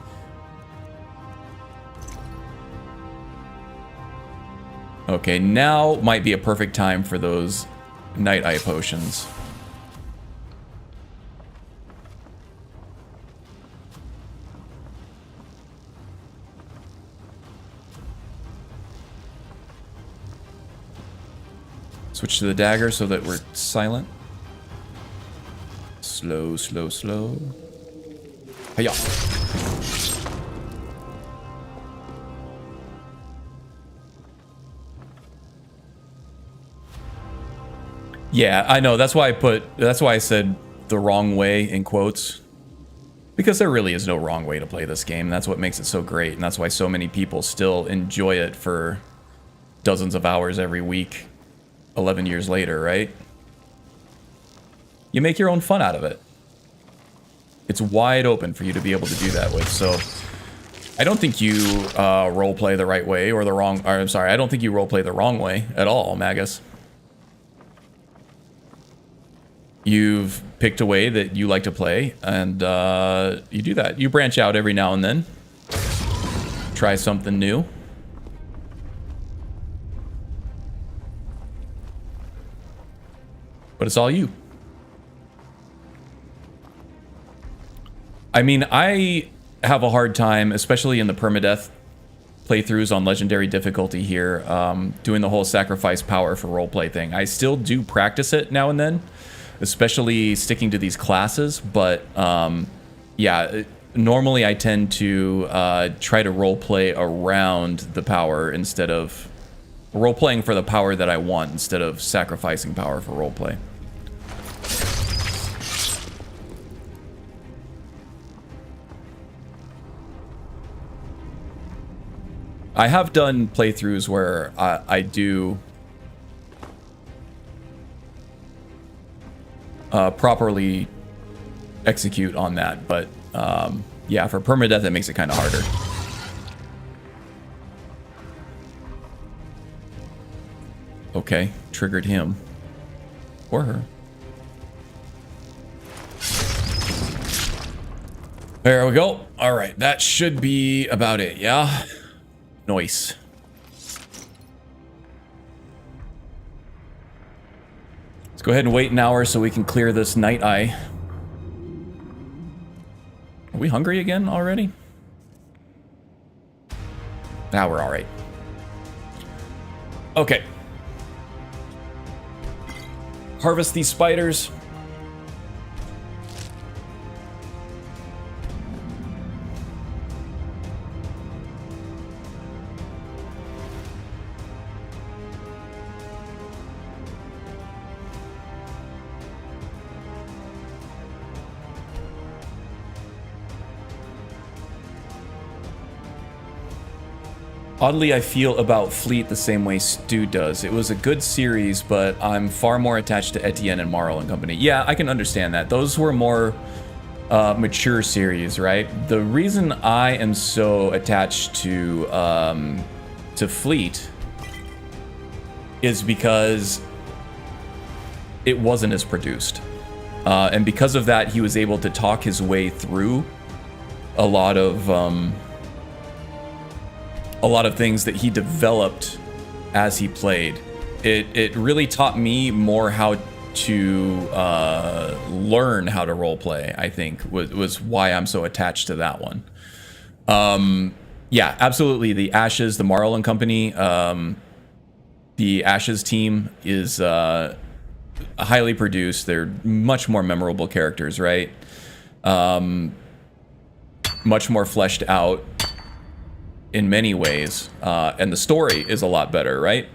Okay, now might be a perfect time for those Night Eye potions. Switch to the dagger so that we're silent. Slow, slow, slow. Hey-ya. Yeah, I know. That's why I said the wrong way in quotes. Because there really is no wrong way to play this game. That's what makes it so great, and that's why so many people still enjoy it for dozens of hours every week. 11 years later, right? You make your own fun out of it. It's wide open for you to be able to do that with. So I don't think you roleplay the right way or the wrong. Or, I'm sorry, I don't think you roleplay the wrong way at all, Magus. You've picked a way that you like to play, and you do that. You branch out every now and then. Try something new. But it's all you. I mean, I have a hard time, especially in the permadeath playthroughs on legendary difficulty here, doing the whole sacrifice power for roleplay thing. I still do practice it now and then, especially sticking to these classes, but yeah, normally I tend to try to roleplay around the power instead of role-playing for the power that I want instead of sacrificing power for roleplay. I have done playthroughs where I do properly execute on that, but yeah, for permadeath it makes it kind of harder. Okay, triggered him. Or her. There we go. All right, that should be about it, yeah? Nice. Let's go ahead and wait an hour so we can clear this night eye. Are we hungry again already? Now we're all right. Okay. Harvest these spiders. Oddly, I feel about Fleet the same way Stu does. It was a good series, but I'm far more attached to Etienne and Marl and company. Yeah, I can understand that. Those were more mature series, right? The reason I am so attached to Fleet is because it wasn't as produced. And because of that, he was able to talk his way through a lot of things that he developed as he played. It really taught me more how to learn how to roleplay, I think, was why I'm so attached to that one. Yeah, absolutely. The Ashes, the Marl and company, the Ashes team is highly produced. They're much more memorable characters, right? Much more fleshed out in many ways, and the story is a lot better, right?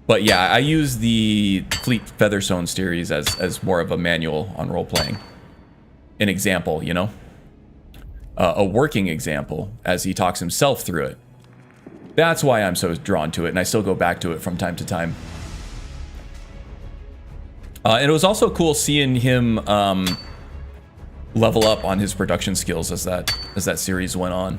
But yeah, I use the Fleet Featherstone series as more of a manual on role-playing. An example, you know? A working example, as he talks himself through it. That's why I'm so drawn to it, and I still go back to it from time to time. And it was also cool seeing him level up on his production skills as that series went on.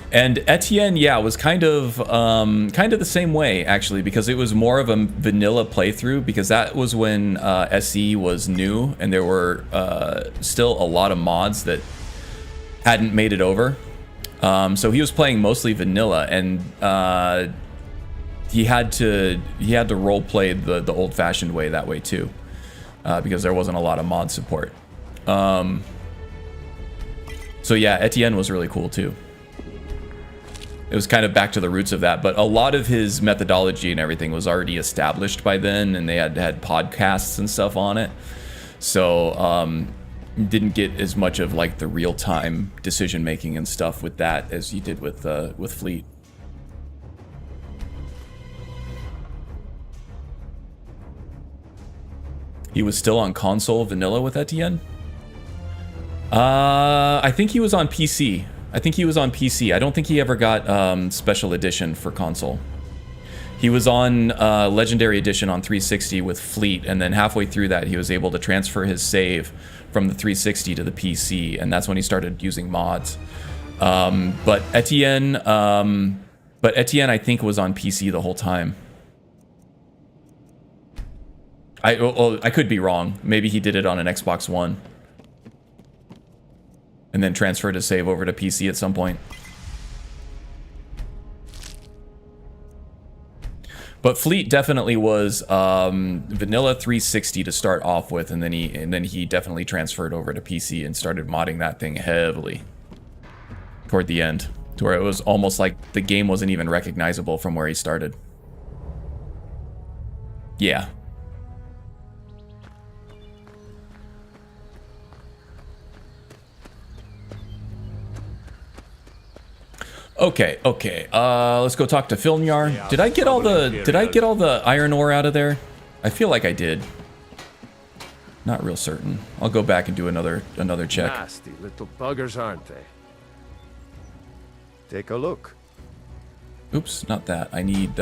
And Etienne, yeah, was kind of the same way, actually, because it was more of a vanilla playthrough, because that was when SE was new, and there were still a lot of mods that hadn't made it over. So he was playing mostly vanilla, and he had to role play the old-fashioned way that way too, because there wasn't a lot of mod support. So yeah, Etienne was really cool too. It was kind of back to the roots of that, but a lot of his methodology and everything was already established by then, and they had podcasts and stuff on it. So didn't get as much of like the real-time decision making and stuff with that as you did with Fleet. He was still on console vanilla with Etienne? I think he was on PC. I don't think he ever got special edition for console. He was on Legendary Edition on 360 with Fleet, and then halfway through that he was able to transfer his save from the 360 to the PC, and that's when he started using mods. But Etienne, I think, was on PC the whole time. I could be wrong. Maybe he did it on an Xbox One. And then transferred his save over to PC at some point. But Fleet definitely was vanilla 360 to start off with, and then he definitely transferred over to PC and started modding that thing heavily toward the end, to where it was almost like the game wasn't even recognizable from where he started. Yeah. Okay. Let's go talk to Filmyar. Did I get all the iron ore out of there? I feel like I did. Not real certain. I'll go back and do another check. Nasty little buggers, aren't they? Take a look. Oops, not that. I need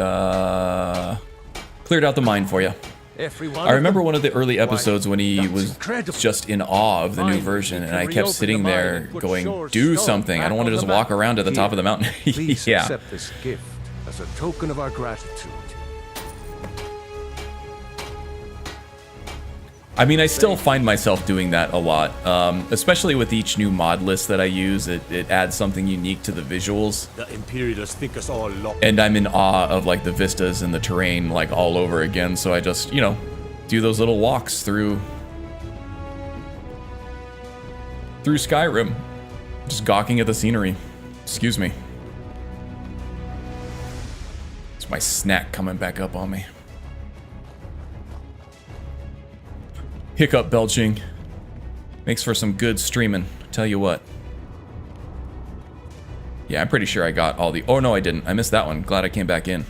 cleared out the mine for you. I remember one of the early episodes when he was just in awe of the new version, and I kept sitting there going, do something. I don't want to just walk around to the top of the mountain. Please yeah. accept this gift as a token of our gratitude. I mean, I still find myself doing that a lot, especially with each new mod list that I use. It adds something unique to the visuals. The Imperials think us all lost. And I'm in awe of like the vistas and the terrain like all over again. So I just, you know, do those little walks through Skyrim, just gawking at the scenery. Excuse me. It's my snack coming back up on me. Hiccup belching. Makes for some good streaming, tell you what. Yeah, I'm pretty sure I got all the... Oh, no, I didn't. I missed that one. Glad I came back in.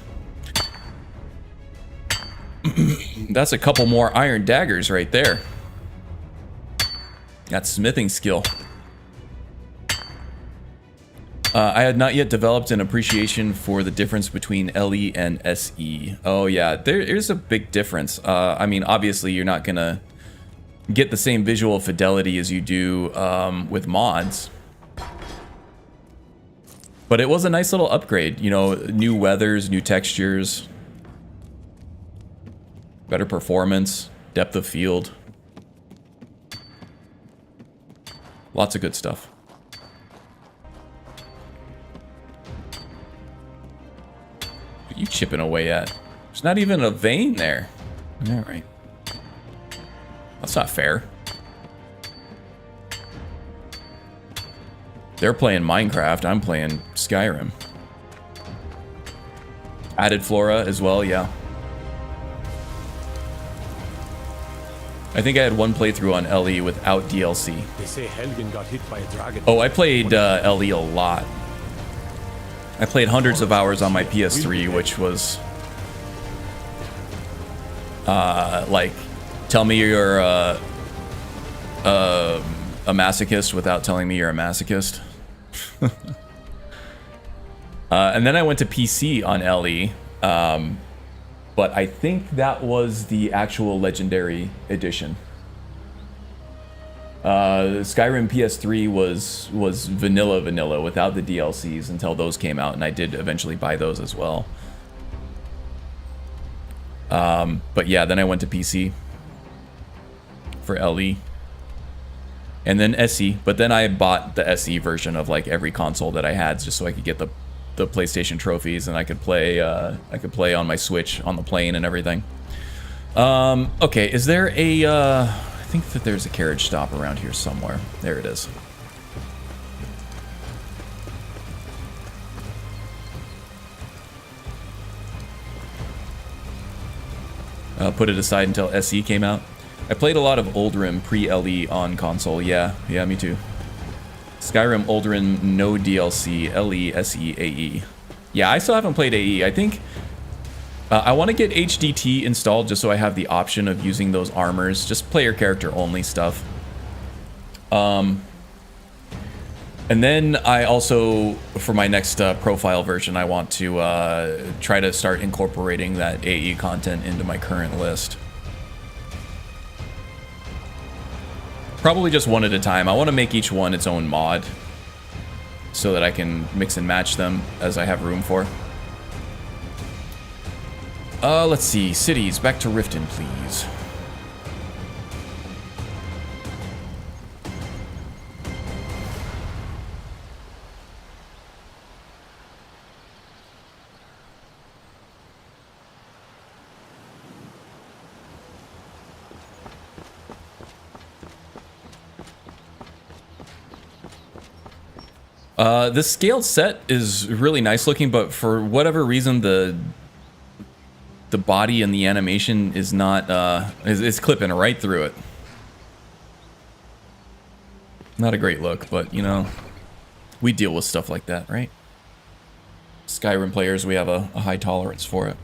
That's a couple more iron daggers right there. Got smithing skill. I had not yet developed an appreciation for the difference between LE and SE. Oh, yeah, there is a big difference. I mean, obviously, you're not going to get the same visual fidelity as you do with mods. But it was a nice little upgrade. You know, new weathers, new textures, better performance, depth of field. Lots of good stuff. What are you chipping away at? There's not even a vein there. All right. That's not fair. They're playing Minecraft, I'm playing Skyrim. Added flora as well, yeah. I think I had one playthrough on LE without DLC. They say Helgen got hit by a dragon. Oh, I played LE a lot. I played hundreds of hours on my PS3, which was like, tell me you're a masochist without telling me you're a masochist. And then I went to PC on LE, but I think that was the actual Legendary Edition. Skyrim PS3 was vanilla without the DLCs until those came out, and I did eventually buy those as well. But yeah, then I went to PC for LE. And then SE, but then I bought the SE version of like every console that I had just so I could get the PlayStation trophies and I could play on my Switch on the plane and everything. Okay, is there a I think that there's a carriage stop around here somewhere. There it is. Put it aside until SE came out. I played a lot of Oldrim pre-LE on console. Yeah, me too. Skyrim, Oldrim, no DLC, LE, SE, AE. Yeah, I still haven't played AE. I think I want to get HDT installed just so I have the option of using those armors. Just player character only stuff. And then I also, for my next profile version, I want to try to start incorporating that AE content into my current list. Probably just one at a time. I want to make each one its own mod so that I can mix and match them as I have room for. Let's see. Cities. Back to Riften, please. This scaled set is really nice looking, but for whatever reason, the body and the animation is not, is clipping right through it. Not a great look, but, you know, we deal with stuff like that, right? Skyrim players, we have a high tolerance for it.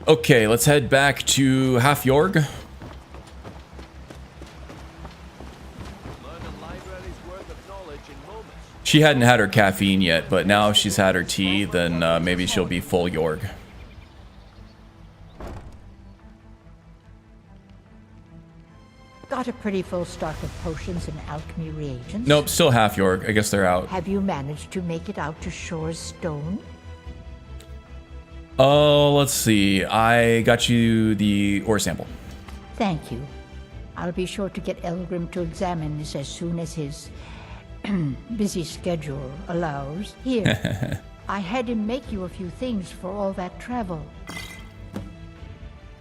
Okay, let's head back to Hafjorg. She hadn't had her caffeine yet, but now if she's had her tea, then maybe she'll be full Jorg. Got a pretty full stock of potions and alchemy reagents? Nope, still half Jorg. I guess they're out. Have you managed to make it out to Shore's Stone? Oh, let's see. I got you the ore sample. Thank you. I'll be sure to get Elgrim to examine this as soon as his busy schedule allows. Here, I had him make you a few things for all that travel.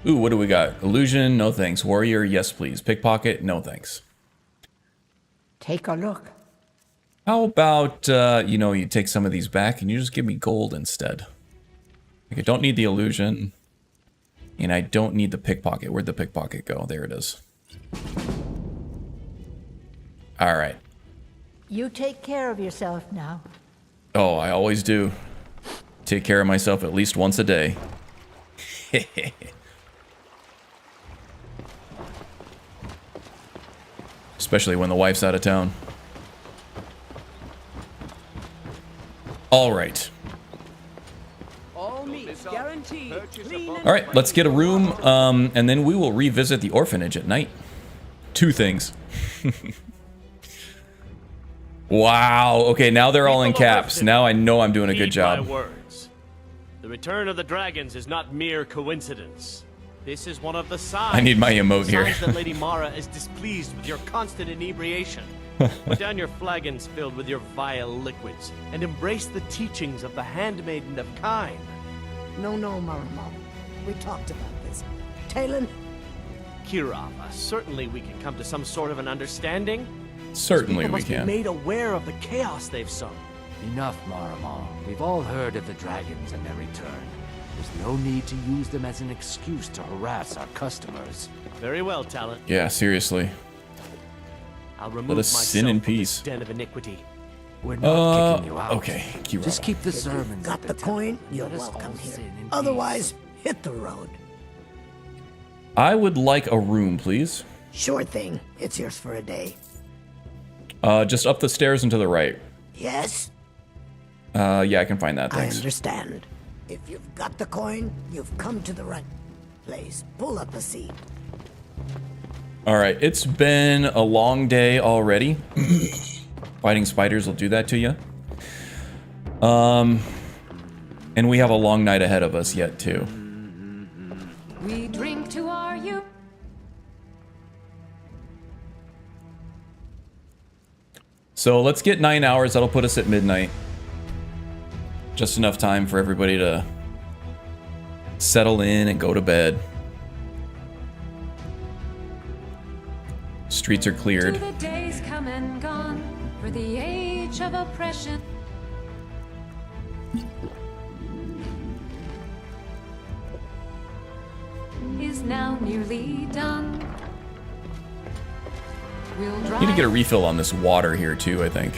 Ooh, what do we got? Illusion, no thanks. Warrior, yes please. Pickpocket, no thanks. Take a look. How about, you know, you take some of these back and you just give me gold instead. Like, I don't need the illusion. And I don't need the pickpocket. Where'd the pickpocket go? There it is. Alright. You take care of yourself now. Oh, I always do. Take care of myself at least once a day. Especially when the wife's out of town. Alright. Alright, let's get a room, and then we will revisit the orphanage at night. 2 things. Wow, okay, now they're all in caps. Now I know I'm doing a good job. My words. The return of the dragons is not mere coincidence. This is one of the signs. I need my emote here. Signs that Lady Mara is displeased with your constant inebriation. Put down your flagons filled with your vile liquids and embrace the teachings of the handmaiden of Kine. No, Maramo. We talked about this. Talon? Kirava, certainly we can come to some sort of an understanding. Certainly we must can. Be made aware of the chaos they've sown. Enough, Maramo. We've all heard of the dragons and their return. There's no need to use them as an excuse to harass our customers. Very well, Talon. Yeah, seriously. I'll remove Let us sin in peace. Den of iniquity. We're not kicking you out. Okay, just keep the sermons. Got the coin? You're welcome here. Otherwise, hit the road. I would like a room, please. Sure thing. It's yours for a day. Just up the stairs and to the right. Yes? Yeah, I can find that. Thanks. I understand. If you've got the coin, you've come to the right place. Pull up a seat. Alright, it's been a long day already. Fighting spiders will do that to you. And we have a long night ahead of us yet, too. We drink to our youth. So let's get 9 hours. That'll put us at midnight. Just enough time for everybody to settle in and go to bed. Streets are cleared. To the days come and gone for the age of oppression. Is now nearly done. We'll Need to get a refill on this water here too, I think.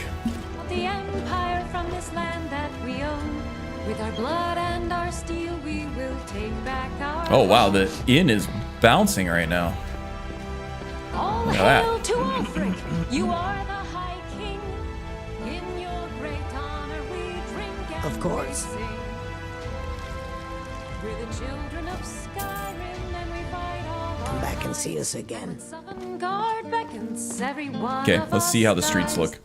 the empire from this land that we own. With our blood and our steel, we will take back our. Oh wow, the inn is bouncing right now. All Look at hail that. to Ulfric! You are the High King. In your great honor, we drink and Of course. we sing. We're the children of Skyrim, and we fight all Come our back and see us again. guard beckons every one Okay, of let's us see how the streets dies. look.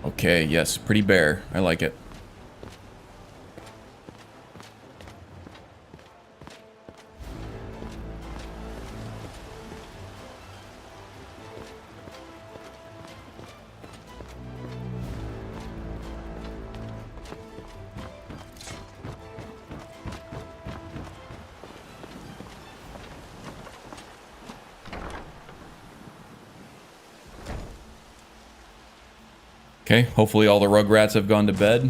Okay, yes, pretty bare. I like it. Okay, hopefully all the rugrats have gone to bed.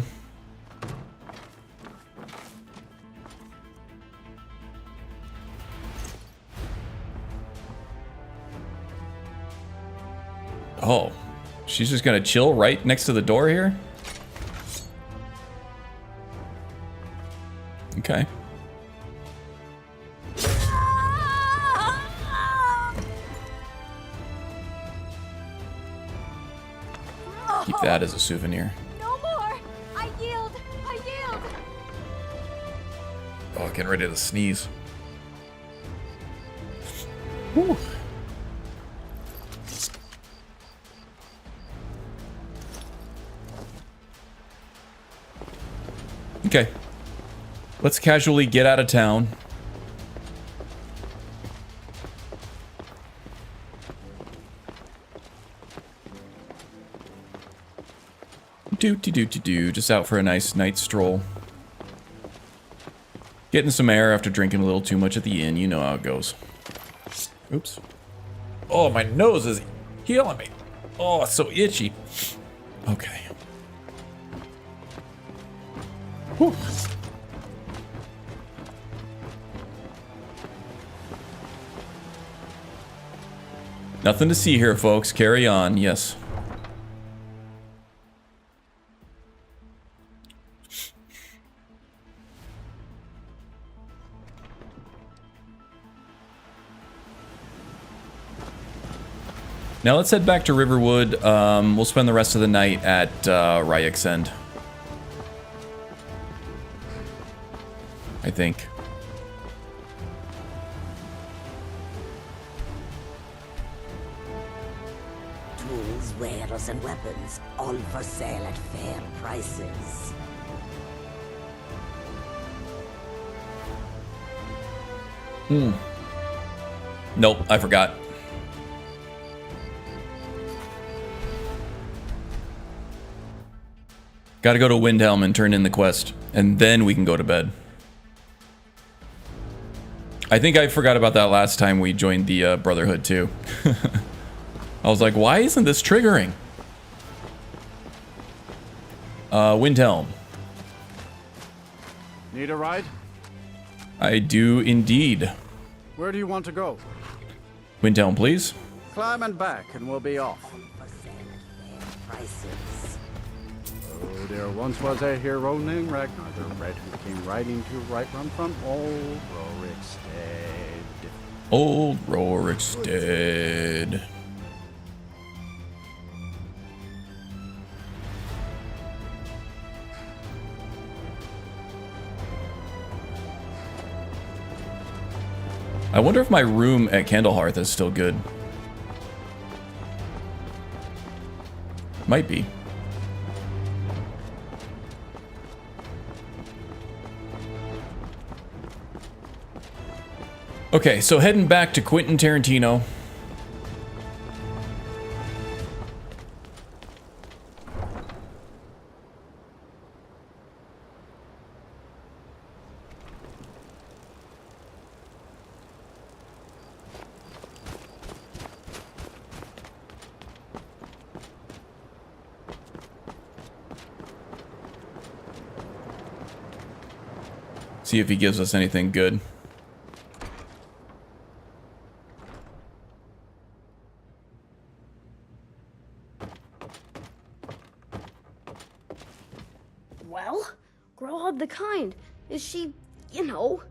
Oh, she's just gonna chill right next to the door here? Okay. Keep that as a souvenir. No more! I yield! I yield! Oh, getting ready to sneeze. Whew. Okay. Let's casually get out of town. Just out for a nice night stroll. Getting some air after drinking a little too much at the inn. You know how it goes. Oops. Oh, my nose is healing me. Oh, it's so itchy. Okay. Whew. Nothing to see here, folks. Carry on. Yes. Now let's head back to Riverwood. We'll spend the rest of the night at Ryek's End. I think. Tools, wares, and weapons, all for sale at fair prices. Nope, I forgot. Gotta go to Windhelm and turn in the quest, and then we can go to bed. I think I forgot about that last time we joined the Brotherhood too. I was like, why isn't this triggering? Windhelm. Need a ride? I do indeed. Where do you want to go? Windhelm, please. Climb and back, and we'll be off. Oh, there once was a hero named Ragnar the Red who came riding to right run from old Rorikstead. Old Rorikstead. I wonder if my room at Candlehearth is still good. Might be. Okay, so heading back to Quentin Tarantino. See if he gives us anything good. Well, Growhub the Kind. Is she, you know?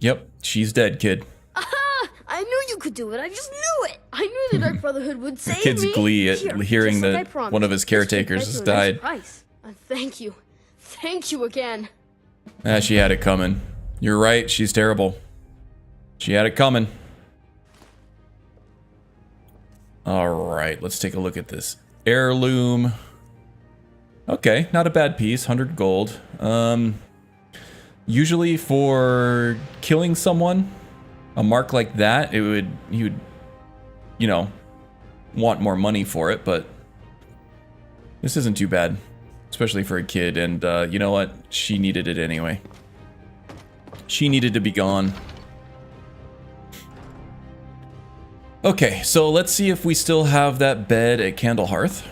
Yep, she's dead, kid. Aha! I knew you could do it. I just knew it. I knew the Dark Brotherhood would save Kid's me. glee at Here, hearing just like I that promised. one of his caretakers has died. Thank you. Thank you again. Ah, she had it coming. You're right, she's terrible. She had it coming. Alright, let's take a look at this. Heirloom. Okay, not a bad piece, 100 gold. Usually for killing someone, a mark like that, you'd, you know, want more money for it, but this isn't too bad, especially for a kid, and you know what? She needed it anyway. She needed to be gone. Okay, so let's see if we still have that bed at Candlehearth.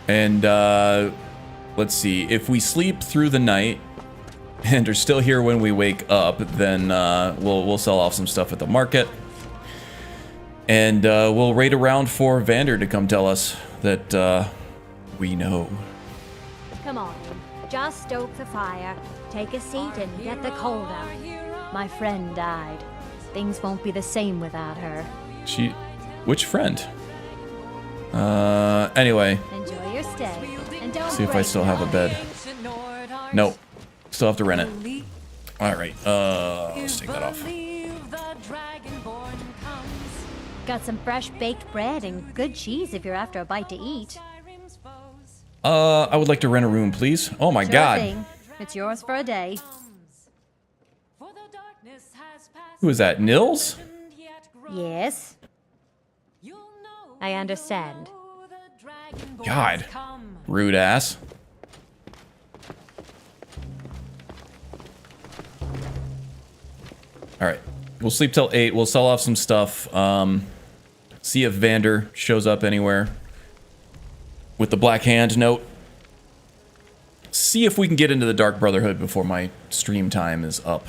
And let's see, if we sleep through the night and are still here when we wake up, then we'll sell off some stuff at the market. And we'll raid around for Vander to come tell us that we know. Come on, just stoke the fire, take a seat and get the cold out. My friend died. Things won't be the same without her. Which friend? Anyway. Enjoy your stay. And don't See if I still have a bed. Nope. Still have to rent it. Alright, let's take that off. Got some fresh baked bread and good cheese if you're after a bite to eat. I would like to rent a room, please. Oh my Sure god. thing. It's yours for a day. Who is that? Nils? Yes. I understand. God. Rude ass. Alright. We'll sleep till 8. We'll sell off some stuff. See if Vander shows up anywhere. With the Black Hand note. See if we can get into the Dark Brotherhood before my stream time is up.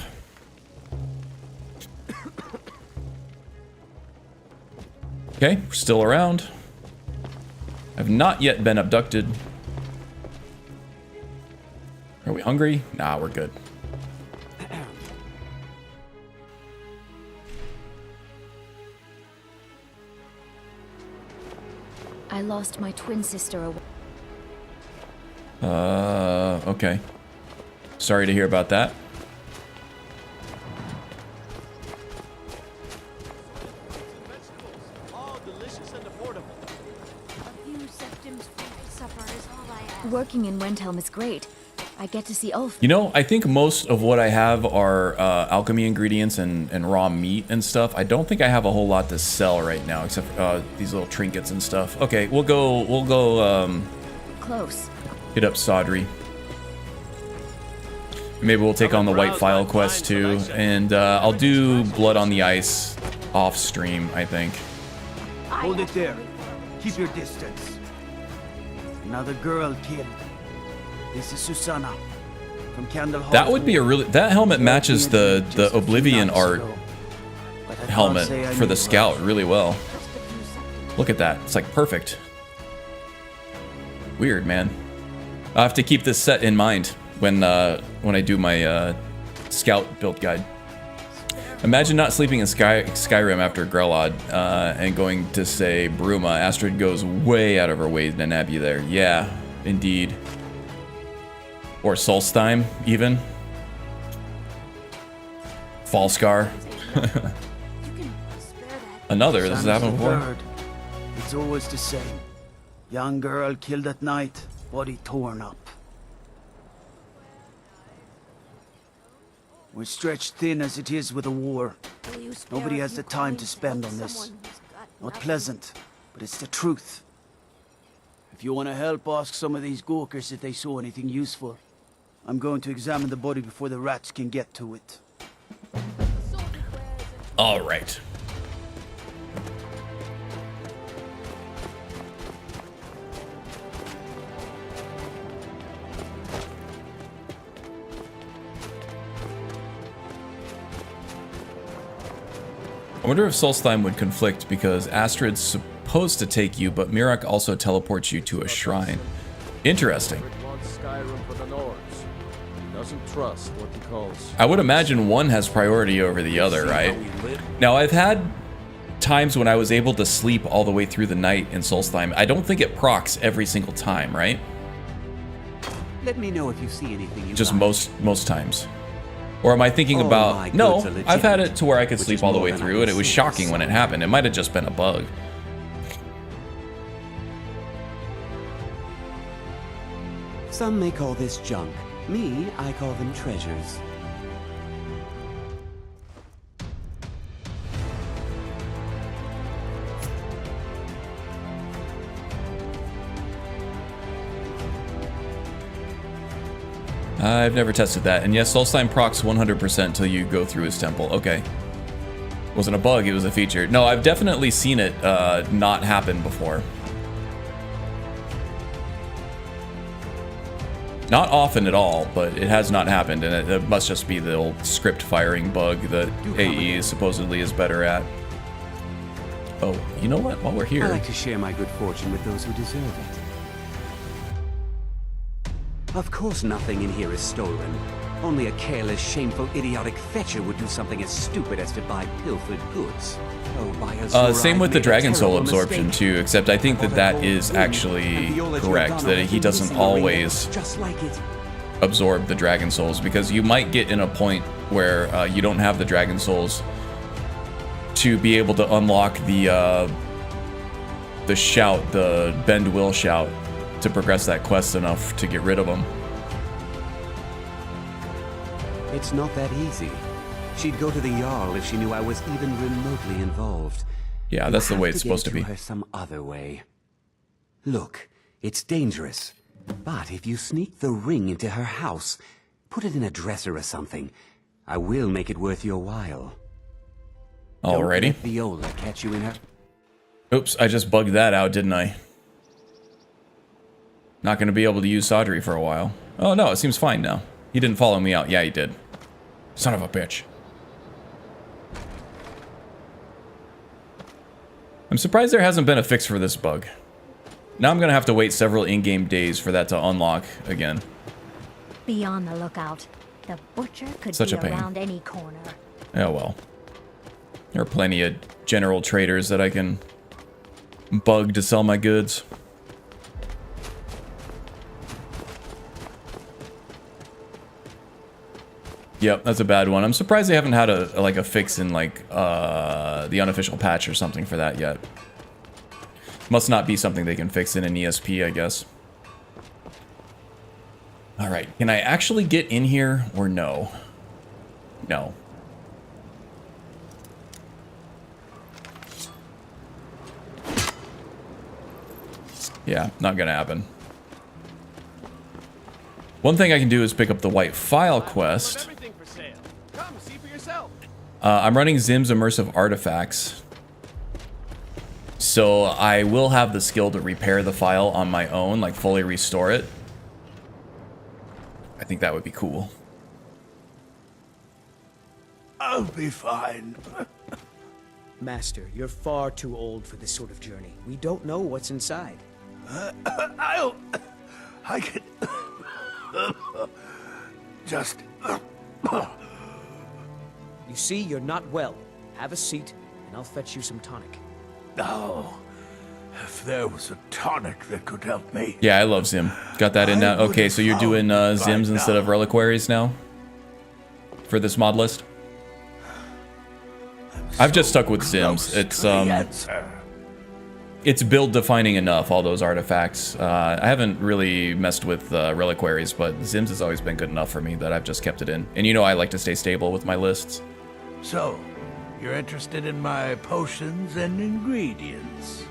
Okay, we're still around. I've not yet been abducted. Are we hungry? Nah, we're good. I lost my twin sister. Okay. Sorry to hear about that. Working in Windhelm is great. I get to see Ulf. You know, I think most of what I have are alchemy ingredients and raw meat and stuff. I don't think I have a whole lot to sell right now, except these little trinkets and stuff. Okay, we'll go Close. hit up Sodri. Maybe we'll take on the White File quest too, and I'll do Blood on the Ice off stream, I think. Hold it there. Keep your distance. Another girl killed. This is Susanna from Candlehearth. That would be a really... That helmet matches the Oblivion art helmet for the Scout really well. Look at that. It's like perfect. Weird, man. I'll have to keep this set in mind when I do my Scout build guide. Imagine not sleeping in Skyrim after Grelod and going to, say, Bruma. Astrid goes way out of her way to nab you there. Yeah, indeed. Or Solstheim, even. Falskar. Another, this has happened before. It's always the same. Young girl killed at night, body torn up. We're stretched thin as it is with a war. Nobody has the time to spend on this. Not pleasant, but it's the truth. If you want to help, ask some of these Gawkers if they saw anything useful. I'm going to examine the body before the rats can get to it. All right. I wonder if Solstheim would conflict because Astrid's supposed to take you, but Mirak also teleports you to a shrine. Interesting. Skyrim for the Nords. He doesn't trust what he calls. I would imagine one has priority over the other, right? Now, I've had times when I was able to sleep all the way through the night in Solstheim. I don't think it procs every single time, right? Let me know if you see anything you Just like. most times. Or am I thinking about... No, I've had it to where I could sleep all the way through, and it was shocking when it happened. It might have just been a bug. Some may call this junk. Me, I call them treasures. I've never tested that. And yes, Solstheim procs 100% till you go through his temple. Okay. Wasn't a bug, it was a feature. No, I've definitely seen it not happen before. Not often at all, but it has not happened, and it must just be the old script firing bug that AE supposedly is better at. Oh, you know what? While we're here... I like to share my good fortune with those who deserve it. Of course nothing in here is stolen. Only a careless, shameful, idiotic fetcher would do something as stupid as to buy pilfered goods. Oh, by Azura, same with the I've made a Dragon Soul terrible absorption mistake. too, except I think that is actually correct, that he doesn't always Just like it. absorb the Dragon Souls, because you might get in a point where you don't have the Dragon Souls to be able to unlock the shout, the bend will shout, to progress that quest enough to get rid of him. It's not that easy. She'd go to the Jarl if she knew I was even remotely involved. Yeah, that's the way it's supposed to be. Her some other way. Look, it's dangerous. But if you sneak the ring into her house, put it in a dresser or something, I will make it worth your while. Alrighty. Don't let Viola catch you in her... Oops, I just bugged that out, didn't I? Not going to be able to use Saudry for a while. Oh no, it seems fine now. He didn't follow me out. Yeah, he did. Son of a bitch. I'm surprised there hasn't been a fix for this bug. Now I'm going to have to wait several in-game days for that to unlock again. Be on the lookout. The butcher could Such be a pain. around any corner. Oh well. There are plenty of general traders that I can bug to sell my goods. Yep, that's a bad one. I'm surprised they haven't had a fix in like the unofficial patch or something for that yet. Must not be something they can fix in an ESP, I guess. All right, can I actually get in here or no? No. Yeah, not gonna happen. One thing I can do is pick up the white file quest. I'm running Zim's immersive artifacts, so I will have the skill to repair the file on my own, like fully restore it. I think that would be cool. I'll be fine. Master, you're far too old for this sort of journey. We don't know what's inside. I can... just... You see, you're not well. Have a seat, and I'll fetch you some tonic. Oh, if there was a tonic that could help me... Yeah, I love Zim. Got that in now. Okay, so you're doing Zims instead of reliquaries now? For this mod list? I've just stuck with Zims. It's build defining enough, all those artifacts. I haven't really messed with reliquaries, but Zims has always been good enough for me that I've just kept it in. And you know I like to stay stable with my lists. So, you're interested in my potions and ingredients?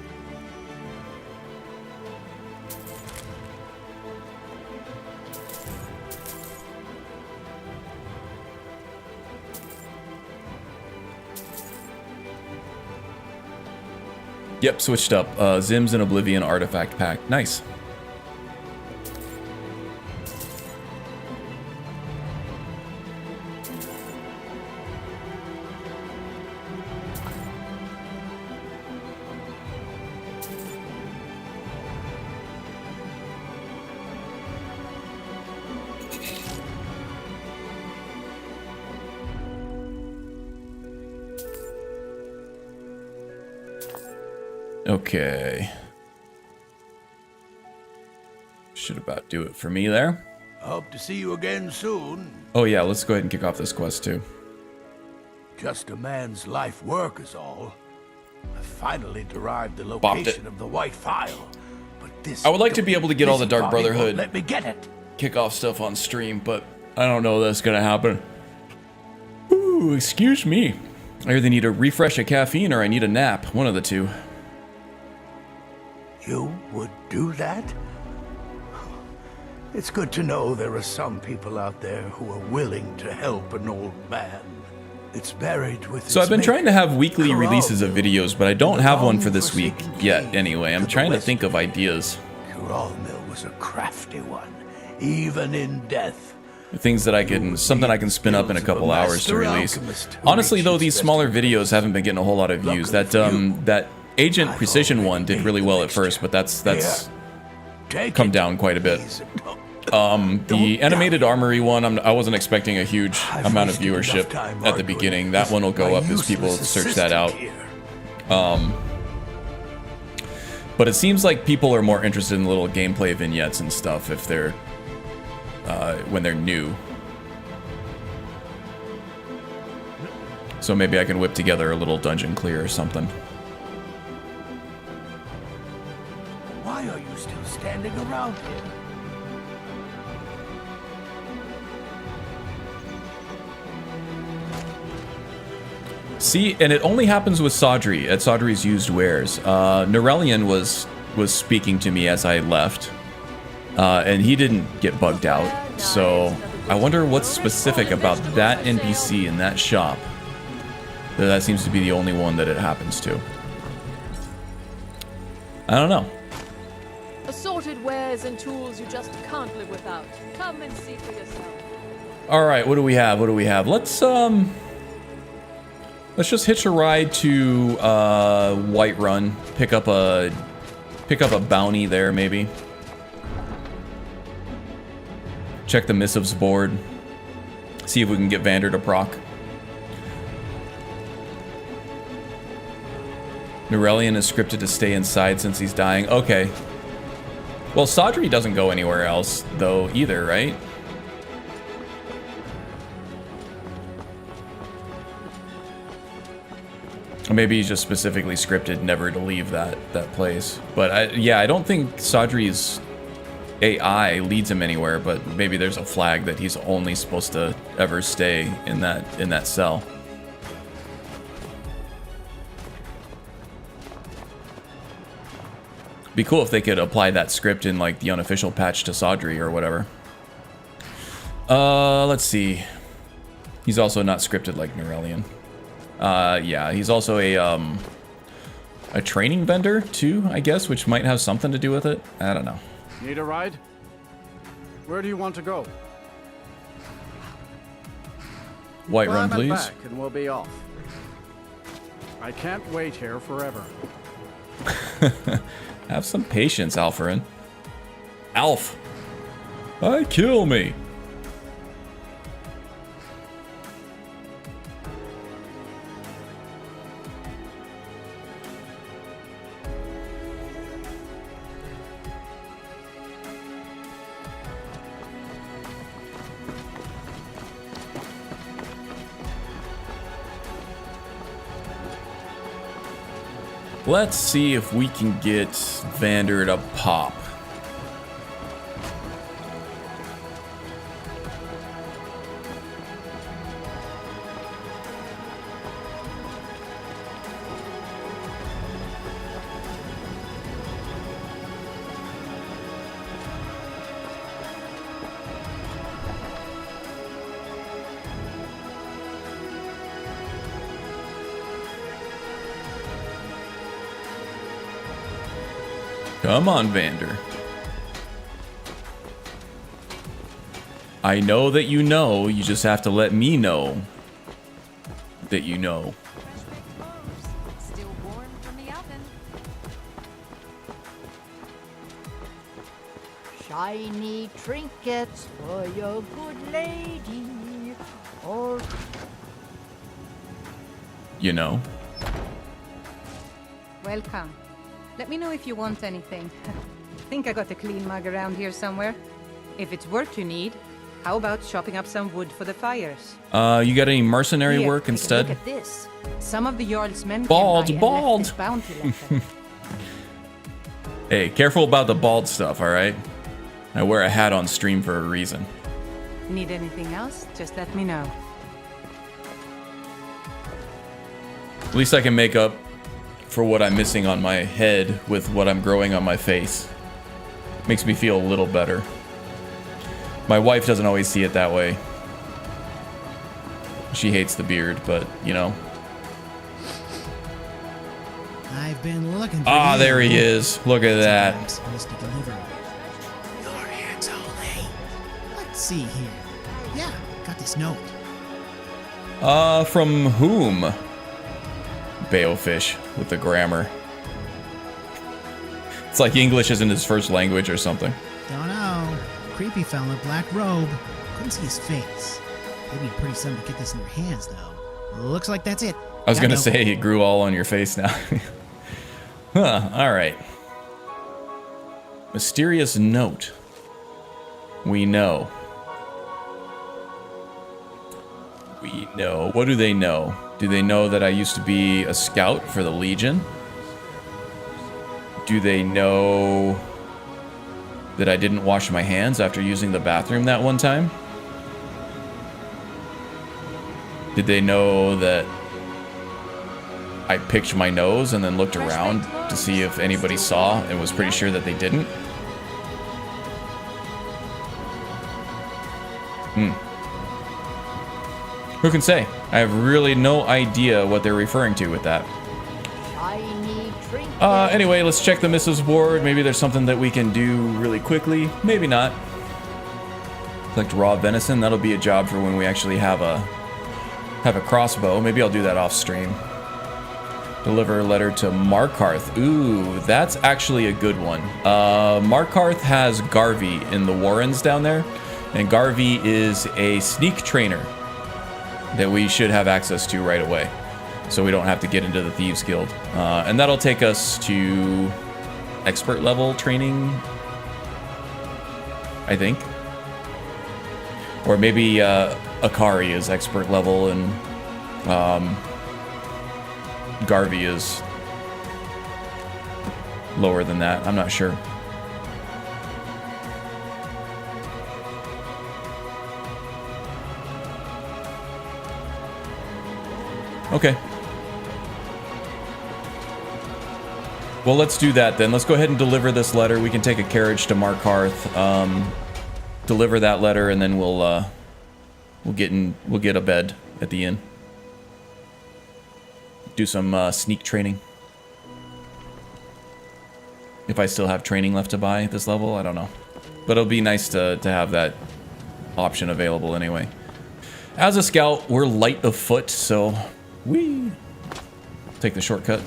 Yep, switched up. Zims and Oblivion artifact pack. Nice. Okay. Should about do it for me there. Hope to see you again soon. Oh yeah, let's go ahead and kick off this quest too. Just a man's life work is all. I finally derived the location of the white file. But this I would like to be able to get all the Dark busybody won't Brotherhood let me get it. kickoff stuff on stream, but I don't know that's gonna happen. Ooh, excuse me. I either need a refresh of caffeine or I need a nap. One of the two. You would do that? It's good to know there are some people out there who are willing to help an old man. It's buried with So I've been trying to have weekly releases of videos, but I don't have one for this week yet anyway. I'm trying to think of ideas. Kuralmil was a crafty one, even in death. Things that I can, something I can spin up in a couple hours to release. Honestly though, these smaller videos haven't been getting a whole lot of views. That Agent Precision one did really well at first, but that's come down quite a bit. The animated armory one, I wasn't expecting a huge amount of viewership at the beginning. That one will go up as people search that out. But it seems like people are more interested in little gameplay vignettes and stuff if they're when they're new. So maybe I can whip together a little dungeon clear or something. Why are you still standing around here? See, and it only happens with Sodri, at Sodri's used wares. Norelian was speaking to me as I left, and he didn't get bugged out. So I wonder what's specific about that NPC in that shop. That seems to be the only one that it happens to. I don't know. Assorted wares and tools you just can't live without. Come and see for yourself. All right, what do we have? What do we have? Let's just hitch a ride to Whiterun. Pick up a bounty there, maybe. Check the missives board. See if we can get Vander to proc. Norelian is scripted to stay inside since he's dying. Okay. Well, Sodri doesn't go anywhere else, though, either, right? Or maybe he's just specifically scripted never to leave that place. But yeah, I don't think Sodri's AI leads him anywhere, but maybe there's a flag that he's only supposed to ever stay in that cell. Be cool if they could apply that script in like the unofficial patch to Sodri or whatever. Let's see. He's also not scripted like Norelian. Yeah, he's also a training vendor too, I guess, which might have something to do with it. I don't know. Need a ride? Where do you want to go? Whiterun, please. Back and we'll be off. I can't wait here forever. Have some patience, Alpharin. Alf! Kill me! Let's see if we can get Vander to pop. Come on, Vander. I know that you know, you just have to let me know that you know. Still warm from the oven. Shiny trinkets for your good lady, or... You know. Welcome. Let me know if you want anything. Think I got a clean mug around here somewhere. If it's work you need, how about chopping up some wood for the fires? You got any mercenary Here, work instead? Look at this. Some of the Jarl's men Bald, came by bald. And left this bounty letter. Hey, careful about the bald stuff, alright? I wear a hat on stream for a reason. Need anything else? Just let me know. At least I can make up for what I'm missing on my head with what I'm growing on my face. Makes me feel a little better. My wife doesn't always see it that way. She hates the beard, but, you know. I've been looking for Ah, you. there he is. Look at I'm that. supposed to deliver. Your hands only. Let's see here. Yeah, got this note. From whom? Baofish with the grammar. It's like English isn't his first language or something. Don't know. Creepy fella, black robe. Couldn't see his face. It'd be pretty something to get this in your hands, though. Looks like that's it. I was gonna Gotta go. say it grew all on your face now. Huh, alright. Mysterious note. We know. We know. What do they know? Do they know that I used to be a scout for the Legion? Do they know that I didn't wash my hands after using the bathroom that one time? Did they know that I picked my nose and then looked around to see if anybody saw and was pretty sure that they didn't? Who can say? I have really no idea what they're referring to with that. Anyway, let's check the missives board. Maybe there's something that we can do really quickly. Maybe not. Collect raw venison. That'll be a job for when we actually have a crossbow. Maybe I'll do that off stream. Deliver a letter to Markarth. Ooh, that's actually a good one. Markarth has Garvey in the Warrens down there, and Garvey is a sneak trainer that we should have access to right away, so we don't have to get into the Thieves Guild. And that'll take us to expert level training, I think. Or maybe Akari is expert level and Garvey is lower than that. I'm not sure. Okay. Well, let's do that then. Let's go ahead and deliver this letter. We can take a carriage to Markarth, deliver that letter, and then we'll get a bed at the inn. Do some sneak training. If I still have training left to buy at this level, I don't know. But it'll be nice to have that option available anyway. As a scout, we're light of foot, so we take the shortcut.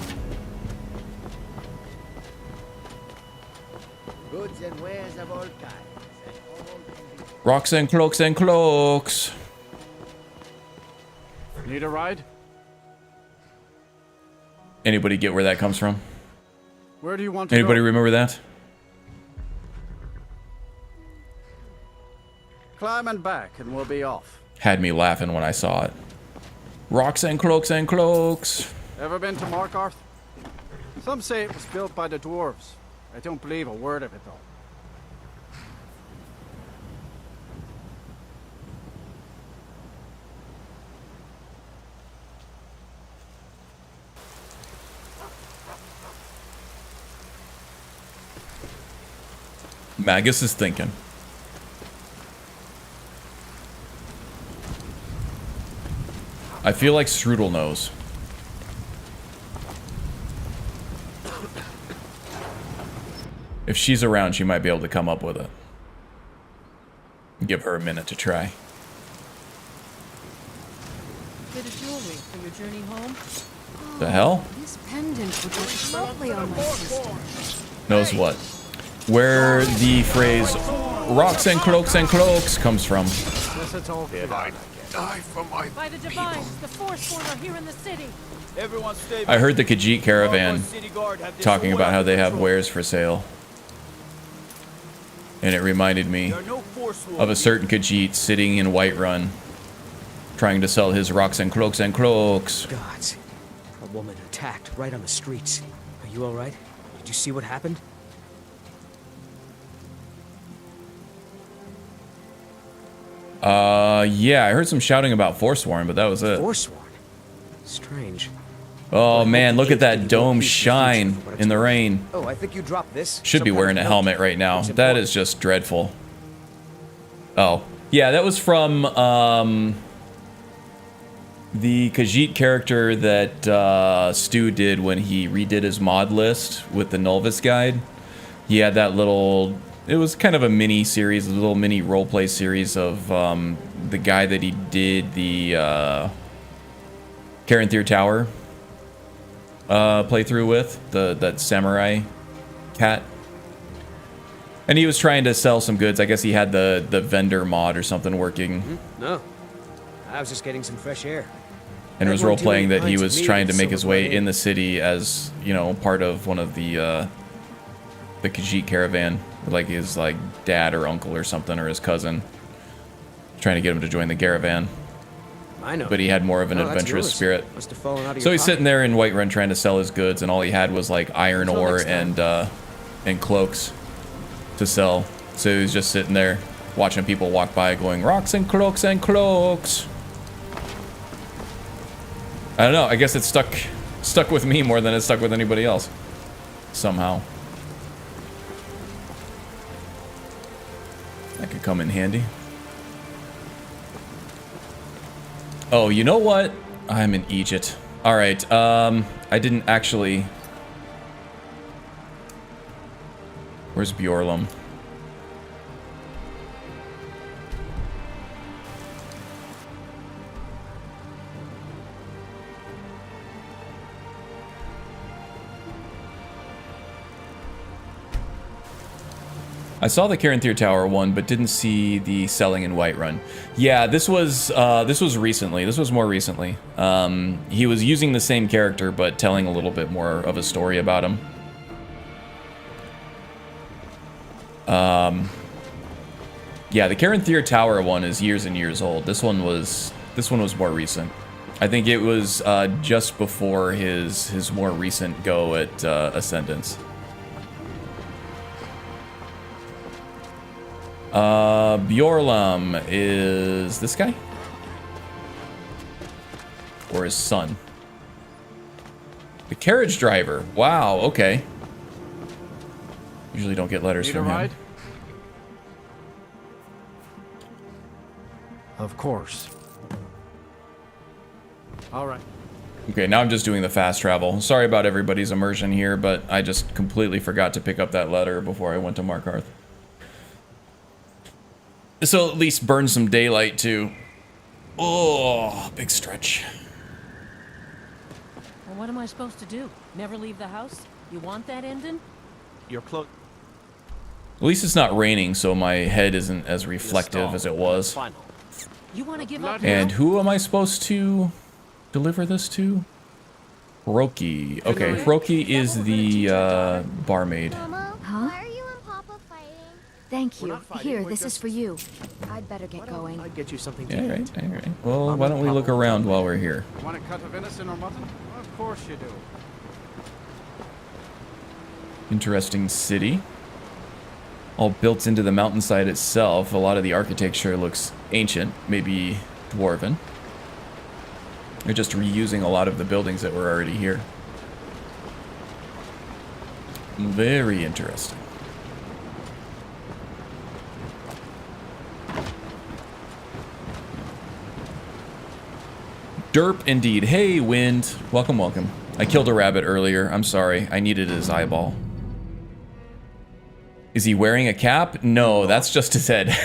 Goods and wares of all kinds. Rocks and cloaks and cloaks. Need a ride? Anybody get where that comes from? Where do you want to Anybody go? remember that? Climb and back and we'll be off. Had me laughing when I saw it. Rocks and cloaks and cloaks. Ever been to Markarth? Some say it was built by the dwarves. I don't believe a word of it though. Magus is thinking. I feel like Strudel knows. If she's around, she might be able to come up with it. Give her a minute to try. Bit of jewelry for your journey home. The hell? This pendant would look lovely on my sister. Knows what? Where the phrase rocks and cloaks comes from. If I die for my By the divines, the Forsworn are here in the city. Everyone stay I heard the Khajiit caravan talking about how they have wares for sale. And it reminded me of a certain Khajiit sitting in Whiterun trying to sell his rocks and cloaks and cloaks. Gods. A woman attacked right on the streets. Are you alright? Did you see what happened? Yeah, I heard some shouting about Forsworn, but that was it. Forsworn? Strange. Oh man, look at that dome shine in the rain. Oh, I think you dropped this. Should be wearing a helmet right now. That is just dreadful. Oh, yeah, that was from the Khajiit character that Stu did when he redid his mod list with the Nulvis guide. He had that little... It was kind of a mini series, a little mini roleplay series of the guy that he did the Caranthir Tower playthrough with, that samurai cat. And he was trying to sell some goods. I guess he had the vendor mod or something working. No. I was just getting some fresh air. And was role-playing that he was trying to make his way in the city as, you know, part of one of the Khajiit caravan. Like his dad or uncle or something, or his cousin. Trying to get him to join the caravan. I know. but he had more of an Oh, that's adventurous yours. spirit. Must have fallen out of So your he's pocket. sitting there in Whiterun trying to sell his goods, and all he had was like iron Until ore next time. and cloaks to sell. So he was just sitting there watching people walk by, going rocks and cloaks and cloaks. I don't know. I guess it's stuck with me more than it stuck with anybody else. Somehow. That could come in handy. Oh, you know what? I'm in Egypt. All right. I didn't actually. Where's Bjorlum? I saw the Caranthir Tower one, but didn't see the selling in Whiterun. Yeah, this was recently. This was more recently. He was using the same character, but telling a little bit more of a story about him. Yeah, the Caranthir Tower one is years and years old. This one was more recent. I think it was just before his more recent go at Ascendance. Bjorlum is this guy? Or his son? The carriage driver. Wow, okay. Usually don't get letters Need from a him. ride? Of course. All right. Okay, now I'm just doing the fast travel. Sorry about everybody's immersion here, but I just completely forgot to pick up that letter before I went to Markarth. So at least burn some daylight too. Oh, big stretch. Well, what am I supposed to do? Never leave the house? You want that ending? You're close. At least it's not raining, so my head isn't as reflective as it was. You want to give up? And who am I supposed to deliver this to? Hiroki. Okay, Hiroki is the barmaid. Huh? Thank you. Here, this is for you. I'd better get going. I'd get you something to Yeah, eat. right, all right. Well, why don't we look around while we're here? Want a cut of venison or mutton? Of course you do. Interesting city. All built into the mountainside itself. A lot of the architecture looks ancient, maybe dwarven. They're just reusing a lot of the buildings that were already here. Very interesting. Derp indeed. Hey, Wind. Welcome, welcome. I killed a rabbit earlier. I'm sorry. I needed his eyeball. Is he wearing a cap? No, that's just his head.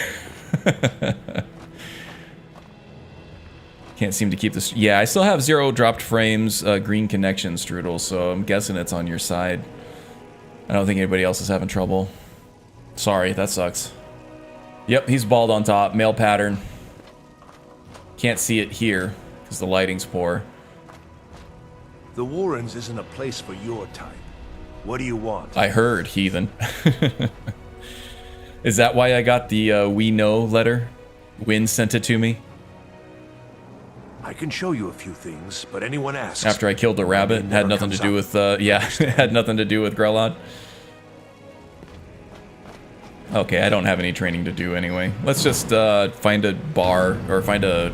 Can't seem to keep this. Yeah, I still have 0 dropped frames, green connection, Strudel, so I'm guessing it's on your side. I don't think anybody else is having trouble. Sorry, that sucks. Yep, he's bald on top, male pattern. Can't see it here, because the lighting's poor. The Warrens isn't a place for your type. What do you want? I heard, heathen. Is that why I got the we know letter? Wynn sent it to me? I can show you a few things, but anyone asks. After I killed a rabbit, had nothing to do with, yeah, it had nothing to do with Grelod. Okay, I don't have any training to do anyway. Let's just find a bar, or find a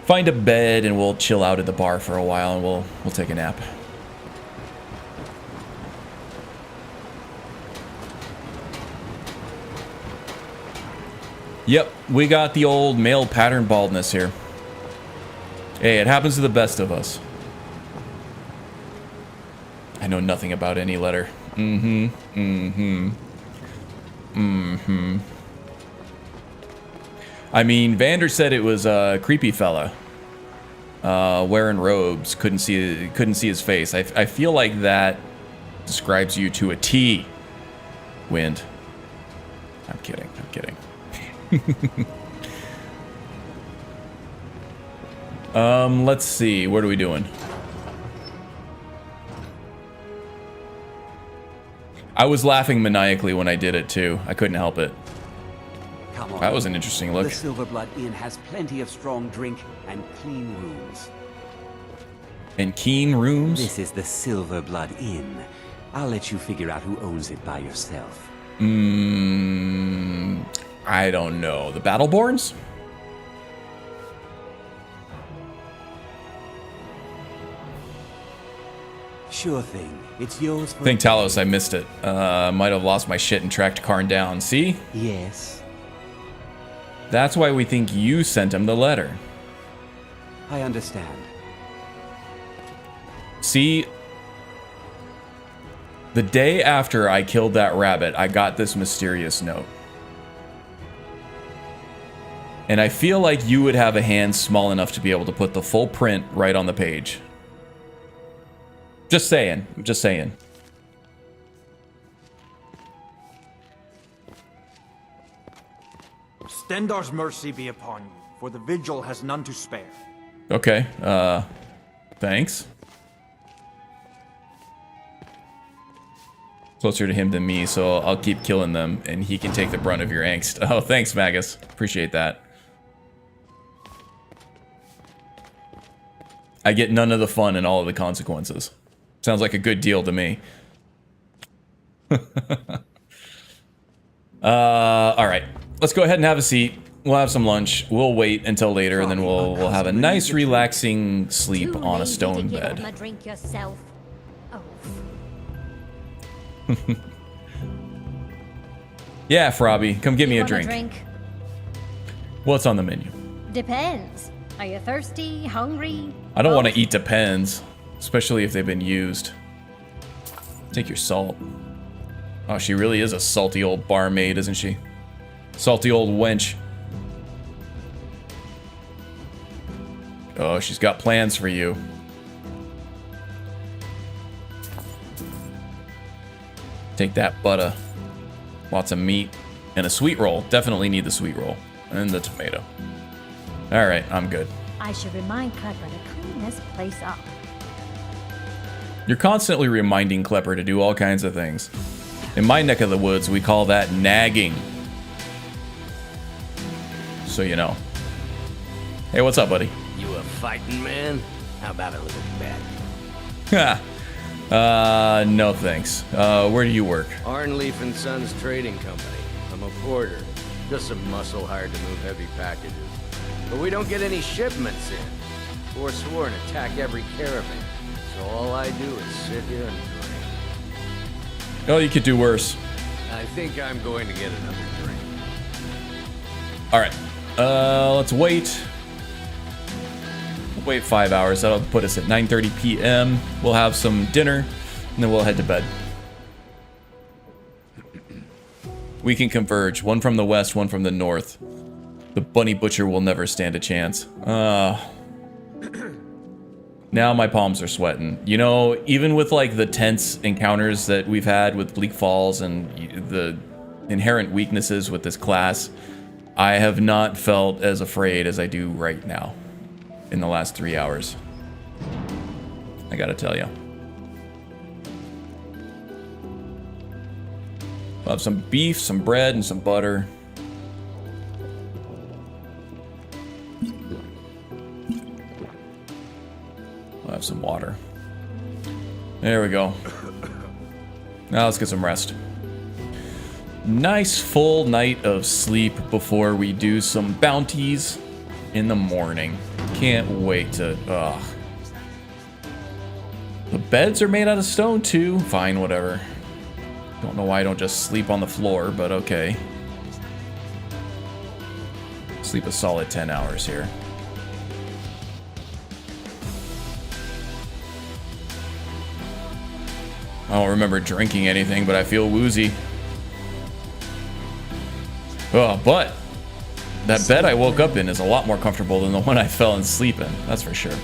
bed, and we'll chill out at the bar for a while, and we'll take a nap. Yep, we got the old male pattern baldness here. Hey, it happens to the best of us. I know nothing about any letter. I mean, Vander said it was a creepy fella. Wearing robes, couldn't see his face. I feel like that describes you to a T, Wind. I'm kidding, I'm kidding. Let's see, what are we doing? I was laughing maniacally when I did it too. I couldn't help it. Come upon That was you. an interesting look. The Silverblood Inn has plenty of strong drink and clean rooms. And keen rooms? This is the Silverblood Inn. I'll let you figure out who owns it by yourself. I don't know. The Battleborns? Sure thing. It's yours for... I think Talos, I missed it. Might have lost my shit and tracked Karn down. See? Yes. That's why we think you sent him the letter. I understand. See? The day after I killed that rabbit, I got this mysterious note. And I feel like you would have a hand small enough to be able to put the full print right on the page. Just saying. Just saying. Stendar's mercy be upon you, for the vigil has none to spare. Okay, thanks. Closer to him than me, so I'll keep killing them, and he can take the brunt of your angst. Oh, thanks, Magus. Appreciate that. I get none of the fun and all of the consequences. Sounds like a good deal to me. Alright. Let's go ahead and have a seat. We'll have some lunch. We'll wait until later, and then we'll have a nice, relaxing sleep on a stone bed. A drink yourself. Oh. Yeah, Frobby, come get me a Want drink. What's on the menu? Depends. Are you thirsty? Hungry? I don't want to eat depends, especially if they've been used. Take your salt. Oh, she really is a salty old barmaid, isn't she? Salty old wench. Oh, she's got plans for you. Take that butter. Lots of meat. And a sweet roll. Definitely need the sweet roll. And the tomato. Alright, I'm good. I should remind Clever to clean this place up. You're constantly reminding Klepper to do all kinds of things. In my neck of the woods, we call that nagging. So you know. Hey, what's up, buddy? You a fighting man? How about a little bet? No thanks. Where do you work? Arnleaf and Sons Trading Company. I'm a porter. Just some muscle hired to move heavy packages. But we don't get any shipments in. Forsworn attack every caravan. So all I do is sit here and drink. Oh, you could do worse. I think I'm going to get another drink. Alright. Let's wait. We'll wait 5 hours. That'll put us at 9:30 p.m. We'll have some dinner, and then we'll head to bed. We can converge. One from the west, one from the north. The bunny butcher will never stand a chance. Now my palms are sweating. You know, even with like the tense encounters that we've had with Bleak Falls and the inherent weaknesses with this class, I have not felt as afraid as I do right now in the last 3 hours. I gotta tell you. We'll have some beef, some bread, and some butter. We'll have some water. There we go. Now let's get some rest. Nice full night of sleep before we do some bounties in the morning. Can't wait to... Ugh. The beds are made out of stone too. Fine, whatever. Don't know why I don't just sleep on the floor, but okay. Sleep a solid 10 hours here. I don't remember drinking anything, but I feel woozy. Oh, but that bed I woke up in is a lot more comfortable than the one I fell asleep in. That's for sure.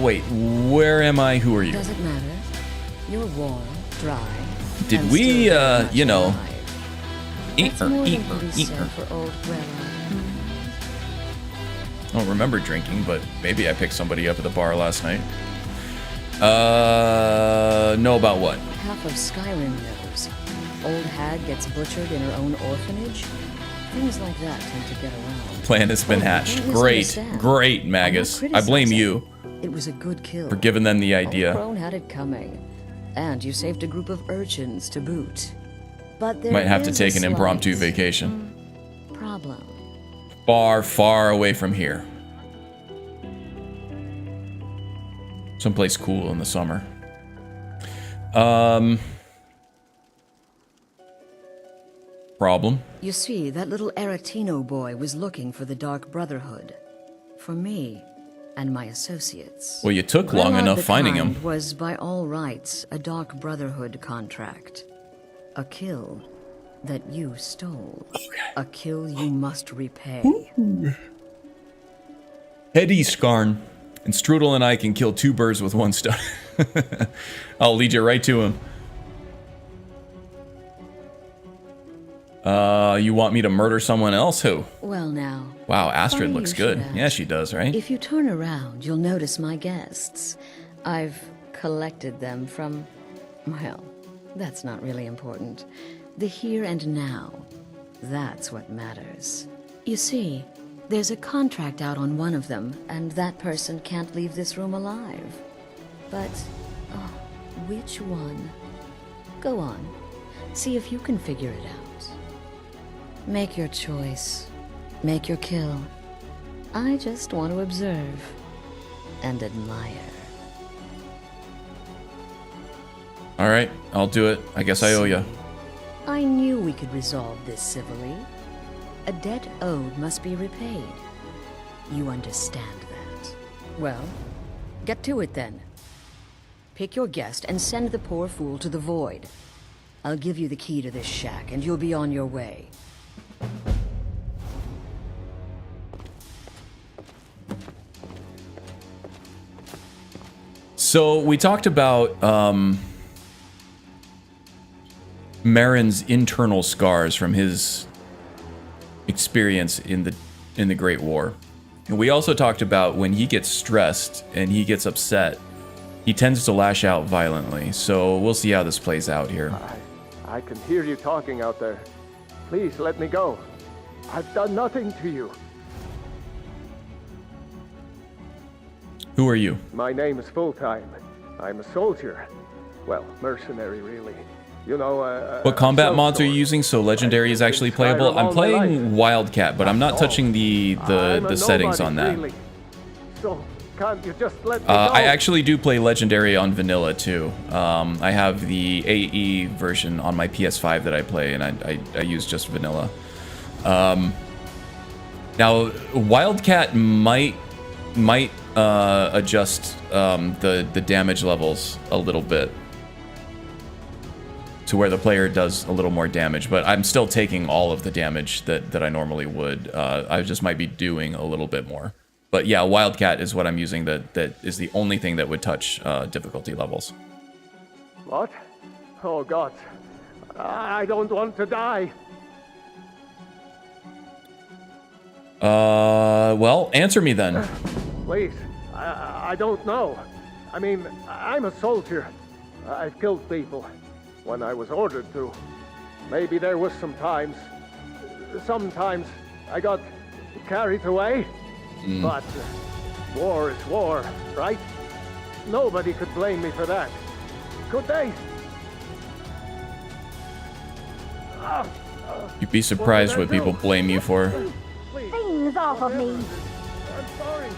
Wait, where am I? Who are you? Does it matter? You're warm, dry. Did we, you know, eat That's her, more eat than her, can be eat said her? for old Grella. I don't remember drinking, but maybe I picked somebody up at the bar last night. Know about what? Half of Skyrim knows. old hag gets butchered in her own orphanage. Things like that tend to get around. Plan has been hatched. Great, great, Magus. I blame you. It was a good kill. For giving them the idea. Crone had it coming. And you saved a group of urchins to boot. But there might have to is take a an impromptu slight vacation. problem. Far, far away from here. Someplace cool in the summer. Problem? You see, that little Aretino boy was looking for the Dark Brotherhood. For me and my associates. Well, you took long Grelod enough the finding Kind him. Was by all rights a Dark Brotherhood contract. A kill that you stole. A kill you must repay. Heady Skarn. And Strudel and I can kill 2 birds with 1 stone. I'll lead you right to him. You want me to murder someone else? Who? Well now. Wow, Astrid funny looks you good. should ask. Yeah, she does, right? If you turn around, you'll notice my guests. I've collected them from, well, that's not really important. The here and now. That's what matters. You see, there's a contract out on one of them, and that person can't leave this room alive. But, oh, which one? Go on. See if you can figure it out. Make your choice. Make your kill. I just want to observe and admire. Alright, I'll do it. I guess I owe you. I knew we could resolve this civilly. A debt owed must be repaid. You understand that. Well, get to it then. Pick your guest and send the poor fool to the void. I'll give you the key to this shack and you'll be on your way. So we talked about Marin's internal scars from his experience in the Great War. And we also talked about when he gets stressed and he gets upset, he tends to lash out violently. So we'll see how this plays out here. I can hear you talking out there. Please let me go. I've done nothing to you. Who are you? My name is Full-Time. I'm a soldier. Well, mercenary, really. You know, What combat mods are you using so Legendary is actually playable? I'm playing Wildcat, but I'm not touching the settings on that. Really. So, can't you just let me go? I actually do play Legendary on Vanilla too. I have the AE version on my PS5 that I play, and I use just Vanilla. Now, Wildcat might adjust the damage levels a little bit to where the player does a little more damage, but I'm still taking all of the damage that I normally would. I just might be doing a little bit more. But yeah, Wildcat is what I'm using that is the only thing that would touch difficulty levels. What? Oh, God. I don't want to die. Well, answer me then. Please, I don't know. I mean, I'm a soldier. I've killed people when I was ordered to. Maybe there was sometimes I got carried away. But war is war, right? Nobody could blame me for that. Could they? You'd be surprised what people blame you for. Things off of me. I'm sorry.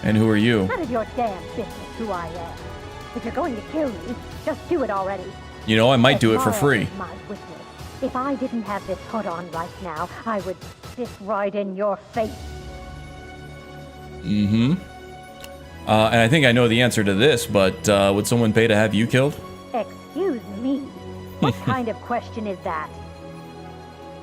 And who are you? None of your damn business who I am. If you're going to kill me, just do it already. You know, I might do it for free. My witness. If I didn't have this hood on right now, I would spit right in your face. Mm-hmm. And I think I know the answer to this, but would someone pay to have you killed? Excuse me. What kind of question is that?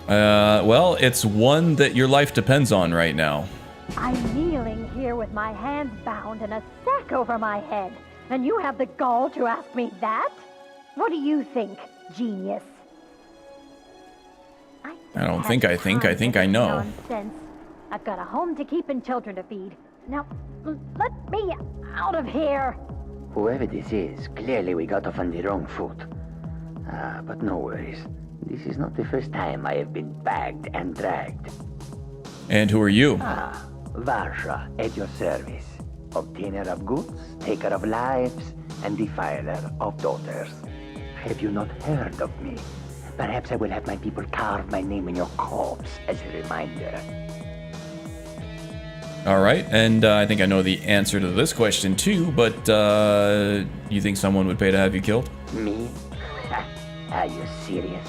Well, it's one that your life depends on right now. I'm kneeling here with my hands bound and a sack over my head, and you have the gall to ask me that? What do you think, genius? I don't think I think. I think I know. Nonsense. I've got a home to keep and children to feed. Now, let me out of here. Whoever this is, clearly we got off on the wrong foot. But no worries. This is not the first time I have been bagged and dragged. And who are you? Varsha, at your service. Obtainer of goods, taker of lives, and defiler of daughters. Have you not heard of me? Perhaps I will have my people carve my name in your corpse as a reminder. All right, and I think I know the answer to this question too, but you think someone would pay to have you killed? Me? Are you serious?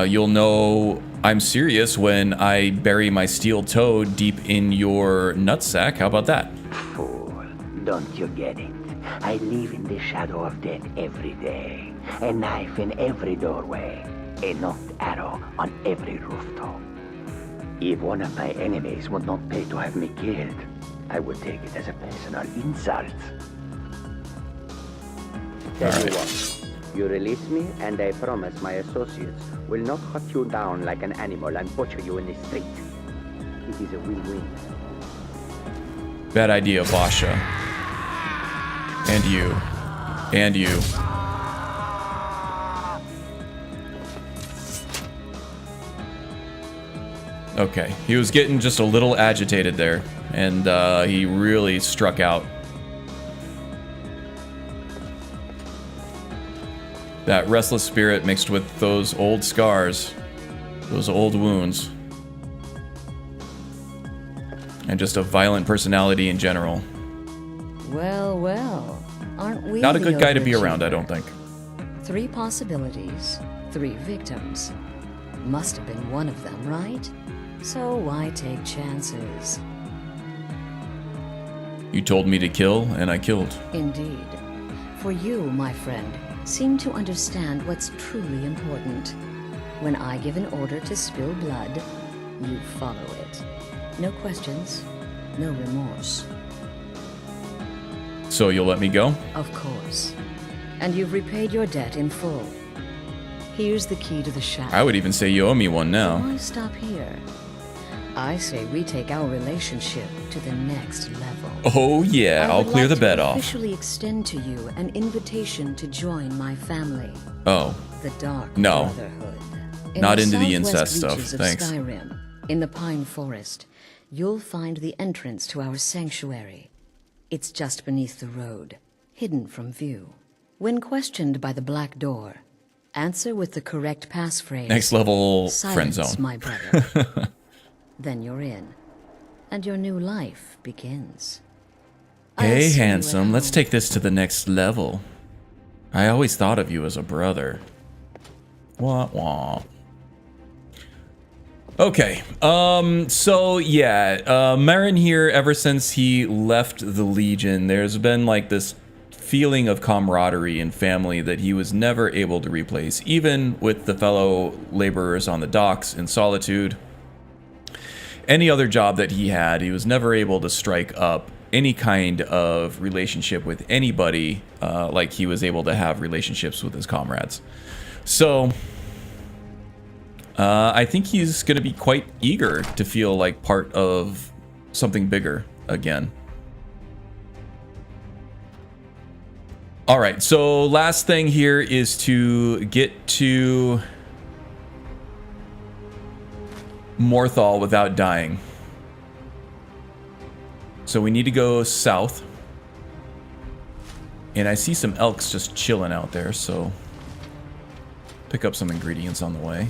You'll know I'm serious when I bury my steel toe deep in your nutsack. How about that? Fool, don't you get it? I live in the shadow of death every day. A knife in every doorway. A knocked arrow on every rooftop. If one of my enemies would not pay to have me killed, I would take it as a personal insult. Tell you what, you release me and I promise my associates will not cut you down like an animal and butcher you in the street. It is a win-win. Bad idea, Basha. And you. And you. Okay, he was getting just a little agitated there, and he really struck out. That restless spirit mixed with those old scars, those old wounds, and just a violent personality in general. Well, well, aren't we Not a good guy to be overachiever? around, I don't think. 3 possibilities, 3 victims. Must have been one of them, right? So why take chances? You told me to kill, and I killed. Indeed. For you, my friend, seem to understand what's truly important. When I give an order to spill blood, you follow it. No questions, no remorse. So you'll let me go? Of course. And you've repaid your debt in full. Here's the key to the shack. I would even say you owe me one now. Why stop here? I say we take our relationship to the next level. Oh yeah, I'll clear the bed off. I would like to officially extend to you an invitation to join my family. Oh. The Dark No. Brotherhood. Not into the southwest incest stuff, reaches of thanks. Skyrim, in the Pine Forest, you'll find the entrance to our sanctuary. It's just beneath the road, hidden from view. When questioned by the Black Door, answer with the correct passphrase. Next level Silence, friend zone. my brother. Then you're in, and your new life begins. Hey, see you at handsome, let's take this to the next level. I always thought of you as a brother. Wah wah. Okay, so yeah, Marin here, ever since he left the Legion, there's been like this feeling of camaraderie and family that he was never able to replace, even with the fellow laborers on the docks in Solitude. Any other job that he had, he was never able to strike up any kind of relationship with anybody like he was able to have relationships with his comrades. So I think he's going to be quite eager to feel like part of something bigger again. All right, so last thing here is to get to Morthal without dying. So we need to go south. And I see some elks just chilling out there, so pick up some ingredients on the way.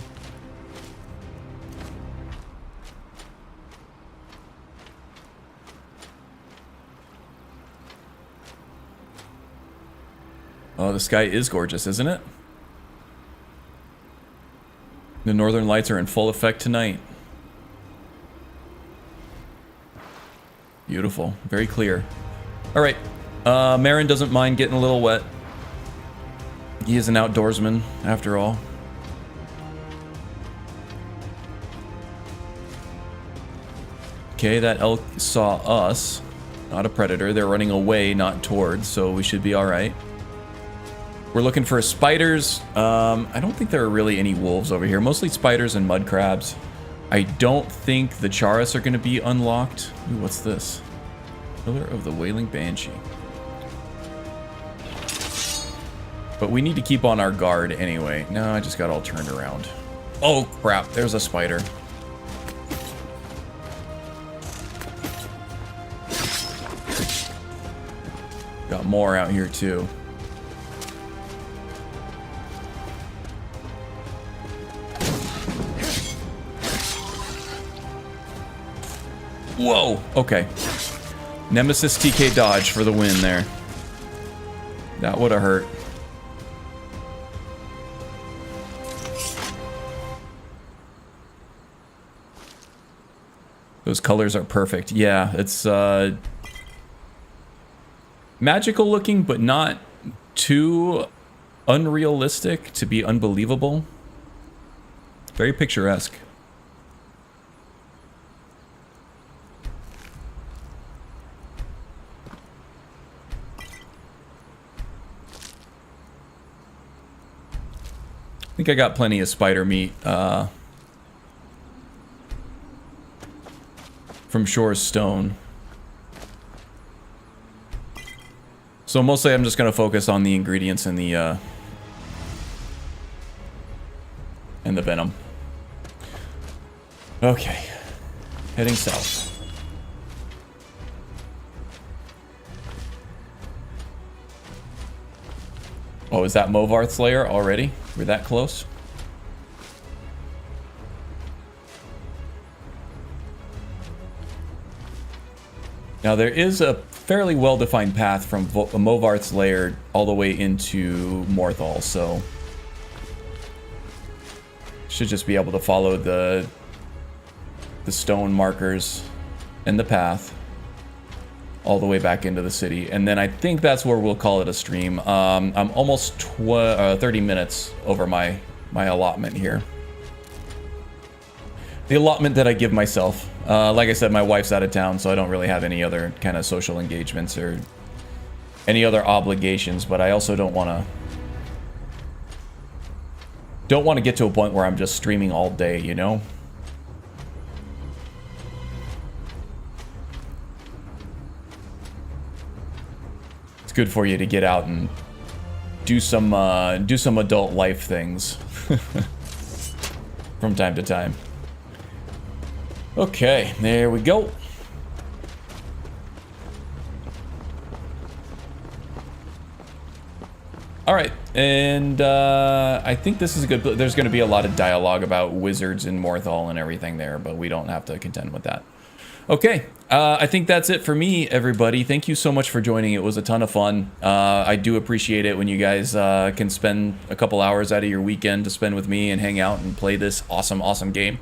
Oh, the sky is gorgeous, isn't it? The northern lights are in full effect tonight. Beautiful. Very clear. All right. Marin doesn't mind getting a little wet. He is an outdoorsman, after all. Okay, that elk saw us. Not a predator. They're running away, not towards, so we should be all right. We're looking for spiders. I don't think there are really any wolves over here. Mostly spiders and mud crabs. I don't think the Charis are going to be unlocked. Ooh, what's this? Pillar of the Wailing Banshee. But we need to keep on our guard anyway. No, I just got all turned around. Oh, crap. There's a spider. Got more out here, too. Whoa, okay. Nemesis TK dodge for the win there. That would have hurt. Those colors are perfect. Yeah, it's magical looking, but not too unrealistic to be unbelievable. Very picturesque. I think I got plenty of spider meat from Shore's Stone. So mostly I'm just going to focus on the ingredients and the venom. Okay. Heading south. Oh, is that Movarth's lair already? We're that close? Now there is a fairly well-defined path from Movarth's lair all the way into Morthal, so should just be able to follow the stone markers and the path all the way back into the city, and then I think that's where we'll call it a stream. I'm almost 30 minutes over my allotment here. The allotment that I give myself. Like I said, my wife's out of town, so I don't really have any other kind of social engagements or any other obligations, but I also don't want to get to a point where I'm just streaming all day, you know? It's good for you to get out and do some adult life things from time to time. Okay, there we go. All right, and I think this is a good. There's going to be a lot of dialogue about wizards and Morthal and everything there, but we don't have to contend with that. Okay, I think that's it for me, everybody. Thank you so much for joining. It was a ton of fun. I do appreciate it when you guys can spend a couple hours out of your weekend to spend with me and hang out and play this awesome game.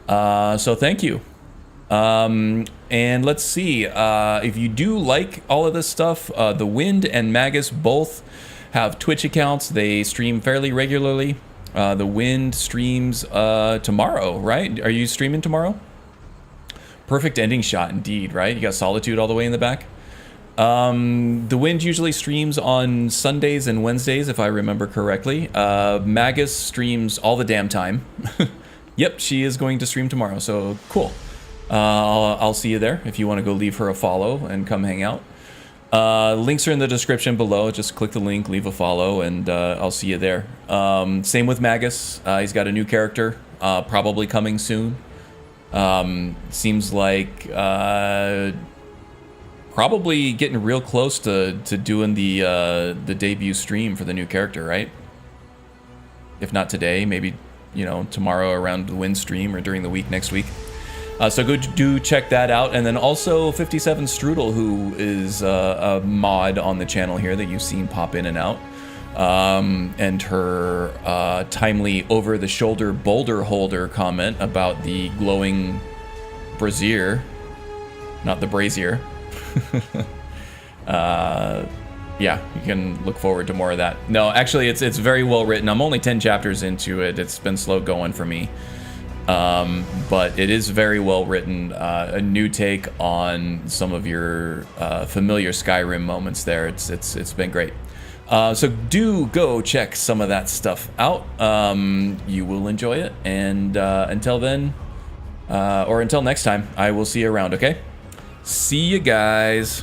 So thank you. And let's see, if you do like all of this stuff, The Wind and Magus both have Twitch accounts. They stream fairly regularly. The Wind streams tomorrow, right? Are you streaming tomorrow? Perfect ending shot indeed, right? You got Solitude all the way in the back. The Wind usually streams on Sundays and Wednesdays, if I remember correctly. Magus streams all the damn time. Yep, she is going to stream tomorrow, so cool. I'll see you there if you want to go leave her a follow and come hang out. Links are in the description below. Just click the link, leave a follow, and I'll see you there. Same with Magus. He's got a new character, probably coming soon. Seems like probably getting real close to doing the debut stream for the new character, right? If not today, maybe, you know, tomorrow around the Wind stream or during the week next week. So go do check that out. And then also 57 Strudel, who is a mod on the channel here that you've seen pop in and out. And her timely over-the-shoulder boulder holder comment about the glowing brazier, not the brazier. Yeah, you can look forward to more of that. No, actually, it's very well written. I'm only 10 chapters into it. It's been slow going for me. But it is very well written. A new take on some of your familiar Skyrim moments there. It's been great. So do go check some of that stuff out. You will enjoy it. And until then, or until next time, I will see you around, okay? See you guys.